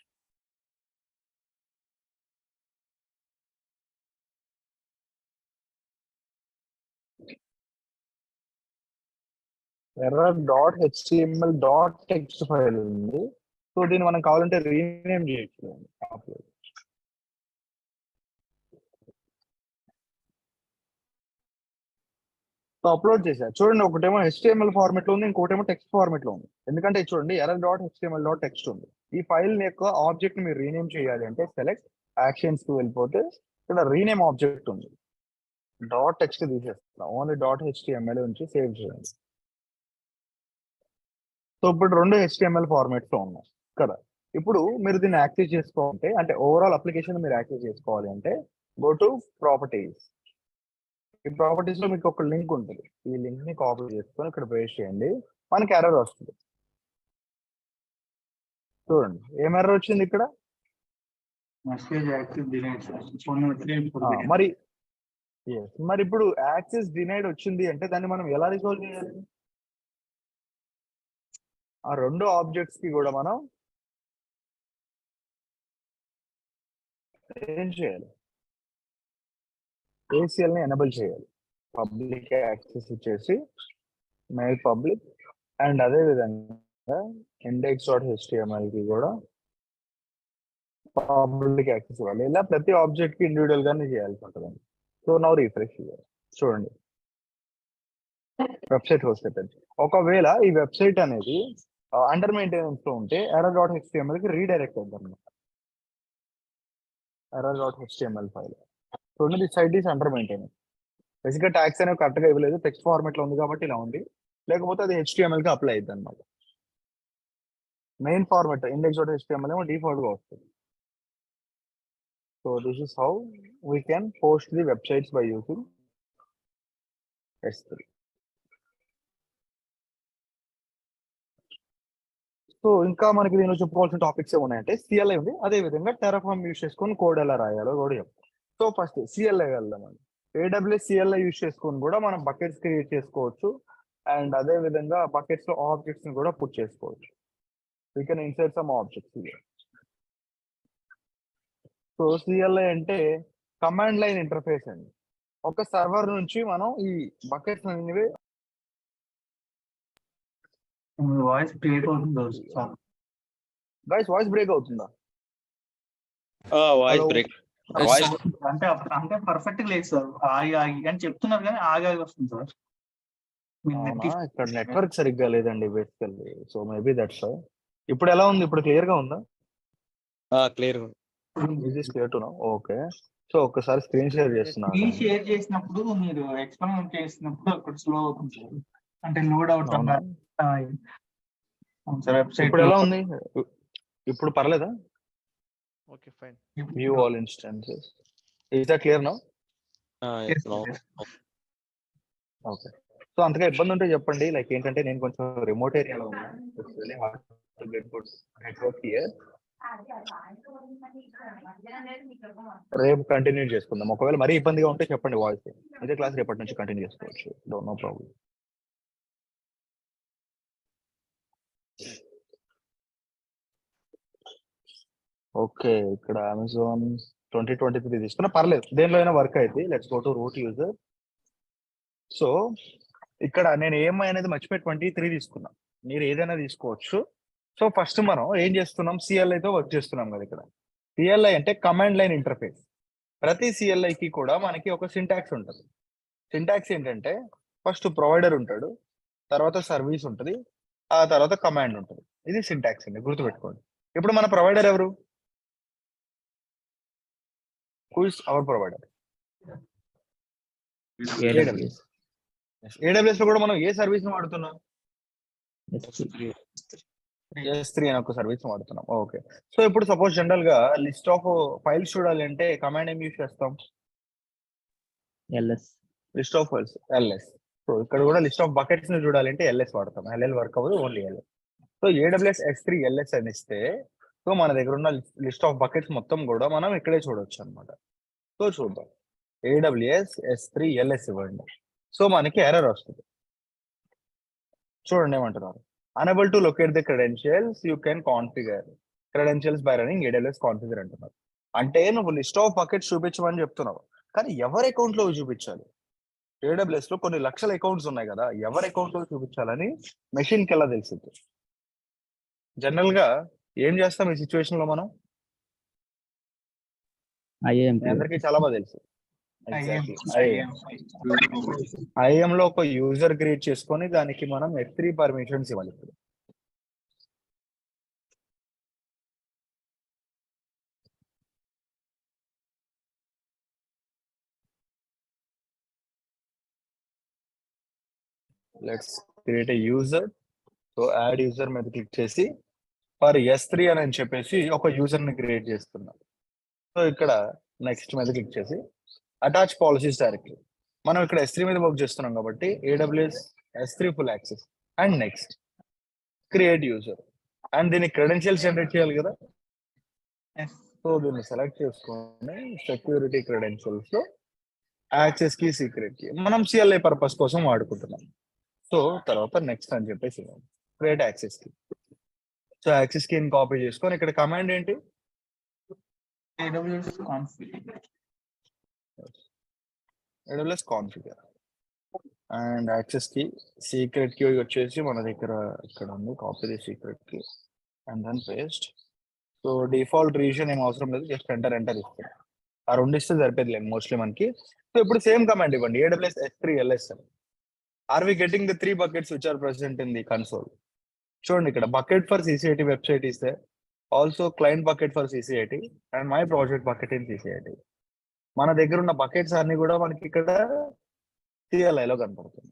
error.html.txt ఫైల్ ఉంది. సో దీన్ని మనం కావాలంటే రీనేమ్ చేయొచ్చు. సో అప్లోడ్ చేశారు. చూడండి, ఒకటేమో HTML ఫార్మెట్ లో ఉంది, ఇంకోటేమో టెక్స్ట్ ఫార్మెట్ లో ఉంది. ఎందుకంటే ఇది చూడండి error.html.txt ఉంది. ఈ ఫైల్ యొక్క ఆబ్జెక్ట్ మీరు రీనేమ్ చేయాలి అంటే సెలెక్ట్ యాక్షన్స్ కి వెళ్ళిపోతే ఇక్కడ రీనేమ్ ఆబ్జెక్ట్ ఉంది. .txt తీసేస్తాం, ఓన్లీ .html నుంచి సేవ్ చేయండి. సో ఇప్పుడు రెండు HTML ఫార్మాట్స్ లో ఉన్నాయి కదా. ఇప్పుడు మీరు దీన్ని యాక్సెస్ చేసుకోవాలంటే, అంటే ఓవరాల్ అప్లికేషన్ మీరు యాక్సెస్ చేసుకోవాలి అంటే గో టు ప్రాపర్టీస్. ఈ ప్రాపర్టీస్ లో మీకు ఒక లింక్ ఉంటుంది. ఈ లింక్ ని కాపీ చేసుకొని ఇక్కడ పేస్ట్ చేయండి, మనకి ఎర్రర్ వస్తుంది. చూడండి ఏం ఎర్రర్ వచ్చింది ఇక్కడ. మెసేజ్ యాక్సెస్ డినైడ్ మరి మరి ఇప్పుడు యాక్సెస్ డినైడ్ వచ్చింది అంటే దాన్ని మనం ఎలా రిజాల్వ్ చేయాలి? ఆ రెండు ఆబ్జెక్ట్స్ కి కూడా మనం ఏం చేయాలి? ACL ని ఎనేబుల్ చేయాలి. పబ్లిక్ యాక్సెస్ ఇచ్చేసి మేక్ పబ్లిక్, అండ్ అదే విధంగా index.html కి కూడా పబ్లిక్ యాక్సెస్ ఇవ్వాలి. ఇలా ప్రతి ఆబ్జెక్ట్ కి ఇండివిజువల్ గానే చేయాల్సి ఉంటుందండి. సో నౌ రిఫ్రెష్ చేయాలి. చూడండి వెబ్సైట్ హోస్ట్ అవుతుంది. ఒకవేళ ఈ వెబ్సైట్ అనేది అండర్ మెయింటెనెన్స్ లో ఉంటే error.html కి రీడైరెక్ట్ అవుతుంది అనమాట. error.html ఫైల్ చూడండి, the site is under maintenance. Basic గా ట్యాక్స్ అనేవి కరెక్ట్ గా ఇవ్వలేదు, టెక్స్ట్ ఫార్మాట్ లో ఉంది కాబట్టి ఇలా ఉంది. లేకపోతే అది HTML కి అప్లై అయ్యింది అనమాట. మెయిన్ ఫార్మాట్ index.html ఏమో డిఫాల్ట్ గా వస్తుంది. So this is how we can post the websites by using S3. So ఇంకా మనకి దీనిలో చెప్పుకోవాల్సిన టాపిక్స్ ఏమున్నాయంటే CLI ఉంది, అదే విధంగా టెరాఫార్మ్ యూస్ చేసుకొని కోడ్ ఎలా రాయాలో కూడా చెప్తాం. సో ఫస్ట్ CLI వెళ్దామండి. AWS CLI యూస్ చేసుకొని కూడా మనం బకెట్స్ క్రియేట్ చేసుకోవచ్చు, అండ్ అదే విధంగా బకెట్స్ లో ఆబ్జెక్ట్స్ ని కూడా పుట్ చేసుకోవచ్చు. We can insert some objects here. So CLI అంటే కమాండ్ లైన్ ఇంటర్ఫేస్ అండి. ఒక సర్వర్ నుంచి మనం ఈ బకెట్స్ అనేవి వాయిస్ బ్రేక్ అవుతుంది సార్. వాయిస్ బ్రేక్ అవుతుందా? Voice Hello. బ్రేక్. వాయిస్ అంటే అంటే పర్ఫెక్ట్ లేదు సార్, ఆగి ఆగి అని చెప్తున్నారు కానీ ఆగి ఆగి వస్తుంది సార్. మీరు అవునా, నెట్ ఇక్కడ నెట్వర్క్ సరిగ్గా లేదండి basically. So maybe that's why. ఇప్పుడు ఎలా ఉంది? ఇప్పుడు క్లియర్ గా ఉందా? Clear. Is clear to know. Okay. So ఒక్కసారి స్క్రీన్ షేర్ చేస్తున్నాను. స్క్రీన్ షేర్ చేసినప్పుడు మీరు ఎక్స్పెరిమెంట్ చేసినప్పుడు అక్కడ స్లో అవుతుంది సార్. అంటే లోడ్ అవుట్ అవునా? సార్ వెబ్సైట్ ఇప్పుడు ఎలా ఉంది? ఇప్పుడు పర్లేదా? Okay, fine. View all instances. Is that clear now? Okay. So అంతగా ఇబ్బంది ఉంటే చెప్పండి. లైక్ ఏంటంటే నేను కొంచెం రిమోట్ ఏరియాలో ఉన్నాను. It's really hard to get good network here. రేపు కంటిన్యూ చేసుకుందాం. ఒకవేళ మరీ ఇబ్బందిగా ఉంటే చెప్పండి వాయిస్. ఇదే క్లాస్ రేపటి నుంచి కంటిన్యూ చేసుకోవచ్చు. No problem. ఓకే, ఇక్కడ అమెజాన్ 2023 తీసుకున్నా పర్లేదు, దేనిలో అయినా వర్క్ అయితే. Let's go to root user. So ఇక్కడ నేను ఏమై అనేది మర్చిపోయి 23 తీసుకున్నా. మీరు ఏదైనా తీసుకోవచ్చు. సో ఫస్ట్ మనం ఏం చేస్తున్నాం? CLI తో వర్క్ చేస్తున్నాం కదా. ఇక్కడ CLI అంటే కమాండ్ లైన్ ఇంటర్ఫేస్. ప్రతి CLI కి కూడా మనకి ఒక సింటాక్స్ ఉంటుంది. సింటాక్స్ ఏంటంటే ఫస్ట్ ప్రొవైడర్ ఉంటాడు, తర్వాత సర్వీస్ ఉంటుంది, ఆ తర్వాత కమాండ్ ఉంటుంది. ఇది సింటాక్స్ అండి, గుర్తుపెట్టుకోండి. ఇప్పుడు మన ప్రొవైడర్ ఎవరు? Who is our provider? AWS. AWS లో కూడా మనం ఏ సర్వీస్ ని వాడుతున్నాం? S3 అనే ఒక సర్వీస్ వాడుతున్నాం. ఓకే. సో ఇప్పుడు సపోజ్ జనరల్ గా లిస్ట్ ఆఫ్ ఫైల్స్ చూడాలి అంటే కమాండ్ ఏం యూస్ చేస్తాం? LS. List of files LS. So ఇక్కడ కూడా లిస్ట్ ఆఫ్ బకెట్స్ ని చూడాలి అంటే LS వాడతాం. LL వర్క్ అవ్వదు, only LS. So AWS S3 LS అని ఇస్తే సో మన దగ్గర ఉన్న లిస్ట్ ఆఫ్ బకెట్స్ మొత్తం కూడా మనం ఇక్కడే చూడొచ్చు అనమాట. సో చూద్దాం. AWS S3 LS ఇవ్వండి. సో మనకి ఎర్రర్ వస్తుంది. చూడండి ఏమంటున్నారు? unable to locate the credentials you can configure credentials by running AWS configure అంటున్నారు. అంటే నువ్వు లిస్ట్ ఆఫ్ బకెట్స్ చూపించమని చెప్తున్నావు, కానీ ఎవరి అకౌంట్ లో చూపించాలి? AWS లో కొన్ని లక్షల అకౌంట్స్ ఉన్నాయి కదా, ఎవరి అకౌంట్ లో చూపించాలని మెషిన్ కి ఎలా తెలిసింది? జనరల్ గా ఏం చేస్తాం ఈ సిచ్యువేషన్ లో మనం? IAM. అందరికీ చాలా బాగా తెలుసు. ఎగ్జాక్ట్లీ ఐఎం లో ఒక యూజర్ క్రియేట్ చేసుకొని దానికి మనం S3 పర్మిషన్స్ ఇవ్వాలి ఇప్పుడు. Let's create a user. So add user మీద క్లిక్ చేసి ఫర్ S3 అని చెప్పేసి ఒక యూజర్ ని క్రియేట్ చేస్తున్నాం. సో ఇక్కడ నెక్స్ట్ మీద క్లిక్ చేసి అటాచ్ పాలసీస్ డైరెక్ట్లీ. మనం ఇక్కడ S3 మీద వర్క్ చేస్తున్నాం కాబట్టి AWS S3 full access and next create user and దీనికి క్రెడెన్షియల్స్ జనరేట్ చేయాలి కదా. సో దీన్ని సెలెక్ట్ చేసుకొని సెక్యూరిటీ క్రెడెన్షియల్స్ లో యాక్సెస్ కి సీక్రెట్ కి మనం CLI పర్పస్ కోసం వాడుకుంటున్నాం. సో తర్వాత నెక్స్ట్ అని చెప్పేసి create access key. So access key copy చేసుకొని ఇక్కడ కమాండ్ ఏంటి, AWS configure and access key secret key వచ్చేసి మన దగ్గర ఇక్కడ ఉంది, copy the secret key and then paste. So default region ఏం అవసరం లేదు, జస్ట్ ఎంటర్ ఇస్తాం. ఆ రెండు ఇస్తే సరిపోతుంది మోస్ట్లీ మనకి. సో ఇప్పుడు సేమ్ కమాండ్ ఇవ్వండి, AWS S3 LS. Are we getting the 3 buckets which are present in the console? చూడండి ఇక్కడ బకెట్ ఫర్ CCIT వెబ్సైట్ ఇస్తే also client bucket for CCIT and my project bucket in CCIT. మన దగ్గర ఉన్న buckets అన్ని కూడా మనకి ఇక్కడ CLI లో కనపడుతుంది.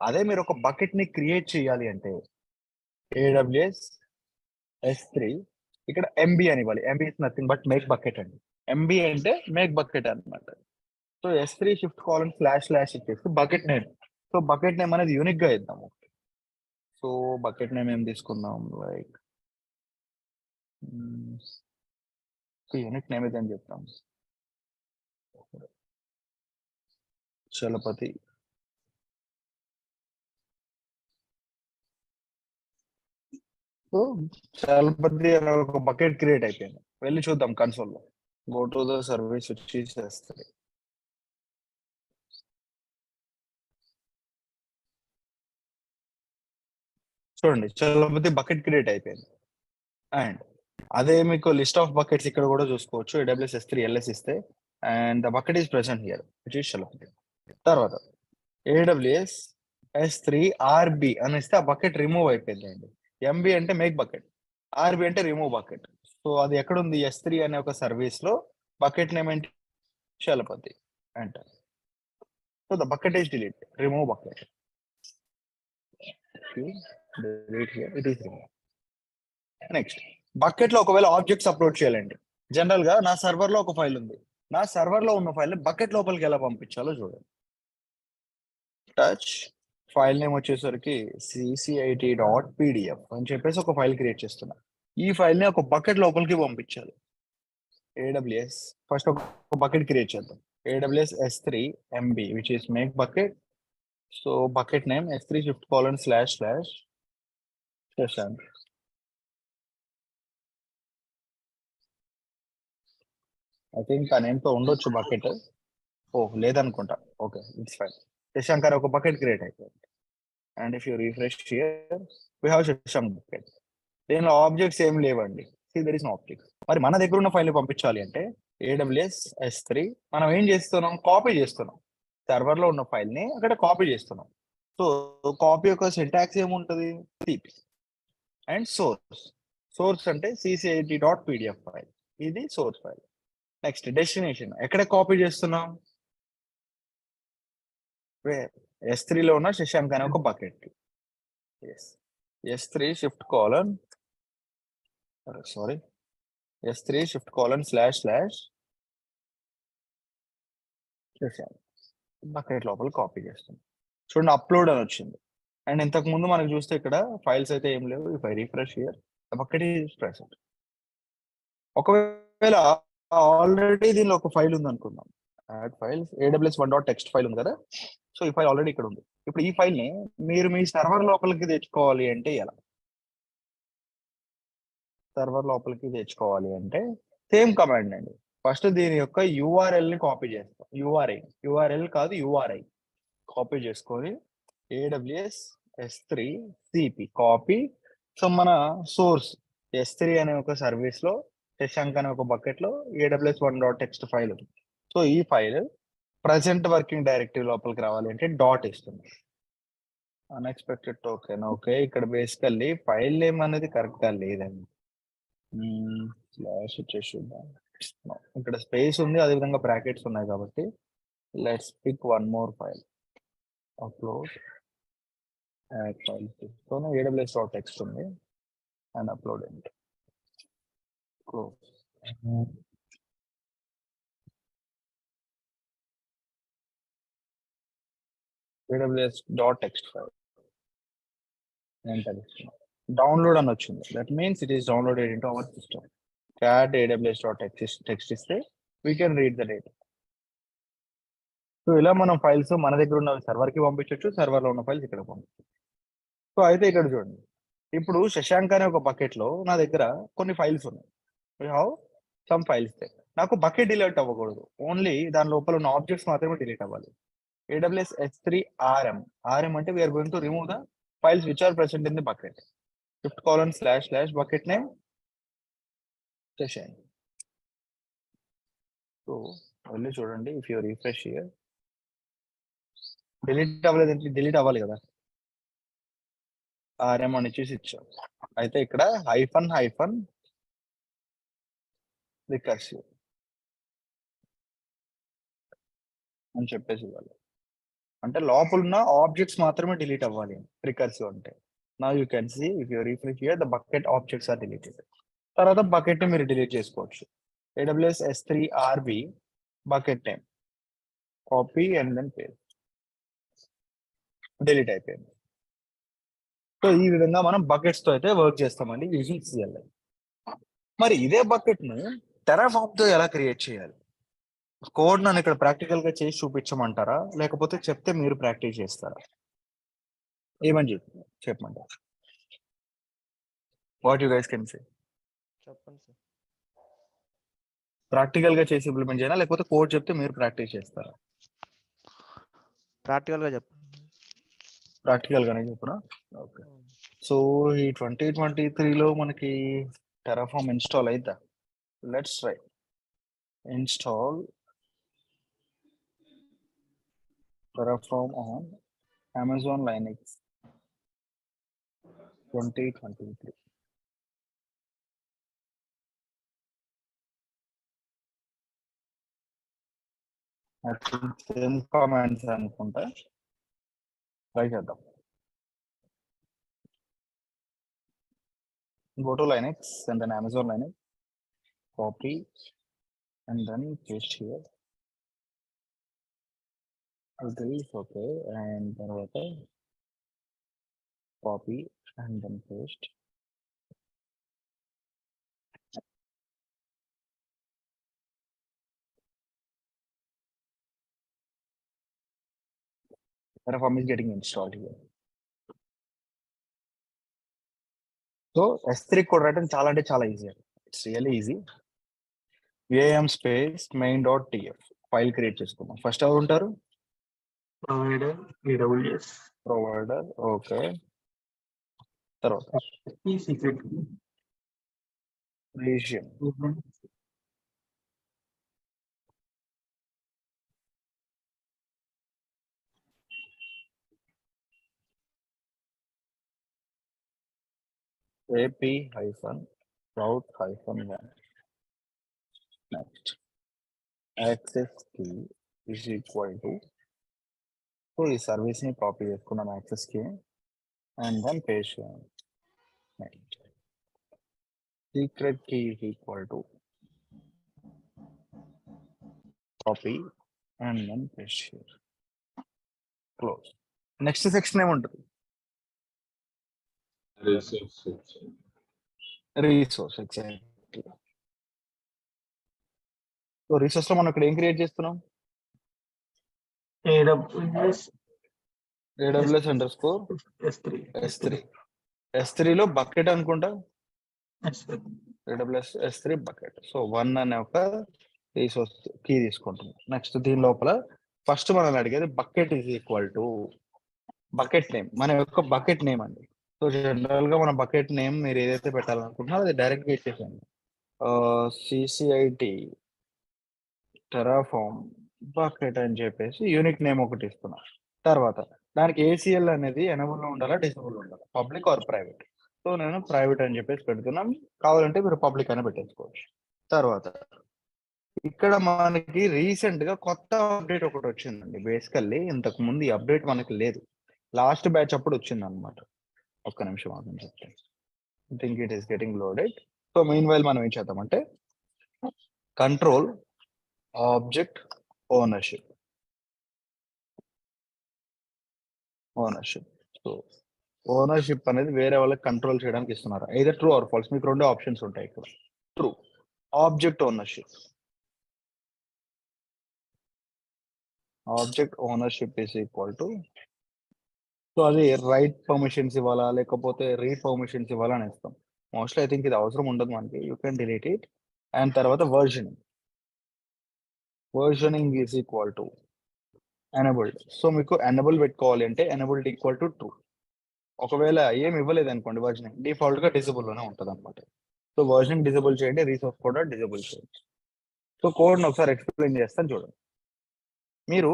అదే మీరు ఒక బకెట్ ని క్రియేట్ చేయాలి అంటే AWS S3 ఇక్కడ MB అని ఇవ్వాలి. MB is nothing but make bucket అండి. MB అంటే మేక్ బకెట్ అన్నమాట. సో S3 // ఇచ్చేసి bucket name. So bucket name అనేది యూనిక్ గా ఇద్దాము. సో బకెట్ నేమ్ ఏం తీసుకుందాం, లైక్ యూనిక్ నేమ్ ఇది అని చెప్తాం, చలపతి. సో చలపతి అనే ఒక బకెట్ క్రియేట్ అయిపోయింది. వెళ్ళి చూద్దాం కన్సోల్ లో. గో టు ద సర్వీస్ వచ్చి చేస్తుంది. చూడండి చలపతి బకెట్ క్రియేట్ అయిపోయింది. అండ్ అదే మీకు లిస్ట్ ఆఫ్ బకెట్స్ ఇక్కడ కూడా చూసుకోవచ్చు. AWS S3 LS ఇస్తే and the bucket is present here which is Chalapathi. తర్వాత AWS S3 RB అని ఇస్తే ఆ బకెట్ రిమూవ్ అయిపోయింది అండి. MB అంటే మేక్ బకెట్, RB అంటే రిమూవ్ బకెట్. సో అది ఎక్కడ ఉంది, S3 అనే ఒక సర్వీస్ లో బకెట్ నేమ్ ఏంటి, చలపతి అంటారు. So the bucket is delete, remove bucket. delete here, it is removed. Next bucket లో ఒకవేళ ఆబ్జెక్ట్స్ అప్లోడ్ చేయాలండి. జనరల్ గా నా సర్వర్ లో ఒక ఫైల్ ఉంది, నా సర్వర్ లో ఉన్న ఫైల్ ని బకెట్ లోపలికి ఎలా పంపించాలో చూడండి. టచ్ ఫైల్ నేమ్ వచ్చేసరికి CCIT.pdf అని చెప్పేసి ఒక ఫైల్ క్రియేట్ చేస్తున్నా. ఈ ఫైల్ ని ఒక బకెట్ లోపలికి పంపించాలి. AWS ఫస్ట్ ఒక బకెట్ క్రియేట్ చేద్దాం. AWS S3 MB which is make bucket. So bucket name S3 // చేశాను. ఐ థింక్ ఆ నేమ్ తో ఉండొచ్చు బకెట్. ఓ లేదనుకుంటా. Okay it's fine. శశాంకర్ ఒక బకెట్ క్రియేట్ అయిపోయింది. And if you refresh here we have Shashank bucket. దీనిలో ఆబ్జెక్ట్స్ ఏం లేవండి. There is no objects. మరి మన దగ్గర ఉన్న ఫైల్ ని పంపించాలి అంటే AWS S3 మనం ఏం చేస్తున్నాం, కాపీ చేస్తున్నాం. సర్వర్ లో ఉన్న ఫైల్ ని అక్కడ కాపీ చేస్తున్నాం. సో కాపీ యొక్క సింటాక్స్ ఏముంటది, CP అండ్ సోర్స్ అంటే CCIT.pdf ఫైల్, ఇది సోర్స్ ఫైల్. నెక్స్ట్ డెస్టినేషన్ ఎక్కడ కాపీ చేస్తున్నాం, S3 లో ఉన్న శశాంక్ అనే ఒక బకెట్. S3 // శశాంక్ బకెట్ లోపల కాపీ చేస్తున్నాం. చూడండి అప్లోడ్ అని వచ్చింది. అండ్ ఇంతకు ముందు మనకు చూస్తే ఇక్కడ ఫైల్స్ అయితే ఏం లేవు. If I refresh here bucket is present. ఒకవేళ ఆల్రెడీ దీనిలో ఒక ఫైల్ ఉంది అనుకుందాం, add files AWS 1.txt file ఉంది కదా. సో ఈ ఫైల్ ఆల్రెడీ ఇక్కడ ఉంది. ఇప్పుడు ఈ ఫైల్ ని మీరు మీ సర్వర్ లోపలికి తెచ్చుకోవాలి అంటే ఎలా, సర్వర్ లోపలికి తెచ్చుకోవాలి అంటే సేమ్ కమాండ్ అండి. ఫస్ట్ దీని యొక్క URL ని కాపీ చేస్తాం. URL కాదు URI కాపీ చేసుకొని AWS S3 CP copy. So మన సోర్స్ S3 అనే ఒక సర్వీస్ లో శశాంక్ అనే ఒక బకెట్ లో AWS 1.txt ఫైల్ ఉంది. సో ఈ ఫైల్ ప్రజెంట్ వర్కింగ్ డైరెక్టరీ లోపలికి రావాలి అంటే డాట్ ఇస్తుంది. Unexpected token okay. ఇక్కడ బేసికల్లీ ఫైల్ నేమ్ అనేది కరెక్ట్ గా లేదండి. స్లాష్ ఇచ్చేసి చూద్దాం. No, ఇక్కడ స్పేస్ ఉంది, అదే విధంగా బ్రాకెట్స్ ఉన్నాయి కాబట్టి let's pick one more file. Upload file తీసుకొని aws.txt ఉంది and upload in close. aws.txt file download అని వచ్చింది. That means it is downloaded into our system. cat aws.txt ఇస్తే we can read the data. So ఇలా మనం files మన దగ్గర ఉన్న సర్వర్ కి పంపించవచ్చు, సర్వర్ లో ఉన్న ఫైల్స్ ఇక్కడ పంపించవచ్చు. సో అయితే ఇక్కడ చూడండి, ఇప్పుడు శశాంక్ అనే ఒక బకెట్ లో నా దగ్గర కొన్ని ఫైల్స్ ఉన్నాయి. హౌ సమ్ ఫైల్స్ నాకు బకెట్ డిలీట్ అవ్వకూడదు, ఓన్లీ దాని లోపల ఉన్న ఆబ్జెక్ట్స్ మాత్రమే డిలీట్ అవ్వాలి. AWS S3 RM అంటే we're going to remove the files which are present in the bucket. // bucket name Shashank. So మళ్ళీ చూడండి, if you refresh here delete అవ్వలేదంటే డిలీట్ అవ్వాలి కదా, RM అని చూసి ఇచ్చాం. అయితే ఇక్కడ హైఫన్ రికర్సివ్ అని చెప్పేసి ఇవ్వాలి. అంటే లోపల ఉన్న ఆబ్జెక్ట్స్ మాత్రమే డిలీట్ అవ్వాలి రికర్సివ్ అంటే. Now you can see if you refresh here the bucket objects are deleted. తర్వాత బకెట్ ని మీరు డిలీట్ చేసుకోవచ్చు. AWS S3 RB bucket name copy and then paste, delete అయిపోయింది. సో ఈ విధంగా మనం బకెట్స్ తో అయితే వర్క్ చేస్తామండి యూజింగ్ CLI. మరి ఇదే బకెట్ ను టెరాఫార్మ్ తో ఎలా క్రియేట్ చేయాలి? కోడ్ నన్ను ఇక్కడ ప్రాక్టికల్ గా చేసి చూపించమంటారా, లేకపోతే చెప్తే మీరు ప్రాక్టీస్ చేస్తారా? ఏమని చెప్పమంటారు? What you guys can say. చెప్పండి సార్. ప్రాక్టికల్ గా చేసి ఇంప్లిమెంట్ చేయాలా, లేకపోతే కోడ్ చెప్తే మీరు ప్రాక్టీస్ చేస్తారా? ప్రాక్టికల్ గా చెప్పండి. ప్రాక్టికల్ గానే చెప్పునా? ఓకే. సో ఈ 2023లో మనకి టెరాఫార్మ్ ఇన్స్టాల్ అయిద్దా? Let's try. Install Terraform on Amazon Linux 2023. Same comments అనుకుంటా, ట్రై చేద్దాం. Go to Linux and then Amazon Linux, copy and then paste here. This okay, and then copy and then paste. Terraform is getting installed here. So S3 code writing చాలా అంటే చాలా easy. It's really easy. VIM space main.tf file create చేసుకుందాం. First ఎవరు ఉంటారు? Provider AWS. Provider okay. తర్వాత Key secret. రీజియన్ AP-route-1. Next, access key is equal to, so ఈ service ని కాపీ చేసుకున్నాం access key and then paste చేయాలి. Next secret key is equal to copy and then paste here, close. Next section ఏముంటుంది? Resource. Exactly. So resource లో మనం ఇక్కడ ఏం create చేస్తున్నాం? AWS underscore S3. S3 లో బకెట్ అనుకుంటా. S3. AWS S3 bucket. So 1 అనే ఒక రీసోర్స్ కీ తీసుకుంటున్నాం. నెక్స్ట్ దీని లోపల ఫస్ట్ మనం అడిగేది bucket is equal to bucket name, మన యొక్క బకెట్ నేమ్ అండి. సో జనరల్ గా మన బకెట్ నేమ్ మీరు ఏదైతే పెట్టాలనుకుంటున్నారో అది డైరెక్ట్ గా ఇచ్చేసాను. CCIT టెరాఫార్మ్ బకెట్ అని చెప్పేసి యూనిక్ నేమ్ ఒకటి ఇస్తున్నాం. తర్వాత దానికి ఏసీఎల్ అనేది ఎనబుల్ ఉండాలా, డిసేబుల్ ఉండాలా, పబ్లిక్ ఆర్ ప్రైవేట్. సో నేను ప్రైవేట్ అని చెప్పేసి పెడుతున్నాం. కావాలంటే మీరు పబ్లిక్ అని పెట్టేసుకోవచ్చు. తర్వాత ఇక్కడ మనకి రీసెంట్ గా కొత్త అప్డేట్ ఒకటి వచ్చిందండి. బేసికల్లీ ఇంతకు ముందు ఈ అప్డేట్ మనకి లేదు. లాస్ట్ బ్యాచ్ అప్పుడు వచ్చింది అనమాట. ఒక్క నిమిషం ఆగండి చెప్తాను. Think it is getting loaded. So meanwhile మనం ఏం చేద్దామంటే control object ownership. So ownership అనేది వేరే వాళ్ళకి కంట్రోల్ చేయడానికి ఇస్తున్నారు. either true or false. మీకు రెండు ఆప్షన్స్ ఉంటాయి ఇక్కడ. True object ownership. Object ownership is equal to, so అది రైట్ పర్మిషన్స్ ఇవ్వాలా లేకపోతే రీడ్ పర్మిషన్స్ ఇవ్వాలా అని ఇస్తాం. మోస్ట్లీ ఐ థింక్ ఇది అవసరం ఉండదు మనకి. You can delete it. And తర్వాత versioning is equal to enabled. So మీకు ఎనబుల్ పెట్టుకోవాలి అంటే ఎనబుల్డ్ ఈక్వల్ టు ట్రూ. ఒకవేళ ఏమి ఇవ్వలేదు అనుకోండి వర్జనింగ్, డిఫాల్ట్ గా డిజబుల్ లోనే ఉంటుంది అనమాట. సో వర్జనింగ్ డిజబుల్ చేయండి, రీసోర్స్ కూడా డిజబుల్ చేయండి. సో కోడ్ ఒకసారి ఎక్స్ప్లెయిన్ చేస్తాను చూడండి. మీరు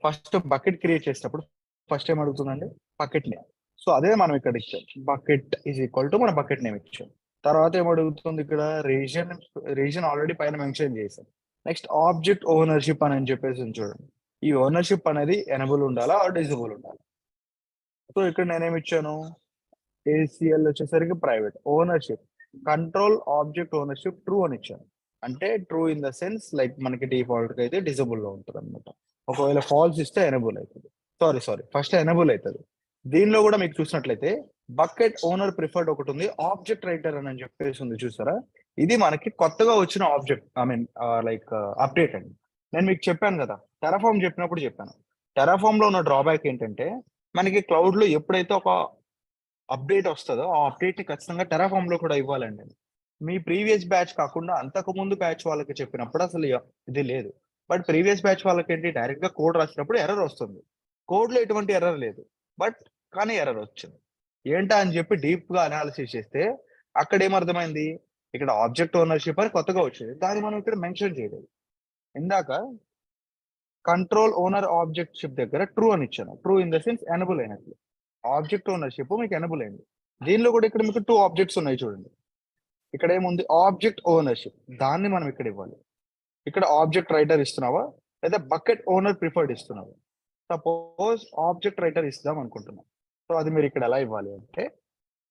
ఫస్ట్ బకెట్ క్రియేట్ చేసేటప్పుడు ఫస్ట్ ఏం అడుగుతుందండి, బకెట్ నేమ్. సో అదే మనం ఇక్కడ ఇచ్చాం, బకెట్ ఈజ్ ఈక్వల్ టు మన బకెట్ నేమ్ ఇచ్చాం. తర్వాత ఏం అడుగుతుంది ఇక్కడ, రీజన్ ఆల్రెడీ పైన మెన్షన్ చేసాం. నెక్స్ట్ ఆబ్జెక్ట్ ఓనర్షిప్ అని చెప్పేసి చూడండి. ఈ ఓనర్షిప్ అనేది ఎనబుల్ ఉండాలా ఆర్ డిజబుల్ ఉండాలి. సో ఇక్కడ నేనేమి ఇచ్చాను, ఏసీఎల్ వచ్చేసరికి private, ownership control object ownership true అని ఇచ్చాను. అంటే true in the sense like మనకి డిఫాల్ట్ గా అయితే డిజబుల్ లో ఉంటుంది అనమాట. ఒకవేళ ఫాల్స్ ఇస్తే ఎనబుల్ అవుతుంది. సారీ ఫస్ట్ ఎనబుల్ అవుతుంది. దీనిలో కూడా మీకు చూసినట్లయితే బకెట్ ఓనర్ ప్రిఫర్డ్ ఒకటి ఉంది, ఆబ్జెక్ట్ రైటర్ అని చెప్పేసి ఉంది చూసారా. ఇది మనకి కొత్తగా వచ్చిన object, I mean like update అండి. నేను మీకు చెప్పాను కదా, టెరాఫామ్ చెప్పినప్పుడు చెప్పాను. టెరాఫామ్ లో ఉన్న డ్రాబ్యాక్ ఏంటంటే మనకి క్లౌడ్ లో ఎప్పుడైతే ఒక అప్డేట్ వస్తుందో ఆ అప్డేట్ ని ఖచ్చితంగా టెరాఫామ్ లో కూడా ఇవ్వాలండి. మీ ప్రీవియస్ బ్యాచ్ కాకుండా అంతకు ముందు బ్యాచ్ వాళ్ళకి చెప్పినప్పుడు అసలు ఇది లేదు. బట్ ప్రీవియస్ బ్యాచ్ వాళ్ళకి ఏంటి, డైరెక్ట్ గా కోడ్ రాసినప్పుడు ఎర్రర్ వస్తుంది. కోడ్ లో ఎటువంటి ఎర్రర్ లేదు, బట్ కానీ ఎర్రర్ వచ్చింది. ఏంటా అని చెప్పి డీప్ గా అనాలిసిస్ చేస్తే అక్కడ ఏమర్థమైంది, ఇక్కడ ఆబ్జెక్ట్ ఓనర్షిప్ అని కొత్తగా వచ్చింది, దాన్ని మనం ఇక్కడ మెన్షన్ చేయలేదు. ఇందాక కంట్రోల్ ఓనర్ ఆబ్జెక్ట్ షిప్ దగ్గర ట్రూ అని ఇచ్చాను. True in the sense enable అయినట్లు. ఆబ్జెక్ట్ ఓనర్షిప్ మీకు ఎనబుల్ అయింది. దీనిలో కూడా ఇక్కడ మీకు 2 ఆబ్జెక్ట్స్ ఉన్నాయి చూడండి. ఇక్కడ ఏముంది, ఆబ్జెక్ట్ ఓనర్షిప్, దాన్ని మనం ఇక్కడ ఇవ్వాలి. ఇక్కడ ఆబ్జెక్ట్ రైటర్ ఇస్తున్నావా లేదా బకెట్ ఓనర్ ప్రిఫర్డ్ ఇస్తున్నావా. సపోజ్ ఆబ్జెక్ట్ రైటర్ ఇస్తాం అనుకుంటున్నాం. సో అది మీరు ఇక్కడ ఎలా ఇవ్వాలి అంటే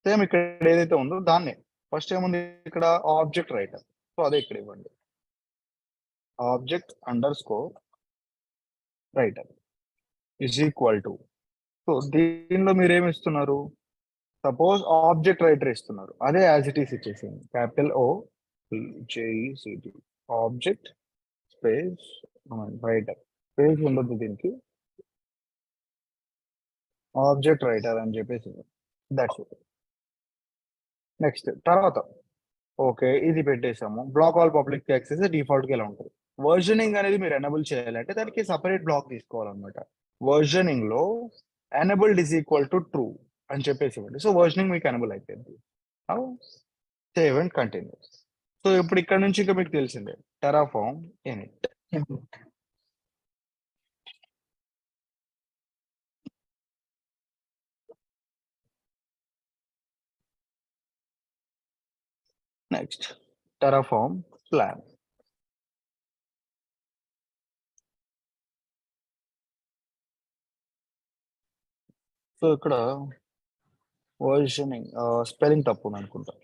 సేమ్ ఇక్కడ ఏదైతే ఉందో దాన్నే ఫస్ట్ ఏముంది ఇక్కడ ఆబ్జెక్ట్ రైటర్, సో అదే ఇక్కడ ఇవ్వండి, object underscore writer is equal to. So దీనిలో మీరు ఏమి ఇస్తున్నారు, సపోజ్ ఆబ్జెక్ట్ రైటర్ ఇస్తున్నారు, అదే యాజ్ ఇట్ ఈస్ ఇచ్చేసింది. Capital O JECT object space writer, space ఉండదు దీనికి, ఆబ్జెక్ట్ రైటర్ అని చెప్పేసి దట్స్ ఇట్. నెక్స్ట్ తర్వాత ఓకే ఇది పెట్టేసాము. Block all public access default గా ఎలా ఉంటుంది. వర్జనింగ్ అనేది మీరు ఎనబుల్ చేయాలంటే దానికి సపరేట్ బ్లాక్ తీసుకోవాలన్నమాట. వర్జనింగ్ లో enabled is equal to true అని చెప్పేసి ఇవ్వండి. సో వర్జనింగ్ మీకు ఎనబుల్ అయిపోయింది. Save and continue. సో ఇప్పుడు ఇక్కడ నుంచి ఇంకా మీకు తెలిసిందే Terraform in it. Next Terraform plan. So ఇక్కడ వర్జనింగ్ స్పెల్లింగ్ తప్పు ఉంది అనుకుంటా.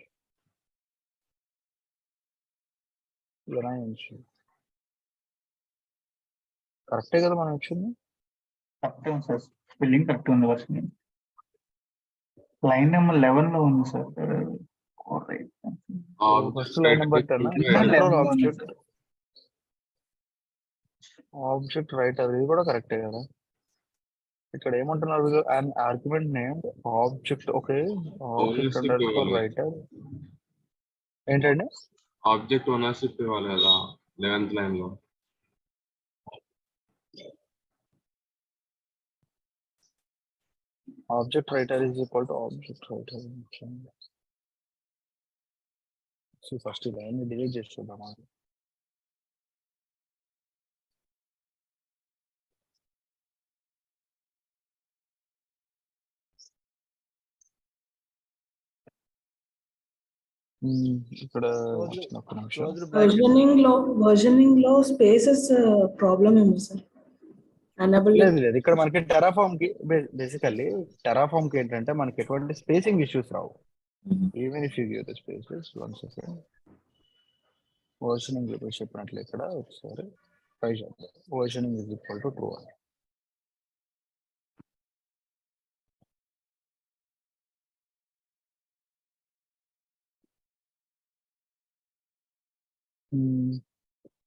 కరెక్టే కదా మనం ఇచ్చింది. కరెక్ట్ ఉంది సార్, స్పెల్లింగ్ కరెక్ట్ ఉంది. వర్షన్ లైన్ నెంబర్ 11 లో ఉంది sir. First line number 10 control object writer, ఇది కూడా కరెక్టే కదా. ఇక్కడ ఏమంటున్నారు, and argument name object, okay object underscore writer ఏంటండి, ఆబ్జెక్ట్ ఓనర్షిప్ ఇవ్వాలి కదా 11th లైన్ లో. Object writer is equal to object writer. First line delete చేసి చూద్దామా. ఇక్కడ Closed- ఒక్క నిమిషం. Closed bracket. వర్జనింగ్ లో స్పేసెస్ ప్రాబ్లం ఏమో సార్ ఎనబుల్ లేదు లేదు, ఇక్కడ మనకి టెరాఫామ్ కి బేసికల్లీ టెరాఫామ్ కి ఏంటంటే మనకి ఎటువంటి spacing issues Rao. Even if you give the spaces one second. Versioning చెప్పినట్లు ఇక్కడ ఒకసారి ట్రై చేద్దాం. Versioning is equal to true అని.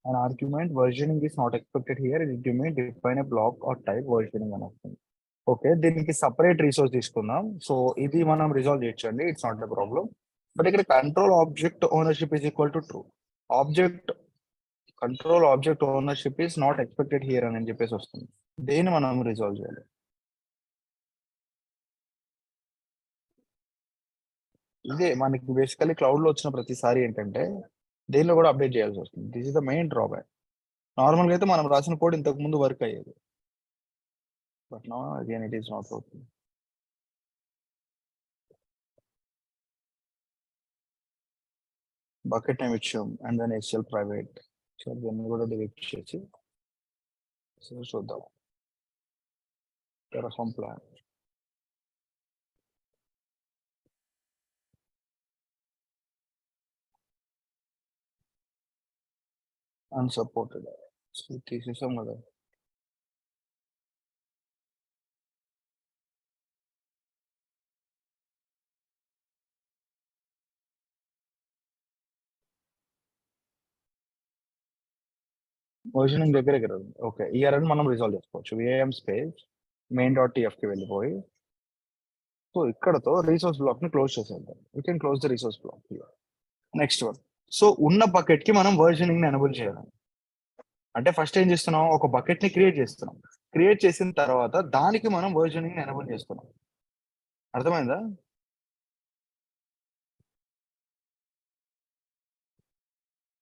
An argument versioning is not expected here. It may define a block or type versioning అని వస్తుంది. Okay, దీనికి separate resource తీసుకుందాం. So ఇది మనం రిజాల్వ్ చేయొచ్చండి, it's not the problem. But ఇక్కడ control object ownership is equal to true. Control object ownership is not expected here అని చెప్పేసి వస్తుంది. దేన్ని మనం రిజాల్వ్ చేయాలి? ఇదే మనకి బేసికల్లీ క్లౌడ్ లో వచ్చిన ప్రతిసారి ఏంటంటే దేనిలో కూడా అప్డేట్ చేయాల్సి వస్తుంది. This is the main drawback. నార్మల్గా అయితే మనం రాసిన కోడ్ ఇంతకు ముందు వర్క్ అయ్యేది, but now again it is not working. Bucket name ఇచ్చాం and then HCL private. So దీన్ని కూడా డిలీట్ చేసి చూద్దాం. టెరాఫామ్ ప్లాన్ అన్సపోర్టెడ్ తీసేసాం కదా. వర్జనింగ్ దగ్గర ఓకే, ఈ ఎర్రర్ మనం రిజాల్వ్ చేసుకోవచ్చు. VIM space main dot TF కి వెళ్ళిపోయి, సో ఇక్కడతో రిసోర్స్ బ్లాక్ ని క్లోజ్ చేసేద్దాం. You can close the resource block. Next one, so ఉన్న బకెట్ కి మనం వర్జనింగ్ ని ఎనేబుల్ చేయాలి. అంటే ఫస్ట్ ఏం చేస్తున్నాం, ఒక బకెట్ ని క్రియేట్ చేస్తున్నాం. క్రియేట్ చేసిన తర్వాత దానికి మనం వర్జనింగ్ ని ఎనేబుల్ చేస్తున్నాం. అర్థమైందా?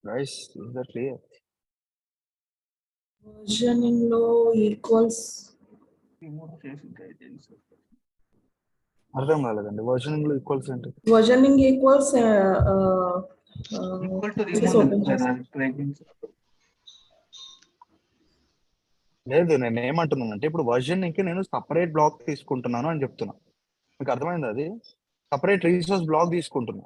Guys, is that clear? Versioning లో ఈక్వల్స్ అర్థం కాలేదండి. వర్జనింగ్ లో ఈక్వల్స్ ఏంటి? Versioning equals Equal to remove లేదు, నేను ఏమంటున్నానంటే ఇప్పుడు వర్జనింగ్ కి నేను సపరేట్ బ్లాక్ తీసుకుంటున్నాను అని చెప్తున్నా. మీకు అర్థమైంది? అది సపరేట్ రిసోర్స్ బ్లాక్ తీసుకుంటున్నా.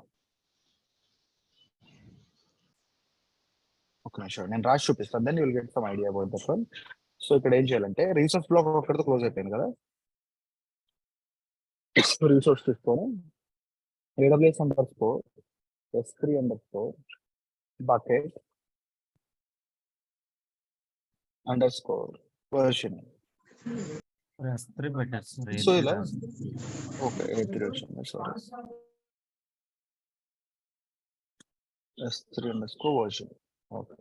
ఒక నిమిషం నేను రాసి చూపిస్తాను, then you will get some idea about that one. So ఇక్కడ ఏం చేయాలంటే రిసోర్స్ బ్లాక్ ఒకటితో క్లోజ్ అయిపోయింది కదా. రిసోర్స్ తీసుకొని AWS _ S3 _ bucket _ version. So ఇలా okay, S3 version. Okay,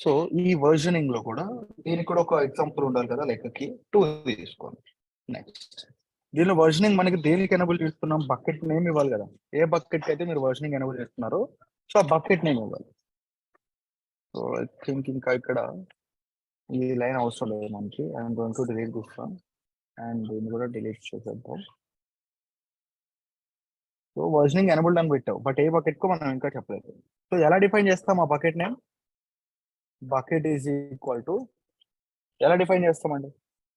so ఈ వర్జనింగ్ లో కూడా దీనికి కూడా ఒక ఎగ్జాంపుల్ ఉండాలి కదా, లెక్కకి 2 తీసుకోండి. నెక్స్ట్ దీనిలో వర్జనింగ్ మనకి దేనికి ఎనేబుల్ చేస్తున్నాం? బకెట్ నేమ్ ఇవ్వాలి కదా. ఏ బకెట్ అయితే మీరు వర్జనింగ్ ఎనేబుల్ చేస్తున్నారో సో ఆ బకెట్ నేమ్ ఇవ్వాలి. సో ఐ థింక్ ఇంకా ఇక్కడ ఈ లైన్ అవసరం లేదు మనకి. I'm going to delete this one and దీన్ని కూడా డిలీట్ చేసేద్దాం. సో వర్జనింగ్ ఎనేబుల్డ్ అని పెట్టావు, బట్ ఏ బకెట్ కు మనం ఇంకా చెప్పలేదు. సో ఎలా డిఫైన్ చేస్తాం ఆ bucket name? Bucket is equal to ఎలా డిఫైన్ చేస్తామండి?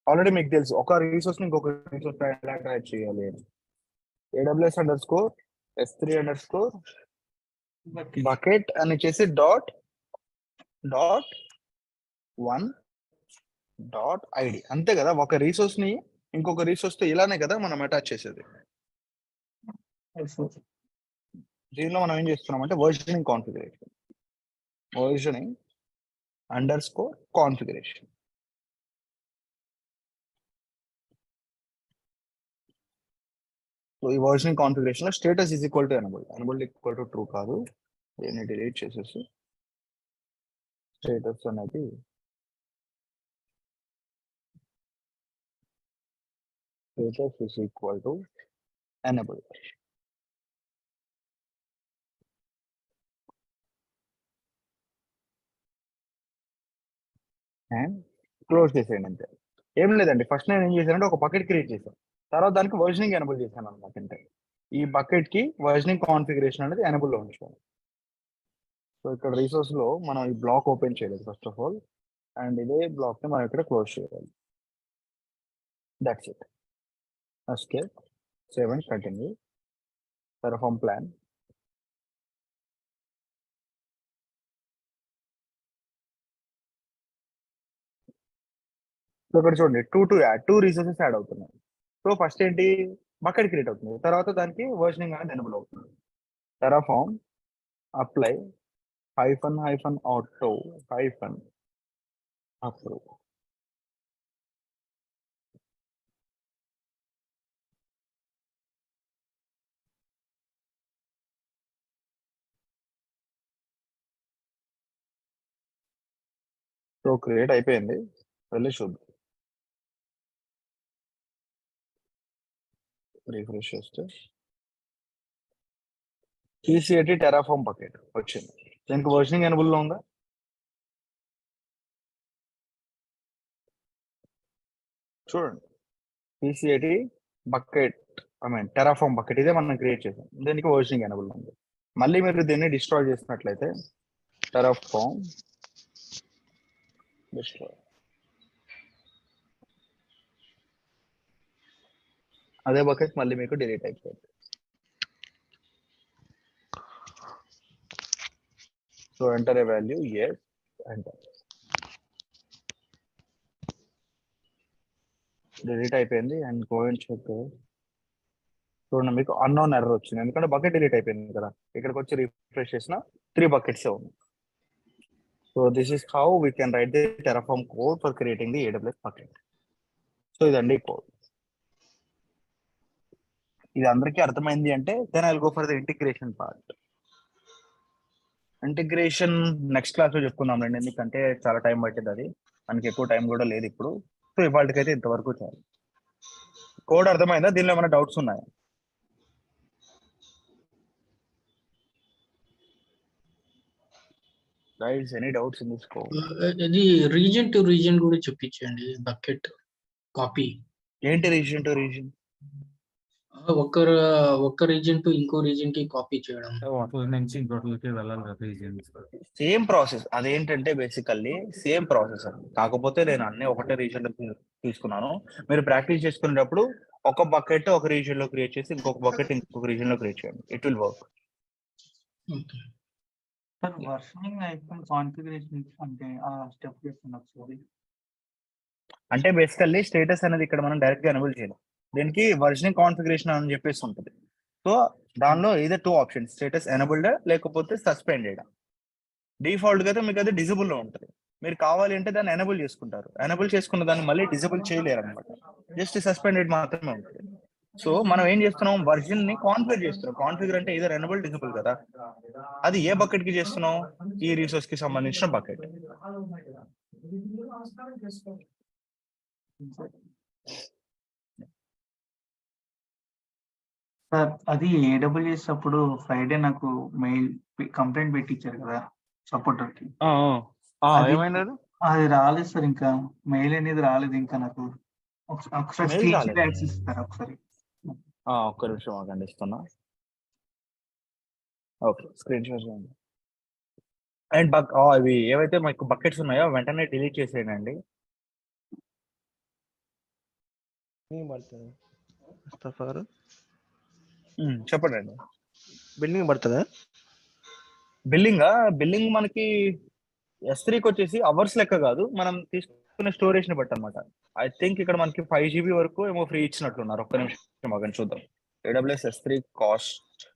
ఆల్రెడీ మీకు తెలుసు, ఒక రిసోర్స్ ని ఇంకొక రిసోర్స్ ఎలా ట్రాక్ చేయాలి అని. AWS _ S3 _ bucket అని చేసి .1.id అంతే కదా. ఒక రిసోర్స్ ని ఇంకొక రిసోర్స్ తో ఇలానే కదా మనం అటాచ్ చేసేది. దీనిలో మనం ఏం చేస్తున్నాం అంటే వర్జనింగ్ కాన్ఫిగరేషన్, వర్జనింగ్ _configuration. సో ఈ వర్జనింగ్ కాన్ఫిగరేషన్ లో status is equal to enabled equal to true కాదు. దీన్ని డిలీట్ చేసేసి స్టేటస్ అనేది status is equal to enable. And close చేసేయండి అంతే. ఏం లేదండి, ఫస్ట్ నేను ఏం చేశానంటే ఒక బకెట్ క్రియేట్ చేశాను, తర్వాత దానికి వర్జనింగ్ ఎనేబుల్ చేశాను అనమాట. అంటే ఈ బకెట్ కి వర్జనింగ్ కాన్ఫిగరేషన్ అనేది ఎనబుల్ లో ఉంచుకోవాలి. సో ఇక్కడ రిసోర్స్ లో మనం ఈ బ్లాక్ ఓపెన్ చేయలేదు ఫస్ట్ ఆఫ్ ఆల్, అండ్ ఇదే బ్లాక్ ని మనం ఇక్కడ క్లోజ్ చేయాలి. That's it. Escape, save and continue. Terraform plan. So ఇక్కడ చూడండి 2 to యాడ్ 2 రిసోర్సెస్ యాడ్ అవుతున్నాయి. సో ఫస్ట్ ఏంటి, బకెట్ క్రియేట్ అవుతుంది, తర్వాత దానికి వర్జనింగ్ అనేది ఎనేబుల్ అవుతుంది. Terraform apply -auto -approve. So create అయిపోయింది, వెళ్ళి చూద్దాం. రిఫ్రెష్ చేస్తే TCAT టెరాఫార్మ్ బకెట్ వచ్చింది. దీనికి వర్జనింగ్ ఎనబుల్ లో ఉందా? చూడండి, TCAT బకెట్ టెరాఫార్మ్ బకెట్ ఇదే మనం క్రియేట్ చేసాం, దీనికి వర్జనింగ్ ఎనబుల్ ఉంది. మళ్ళీ మీరు దీన్ని డిస్ట్రాయ్ చేసినట్లయితే టెరాఫార్మ్ డిస్ట్రాయ్, అదే బకెట్ మళ్ళీ మీకు డిలీట్ అయిపోయింది. So enter a value, yes, enter. Delete అయిపోయింది. And go and check. చూడండి, మీకు అన్నోన్ ఎర్రర్ వచ్చింది, ఎందుకంటే బకెట్ డిలీట్ అయిపోయింది కదా. ఇక్కడికి వచ్చి రిఫ్రెష్ చేసిన 3 buckets ఉన్నాయి. So this is how we can write the Terraform code for creating the AWS bucket. So ఇదండి కోడ్. ఇది అందరికీ అర్థమైంది అంటే then I will go for the integration part. Integration next class లో చెప్పుకుందాం అండి, ఎందుకంటే చాలా టైం పట్టింది, అది మనకి ఎక్కువ టైం కూడా లేదు ఇప్పుడు. సో ఇవాళకైతే ఇంతవరకు చాలు. కోడ్ అర్థమైందా? దీనిలో ఏమైనా డౌట్స్ ఉన్నాయా? Guys, any doubts in this code? ఇది రీజన్ టు రీజన్ కూడా చూపించండి. బకెట్ కాపీ ఏంటి రీజన్ టు రీజన్? ఒక రీజన్ టు ఇంకో రీజన్ కి కాపీ చేయడం. నుంచి ఇంకోటికి వెళ్ళాలి కదా రీజన్. సేమ్ ప్రాసెస్, అదేంటంటే బేసికల్లీ సేమ్ ప్రాసెస్ అది, కాకపోతే నేను అన్ని ఒకటే రీజన్ లో తీసుకున్నాను. మీరు ప్రాక్టీస్ చేసుకునేటప్పుడు ఒక బకెట్ ఒక రీజన్ లో క్రియేట్ చేసి ఇంకొక బకెట్ ఇంకొక రీజన్ లో క్రియేట్ చేయండి, it will work. Sir versioning icon configuration అంటే ఆ స్టెప్ చేస్తున్నా ఒకసారి. అంటే బేసికల్లీ స్టేటస్ అనేది ఇక్కడ మనం డైరెక్ట్ గా ఎనేబుల్ చేయాలి. దీనికి వర్జనింగ్ కాన్ఫిగరేషన్ అని చెప్పేసి ఉంటుంది. సో దానిలో ఏదో 2 ఆప్షన్స్, స్టేటస్ ఎనేబుల్డ్ లేకపోతే సస్పెండెడ్. డిఫాల్ట్ గా అయితే మీకు అది డిజబుల్ లో ఉంటుంది. మీరు కావాలి అంటే దాన్ని ఎనేబుల్ చేసుకుంటారు, ఎనేబుల్ చేసుకున్న దాన్ని మళ్ళీ డిజబుల్ చేయలేరు అనమాట, జస్ట్ సస్పెండెడ్ మాత్రమే ఉంటుంది. సో మనం ఏం చేస్తున్నాం, వర్జన్ ని కాన్ఫిగర్ చేస్తున్నాం. కాన్ఫిగర్ అంటే ఏదో ఎనేబుల్ డిజబుల్ కదా, అది ఏ బకెట్ కి చేస్తున్నాం, ఈ రిసోర్స్ కి సంబంధించిన బకెట్. సార్ అది AWS అప్పుడు ఫ్రైడే నాకు మెయిల్ కంప్లైంట్ పెట్టించారు కదా సపోర్టర్ కి. ఏమైంది? అది రాలేదు సార్, ఇంకా మెయిల్ అనేది రాలేదు ఇంకా నాకు. ఒకసారి Mail స్క్రీన్ రాలేదా? షాట్ యాక్సెస్ ఇస్తారా ఒకసారి? ఒక్క నిమిషం ఆగండి, ఇస్తున్నా. ఓకే, స్క్రీన్ షాట్ చేయండి. అండ్ ఇవి ఏవైతే మీకు బకెట్స్ ఉన్నాయో వెంటనే డిలీట్ చేసేయండి. ముస్తఫా గారు చెప్పండి అండి. బిల్డింగ్ పడుతుందా? బిల్లింగ్ మనకి S3కి వచ్చేసి అవర్స్ లెక్క కాదు, మనం తీసుకునే స్టోరేజ్ ని బట్టి అనమాట. ఐ థింక్ ఇక్కడ మనకి 5 GB వరకు ఏమో ఫ్రీ ఇచ్చినట్లున్నారు. ఒక్క నిమిషం ఆగండి చూద్దాం. AWS S3 cost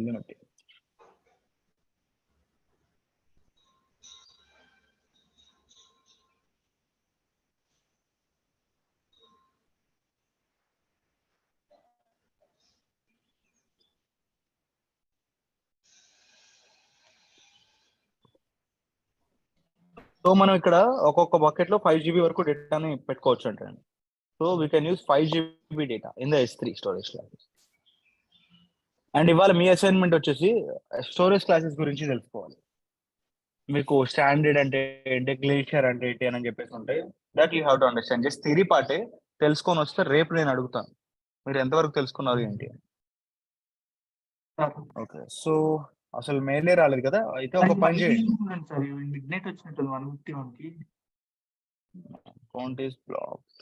limit. So మనం ఇక్కడ ఒక్కొక్క బకెట్ లో 5 GB వరకు డేటాని పెట్టుకోవచ్చు అంటే. So we can use 5 GB data in the S3 storage classes. And ఇవాళ మీ అసైన్మెంట్ వచ్చేసి స్టోరేజ్ క్లాసెస్ గురించి తెలుసుకోవాలి. మీకు స్టాండర్డ్ అంటే ఏంటి, గ్లేషియర్ అంటే ఏంటి అని చెప్పేసి ఉంటాయి. That you have to understand. Just theory పార్టే తెలుసుకొని వస్తే రేపు నేను అడుగుతాను మీరు ఎంతవరకు తెలుసుకున్నారు ఏంటి? Sir okay. సో అసలు మెయిలే రాలేదు కదా! అయితే ఒక పని చేయండి. సార్ మిడ్నైట్ వచ్చినట్టుంది 151కి. Account is blocked.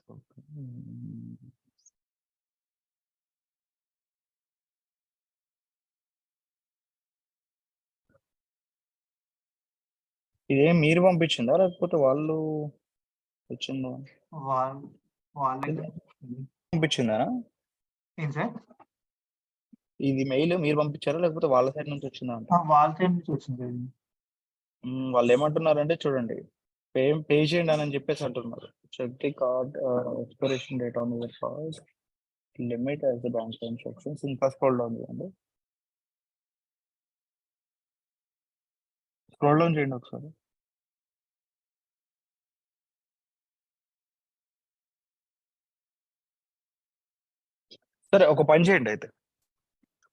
ఇదేం మీరు పంపించిందా లేకపోతే వాళ్ళు వచ్చిందా? వాళ్ళకి పంపించిందా? ఏం సార్? ఇది మెయిల్ మీరు పంపించారా లేకపోతే వాళ్ళ సైడ్ నుంచి వచ్చిందా అంట? వాళ్ళ సైడ్ నుంచి వచ్చింది. వాళ్ళు ఏమంటున్నారంటే చూడండి, పే చేయండి అని చెప్పేసి అంటున్నారు. Check the card expiration date on your card, limit as the bank transactions. ఇంకా స్క్రోల్ డౌన్ చేయండి. స్క్రోల్ డౌన్ చేయండి ఒకసారి. సరే ఒక పని చేయండి అయితే,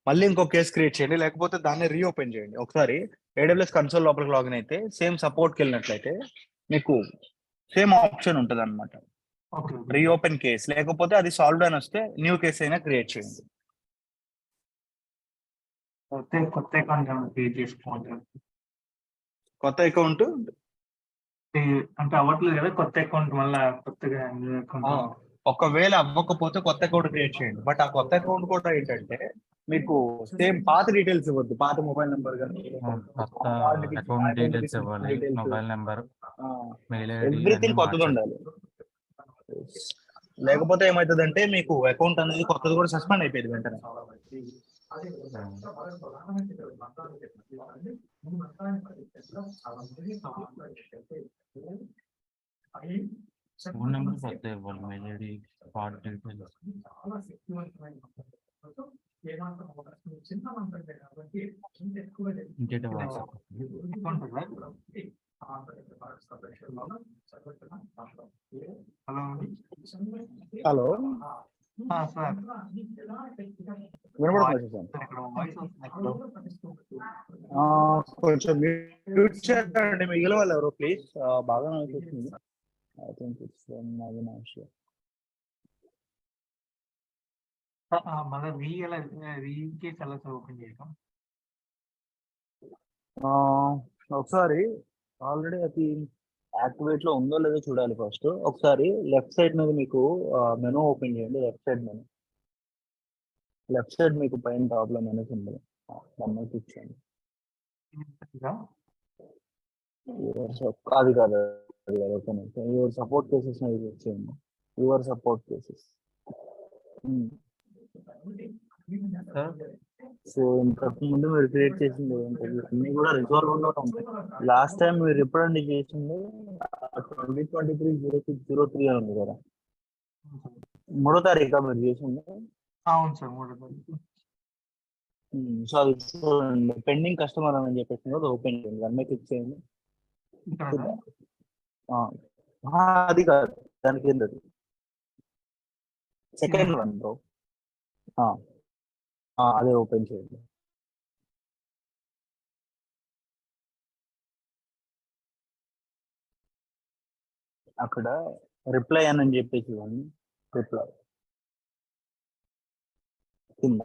మళ్ళీ ఇంకో కేసు క్రియేట్ చేయండి, లేకపోతే దాన్ని రీఓపెన్ చేయండి. ఒకసారి AWS కన్సోల్ లోపలికి లాగిన్ అయితే సేమ్ సపోర్ట్కి వెళ్ళినట్లయితే మీకు సేమ్ ఆప్షన్ ఉంటుంది అనమాట, ఓకే. Reopen case. లేకపోతే అది సాల్వ్ అని వస్తే న్యూ కేస్ అయినా క్రియేట్ చేయండి. కొత్త అకౌంట్ క్రియేట్ చేసుకోమంటారు. కొత్త అకౌంట్ అంటే అవ్వట్లేదు కదా, కొత్త అకౌంట్ మళ్ళీ కొత్తగా న్యూ అకౌంట్. ఒకవేళ అవ్వకపోతే కొత్త అకౌంట్ క్రియేట్ చేయండి. బట్ ఆ కొత్త అకౌంట్ కూడా ఏంటంటే మీకు సేమ్ పాత డీటెయిల్స్ ఇవ్వద్దు, పాత మొబైల్ నెంబర్ కానీ కొత్త అకౌంట్ డీటెయిల్స్ ఇవ్వాలి, mobile number, mail ID everything కొత్తది ఉండాలి. లేకపోతే ఏమవుతుందంటే మీకు అకౌంట్ అనేది కొత్తది కూడా సస్పెండ్ అయిపోయింది వెంటనే. ఫోన్ నెంబర్ కొత్త ఇవ్వాలి, మెయిల్ ఐడి, కార్డ్ డీటెయిల్స్. ఇంకేంటి వాట్సాప్ హలో సార్ వినపడుతుంది కొంచెం మ్యూట్ చేయండి మిగిలిన వాళ్ళు ఎవరో ప్లీజ్. బాగా అనిపిస్తుంది. I think it's Avinash. మళ్ళీ రీకేస్ ఎలా ఓపెన్ చేయడం? ఒకసారి ఆల్రెడీ అది యాక్టివేట్ లో ఉందో లేదో చూడాలి. ఫస్ట్ ఒకసారి లెఫ్ట్ సైడ్ మీద మీకు మెనూ ఓపెన్ చేయండి. లెఫ్ట్ సైడ్ మీకు పైన ప్రాబ్లం అనేది ఉంది, దాన్ని క్లిక్ చేయండి. అది కాదు యువర్ సపోర్ట్ కేసెస్ క్లిక్ చేయండి. Your support cases. సో ఇంతకు ముందు మీరు క్రియేట్ చేసింది అన్ని కూడా రిజాల్వ్ ఉండటం. లాస్ట్ టైం మీరు ఎప్పుడండి చేసింది 2023-06-03 అని ఉంది కదా, 3వ తారీఖు మీరు చేసింది. అవును సార్, 3వ తారీఖు. సో అది పెండింగ్ కస్టమర్ అని చెప్పేసి ఓపెన్ చేయండి, దాన్ని క్లిక్ చేయండి. అది కాదు, దానికి ఏంటది సెకండ్ వన్ బ్రో, అదే ఓపెన్ చేయండి. అక్కడ రిప్లై అని చెప్పేసి రిప్లై కింద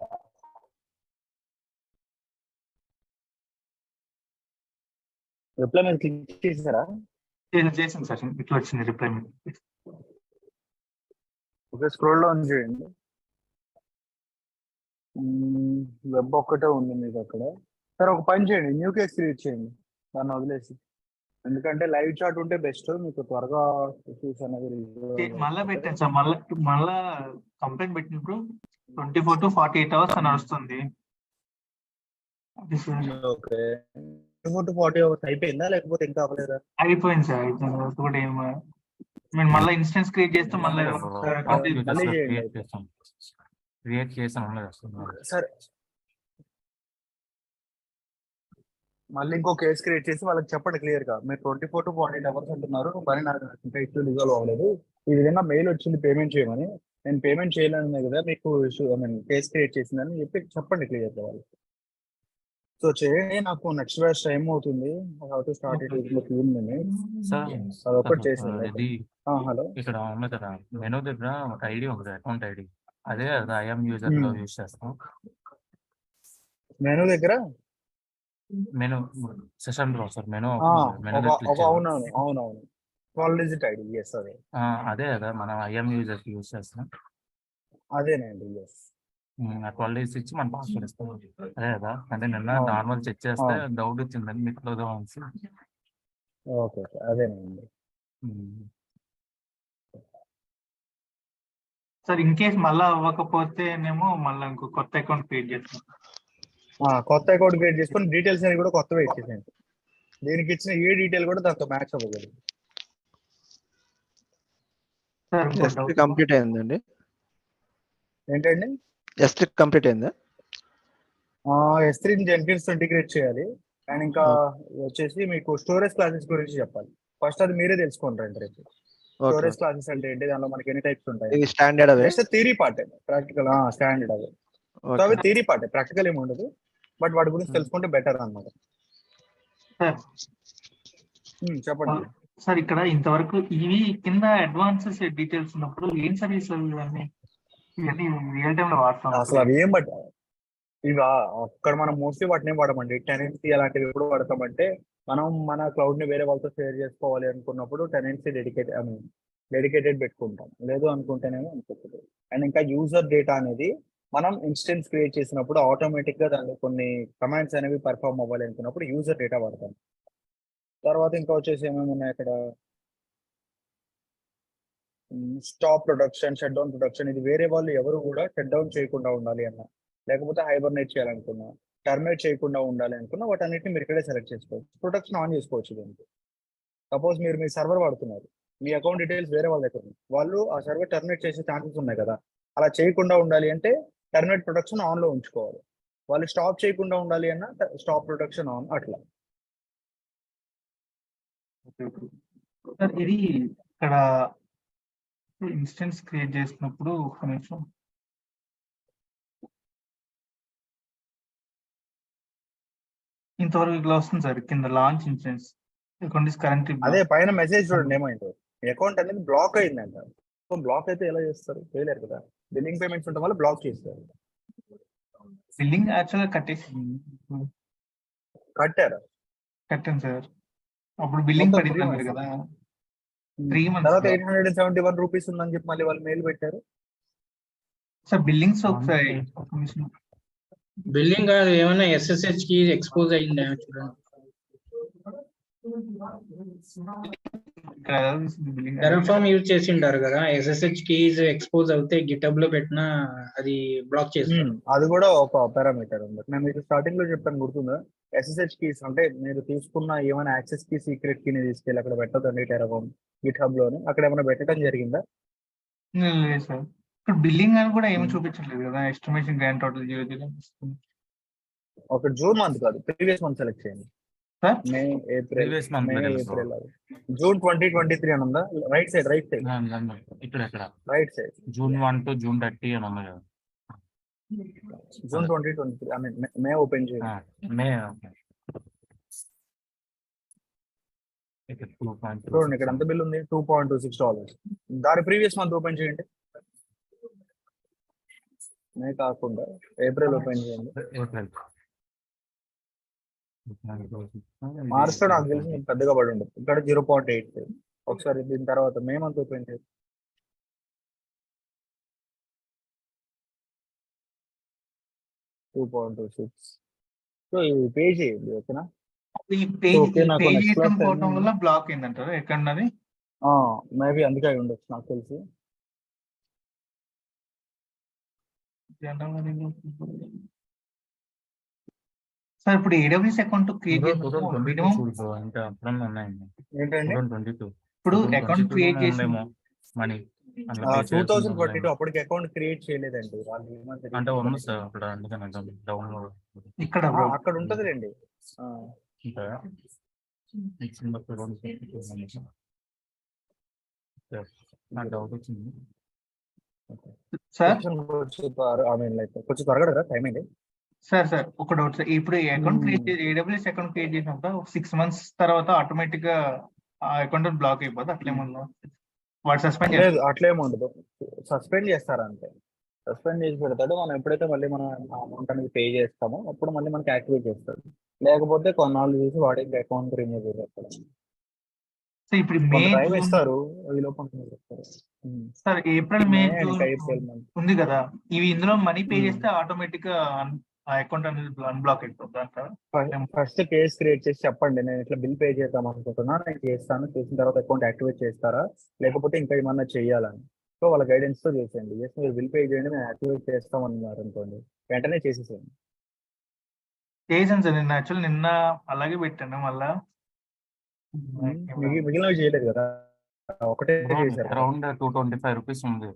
రిప్లై మీద క్లిక్ చేసారా? చేసింది సార్, ఇట్లా వచ్చింది రిప్లై మీద. ఓకే, స్క్రోల్ డౌన్ చేయండి. వెబ్ ఒక్కటే ఉంది మీకు అక్కడ. సరే ఒక పని చేయండి, న్యూ కేస్ క్రియేట్ చేయండి దాన్ని వదిలేసి. ఎందుకంటే లైవ్ చాట్ ఉంటే బెస్ట్, మీకు త్వరగా ఇష్యూస్ అనేది. మళ్ళీ పెట్టాను సార్, మళ్ళా కంప్లైంట్ పెట్టినప్పుడు 24 to 48 hours అని వస్తుంది. ఓకే, 24 to 40 hours అయిపోయిందా లేకపోతే ఇంకా అవ్వలేదా? అయిపోయింది సార్, అయిపోయింది కూడా. మేము మళ్ళీ ఇన్స్టెన్స్ క్రియేట్ చేస్తాం, మళ్ళీ క్రియేట్ చేసాం. సరే మళ్ళీ ఇంకో కేసు క్రియేట్ చేసి వాళ్ళకి చెప్పండి క్లియర్ గా, మీరు 24 to 48 hours అంటున్నారు, మరి నాకు ఇంకా ఇష్యూ రిజాల్వ్ అవ్వలేదు, ఈ విధంగా మెయిల్ వచ్చింది పేమెంట్ చేయమని, నేను పేమెంట్ చేయలేను కదా మీకు issue, I mean case create చేసిందని చెప్పండి క్లియర్ గా వాళ్ళు. సో చేయండి, నాకు నెక్స్ట్ బ్యాచ్ టైం అవుతుంది. ఇది హలో, ఇక్కడ ఉంది కదా మెనూ దగ్గర ఒక ఐడి ఉంది, అకౌంట్ ఐడి. అదే కదా ఐఎమ్ యూజర్ లో యూజ్ చేస్తాం. మెనూ దగ్గర మెను సెషన్ బ్రౌజర్ మెను అవునవును 12 డిజిట్ ఐడి ఎస్ అదే అదే కదా మనం ఐఎమ్ యూజర్ యూజ్ చేస్తాం. అదేనండి ఎస్. ఆ 12 digits ఇచ్చి మనం పాస్వర్డ్ ఇస్తాం. అదే కదా, అంటే నిన్న అవును. నార్మల్ చెక్ చేస్తే అవును. డౌట్ వచ్చిందని మీకు ఓకే అదేనండి. సార్ ఇన్ కేస్ మళ్ళా అవ్వకపోతేనేమో మళ్ళీ ఇంకో కొత్త అకౌంట్ క్రియేట్ చేస్తాం. కొత్త అకౌంట్ క్రియేట్ చేసుకొని డీటెయిల్స్ అనేవి కూడా కొత్తగా ఇచ్చేసేయండి. దీనికి ఇచ్చిన ఏ డీటెయిల్ కూడా దాంతో మ్యాచ్ అవ్వగలదు. సార్ ఇంకో ఎస్ doubt. కంప్లీట్ అయిందండి. ఏంటండి ఎస్ కంప్లీట్ అయిందా? S3 జెన్కిన్స్ ఇంటిగ్రేట్ చేయాలి. అండ్ ఇంకా వచ్చేసి మీకు స్టోరేజ్ క్లాసెస్ గురించి చెప్పాలి. ఫస్ట్ అది మీరే తెలుసుకోండి రండి రేపు. స్టోరేజ్ క్లాసెస్ అంటే ఏంటి, దానిలో మనకి ఎన్ని టైప్స్ ఉంటాయి. ఇవి స్టాండర్డ్ అవే. Just theory part, practical standard అవి. సో అవి థియరీ పార్ట్, ప్రాక్టికల్ ఏమి ఉండదు. బట్ వాటి గురించి తెలుసుకుంటే బెటర్ అన్నమాట. సార్ చెప్పండి. సార్ ఇక్కడ ఇంతవరకు ఇవి కింద అడ్వాన్సెస్ డీటెయిల్స్ ఉన్నప్పుడు ఏం సర్వీస్ ఇవన్నీ రియల్ టైమ్ లో వాడతాం. అసలు అవి ఏం బట్ ఇవా అక్కడ మనం మోస్ట్లీ వాటిని ఏం వాడమండి. టెనెన్సీ అలాంటివి ఎప్పుడు వాడతామంటే, మనం మన క్లౌడ్ ని వేరే వాళ్ళతో షేర్ చేసుకోవాలి అనుకున్నప్పుడు టెనెన్సీ డెడికేటెడ్ పెట్టుకుంటాం. లేదు అనుకుంటేనేమో అనుకుంటుంది. అండ్ ఇంకా యూజర్ డేటా అనేది మనం ఇన్స్టెన్స్ క్రియేట్ చేసినప్పుడు ఆటోమేటిక్ గా దానిలో కొన్ని కమాండ్స్ అనేవి పర్ఫామ్ అవ్వాలి అనుకున్నప్పుడు యూజర్ డేటా వాడతాం. తర్వాత ఇంకా వచ్చేసి ఏమేమి ఉన్నాయి అక్కడ, stop production, shut down production. ఇది వేరే వాళ్ళు ఎవరు కూడా షట్ డౌన్ చేయకుండా ఉండాలి అన్న, లేకపోతే హైబర్నేట్ చేయాలనుకున్నా, టర్మినేట్ చేయకుండా ఉండాలి అనుకున్నా, వాటన్నిటిని మీరు ఇక్కడే సెలెక్ట్ చేసుకోవచ్చు. ప్రొటెక్షన్ ఆన్ చేసుకోవచ్చు. దీనికి సపోజ్ మీరు మీ సర్వర్ వాడుతున్నారు, మీ అకౌంట్ డీటెయిల్స్ వేరే వాళ్ళ దగ్గర ఉన్నాయి, వాళ్ళు ఆ సర్వర్ టర్మినేట్ చేసే ఛాన్సెస్ ఉన్నాయి కదా. అలా చేయకుండా ఉండాలి అంటే టర్మినేట్ ప్రొటెక్షన్ ఆన్ లో ఉంచుకోవాలి. వాళ్ళు స్టాప్ చేయకుండా ఉండాలి అన్న స్టాప్ ప్రొటెక్షన్ ఆన్, అట్లా. సార్ ఇది ఇక్కడ ఇన్స్టెన్స్ క్రియేట్ చేసినప్పుడు ఒక నిమిషం, ఇంతవరకు ఇట్లా వస్తుంది సార్ కింద launch instance account is current. అదే పైన మెసేజ్ చూడండి ఏమైందో. అకౌంట్ అనేది బ్లాక్ అయిందంట. సో బ్లాక్ అయితే ఎలా చేస్తారు, చేయలేరు కదా. బిల్లింగ్ పేమెంట్స్ ఉండడం వల్ల బ్లాక్ చేస్తారు. బిల్లింగ్ యాక్చువల్గా కట్టేసి కట్టారు కట్టాను సార్. అప్పుడు బిల్లింగ్ మొత్తం పడింది 3 అన్నారు months. కదా. 3 months తర్వాత 871 రూపీస్ ఉందని చెప్పి మళ్ళీ వాళ్ళు మెయిల్ పెట్టారు. సార్ బిల్లింగ్స్ ఒకసారి ఒక నిమిషం. బిల్డింగ్ ఏమైనా SSH కి ఎక్స్పోజ్ అయిందా చూడండి. టెరాఫార్మ్ యూజ్ చేసి ఉంటారు కదా, SSH కీస్ ఎక్స్పోజ్ అవుతే గిటబ్ లో పెట్టినా అది బ్లాక్ చేస్తుంది. అది కూడా ఒక పారామీటర్ ఉంది. నేను మీకు స్టార్టింగ్ లో చెప్పాను, గుర్తుందా? SSH కీస్ అంటే మీరు తీసుకున్న ఏమైనా యాక్సెస్ కి, సీక్రెట్ కీని తీసుకెళ్ళి అక్కడ పెట్టదండి టెరాఫార్మ్ గిట్హబ్ లోని. అక్కడ ఏమైనా పెట్టడం జరిగిందా? లేదు సార్. ఇక్కడ బిల్లింగ్ అని కూడా ఏమి చూపించట్లేదు కదా. ఎస్టిమేషన్ గ్రాండ్ టోటల్ 0 ఒక జూన్ మంత్ కాదు, ప్రీవియస్ మంత్ సెలెక్ట్ చేయండి. మే ఏప్రిల్ జూన్ 2023 అని ఉందా? రైట్ సైడ్ ఇక్కడ right side June 1 to June 30 అని ఉంది కదా. June 2023 I mean May open చేయండి. మే చూడండి ఇక్కడ ఎంత బిల్ ఉంది, $2.26. దాని ప్రీవియస్ మంత్ ఓపెన్ చేయండి. మే కాకుండా ఏప్రిల్ ఓపెన్ చేయండి. మార్చ్ లో నాకు తెలిసి మీకు పెద్దగా పడి ఉండదు. ఇక్కడ 0.8. ఒకసారి దీని తర్వాత మే మంత్ ఓపెన్ చేయండి. 2.26. సో ఈ పేజీ ఓకేనా? ఈ పేజ్ నాకు next class పోవడం వల్ల బ్లాక్ అయిందంటారు ఎక్కడన్నది. మేబీ అందుకే అయి ఉండొచ్చు నాకు తెలిసి. సార్ ఇప్పుడు AWS అకౌంట్ క్రియేట్ ఏంటండి ఇప్పుడు అకౌంట్ క్రియేట్ చేసి మనీ 2022 అప్పటికి అకౌంట్ క్రియేట్ చేయలేదండి వాళ్ళు. అంటే ఉంది సార్ అక్కడ, అందుకని డౌన్లోడ్ ఇక్కడ అక్కడ ఉంటదిలేండి. డౌట్ వచ్చింది సార్. కొంచెం త్వరగా కదా, టైం అయింది. సార్ ఒక డౌట్ సార్. ఇప్పుడు account create AWS account create చేసినప్పుడు 6 months తర్వాత ఆటోమేటిక్ గా ఆ అకౌంట్ బ్లాక్ అయిపోతుంది అట్లేమన్నా? వాడు సస్పెండ్ లేదు అట్లేం ఉండదు, సస్పెండ్ చేస్తారంటే. సస్పెండ్ చేసి పెడతాడు. మనం ఎప్పుడైతే మళ్ళీ మనం అమౌంట్ అనేది పే చేస్తామో అప్పుడు మళ్ళీ మనకి యాక్టివేట్ చేస్తాడు. లేకపోతే కొన్నాళ్ళు చూసి వాడి అకౌంట్ రిమూవ్ చేస్తారు. సో ఇప్పుడు మే కొంత టైం జూన్ ఇస్తారు, ఈ లోపు కొంత చెప్తారు. Sir April May May June ఇంకా ఏప్రిల్ మంత్. ఉంది కదా, ఇవి ఇందులో మనీ పే Hmm. చేస్తే ఆటోమేటిక్ గా ఆ అకౌంట్ అనేది అన్బ్లాక్ అయిపోతుంది అంటారా? ఫస్ట్ కేస్ క్రియేట్ చేసి చెప్పండి, నేను ఇట్లా బిల్ పే చేద్దాం అనుకుంటున్నా, నేను చేస్తాను, చేసిన తర్వాత అకౌంట్ యాక్టివేట్ చేస్తారా లేకపోతే ఇంకా ఏమన్నా చేయాలని. సో వాళ్ళ గైడెన్స్ తో చేసేయండి. జస్ట్ మీరు బిల్ పే చేయండి, మేము యాక్టివేట్ చేస్తాం అన్నారు అనుకోండి, వెంటనే చేసేసేయండి. చేసాను సార్ నిన్న, యాక్చువల్ నిన్న అలాగే పెట్టాను మళ్ళా. మిగిలినవి చేయలేదు కదా, ఒకటే చేశారు కదా. అరౌండ్ 225 రూపీస్ ఉంది.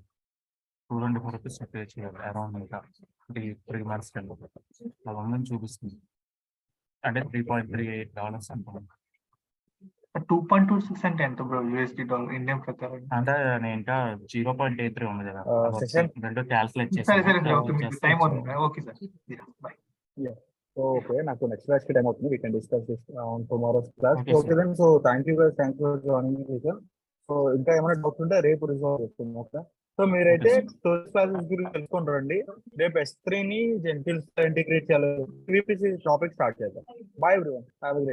225 రూపీస్ పే చేయాలి అరౌండ్ ఇంకా 3 మంత్స్ అలా ఉందని చూపిస్తుంది. అంటే $3.38 అనుకుంటున్నాను. 2.26 అంటే ఎంత బ్రో యూఎస్డి డాలర్ ఇండియన్ ప్రకారం? అంటే నేను ఇంకా 0.83 ఉంది కదా, సెషన్ రెండు క్యాల్కులేట్ సరే సరే సార్, ఓకే, చేసి మీకు టైం అవుతుంది. Okay sir, bye. ఓకే, నాకు నెక్స్ట్ క్లాస్ కి టైం అవుతుంది. We can discuss this on tomorrow's class. Okay, okay then. So thank you guys, thank you for joining. So ఇంకా ఏమైనా డౌట్స్ ఉంటే రేపు రిజాల్వ్ చేస్తాం. ఓకే, సో మీరైతే స్టోరేజ్ క్లాసెస్ గురించి తెలుసుకొని రండి. రేపు S3 ని జెంటిల్స్ ఇంటిగ్రేట్ చేయాలి, 3PC టాపిక్ స్టార్ట్ చేద్దాం. Bye everyone, have a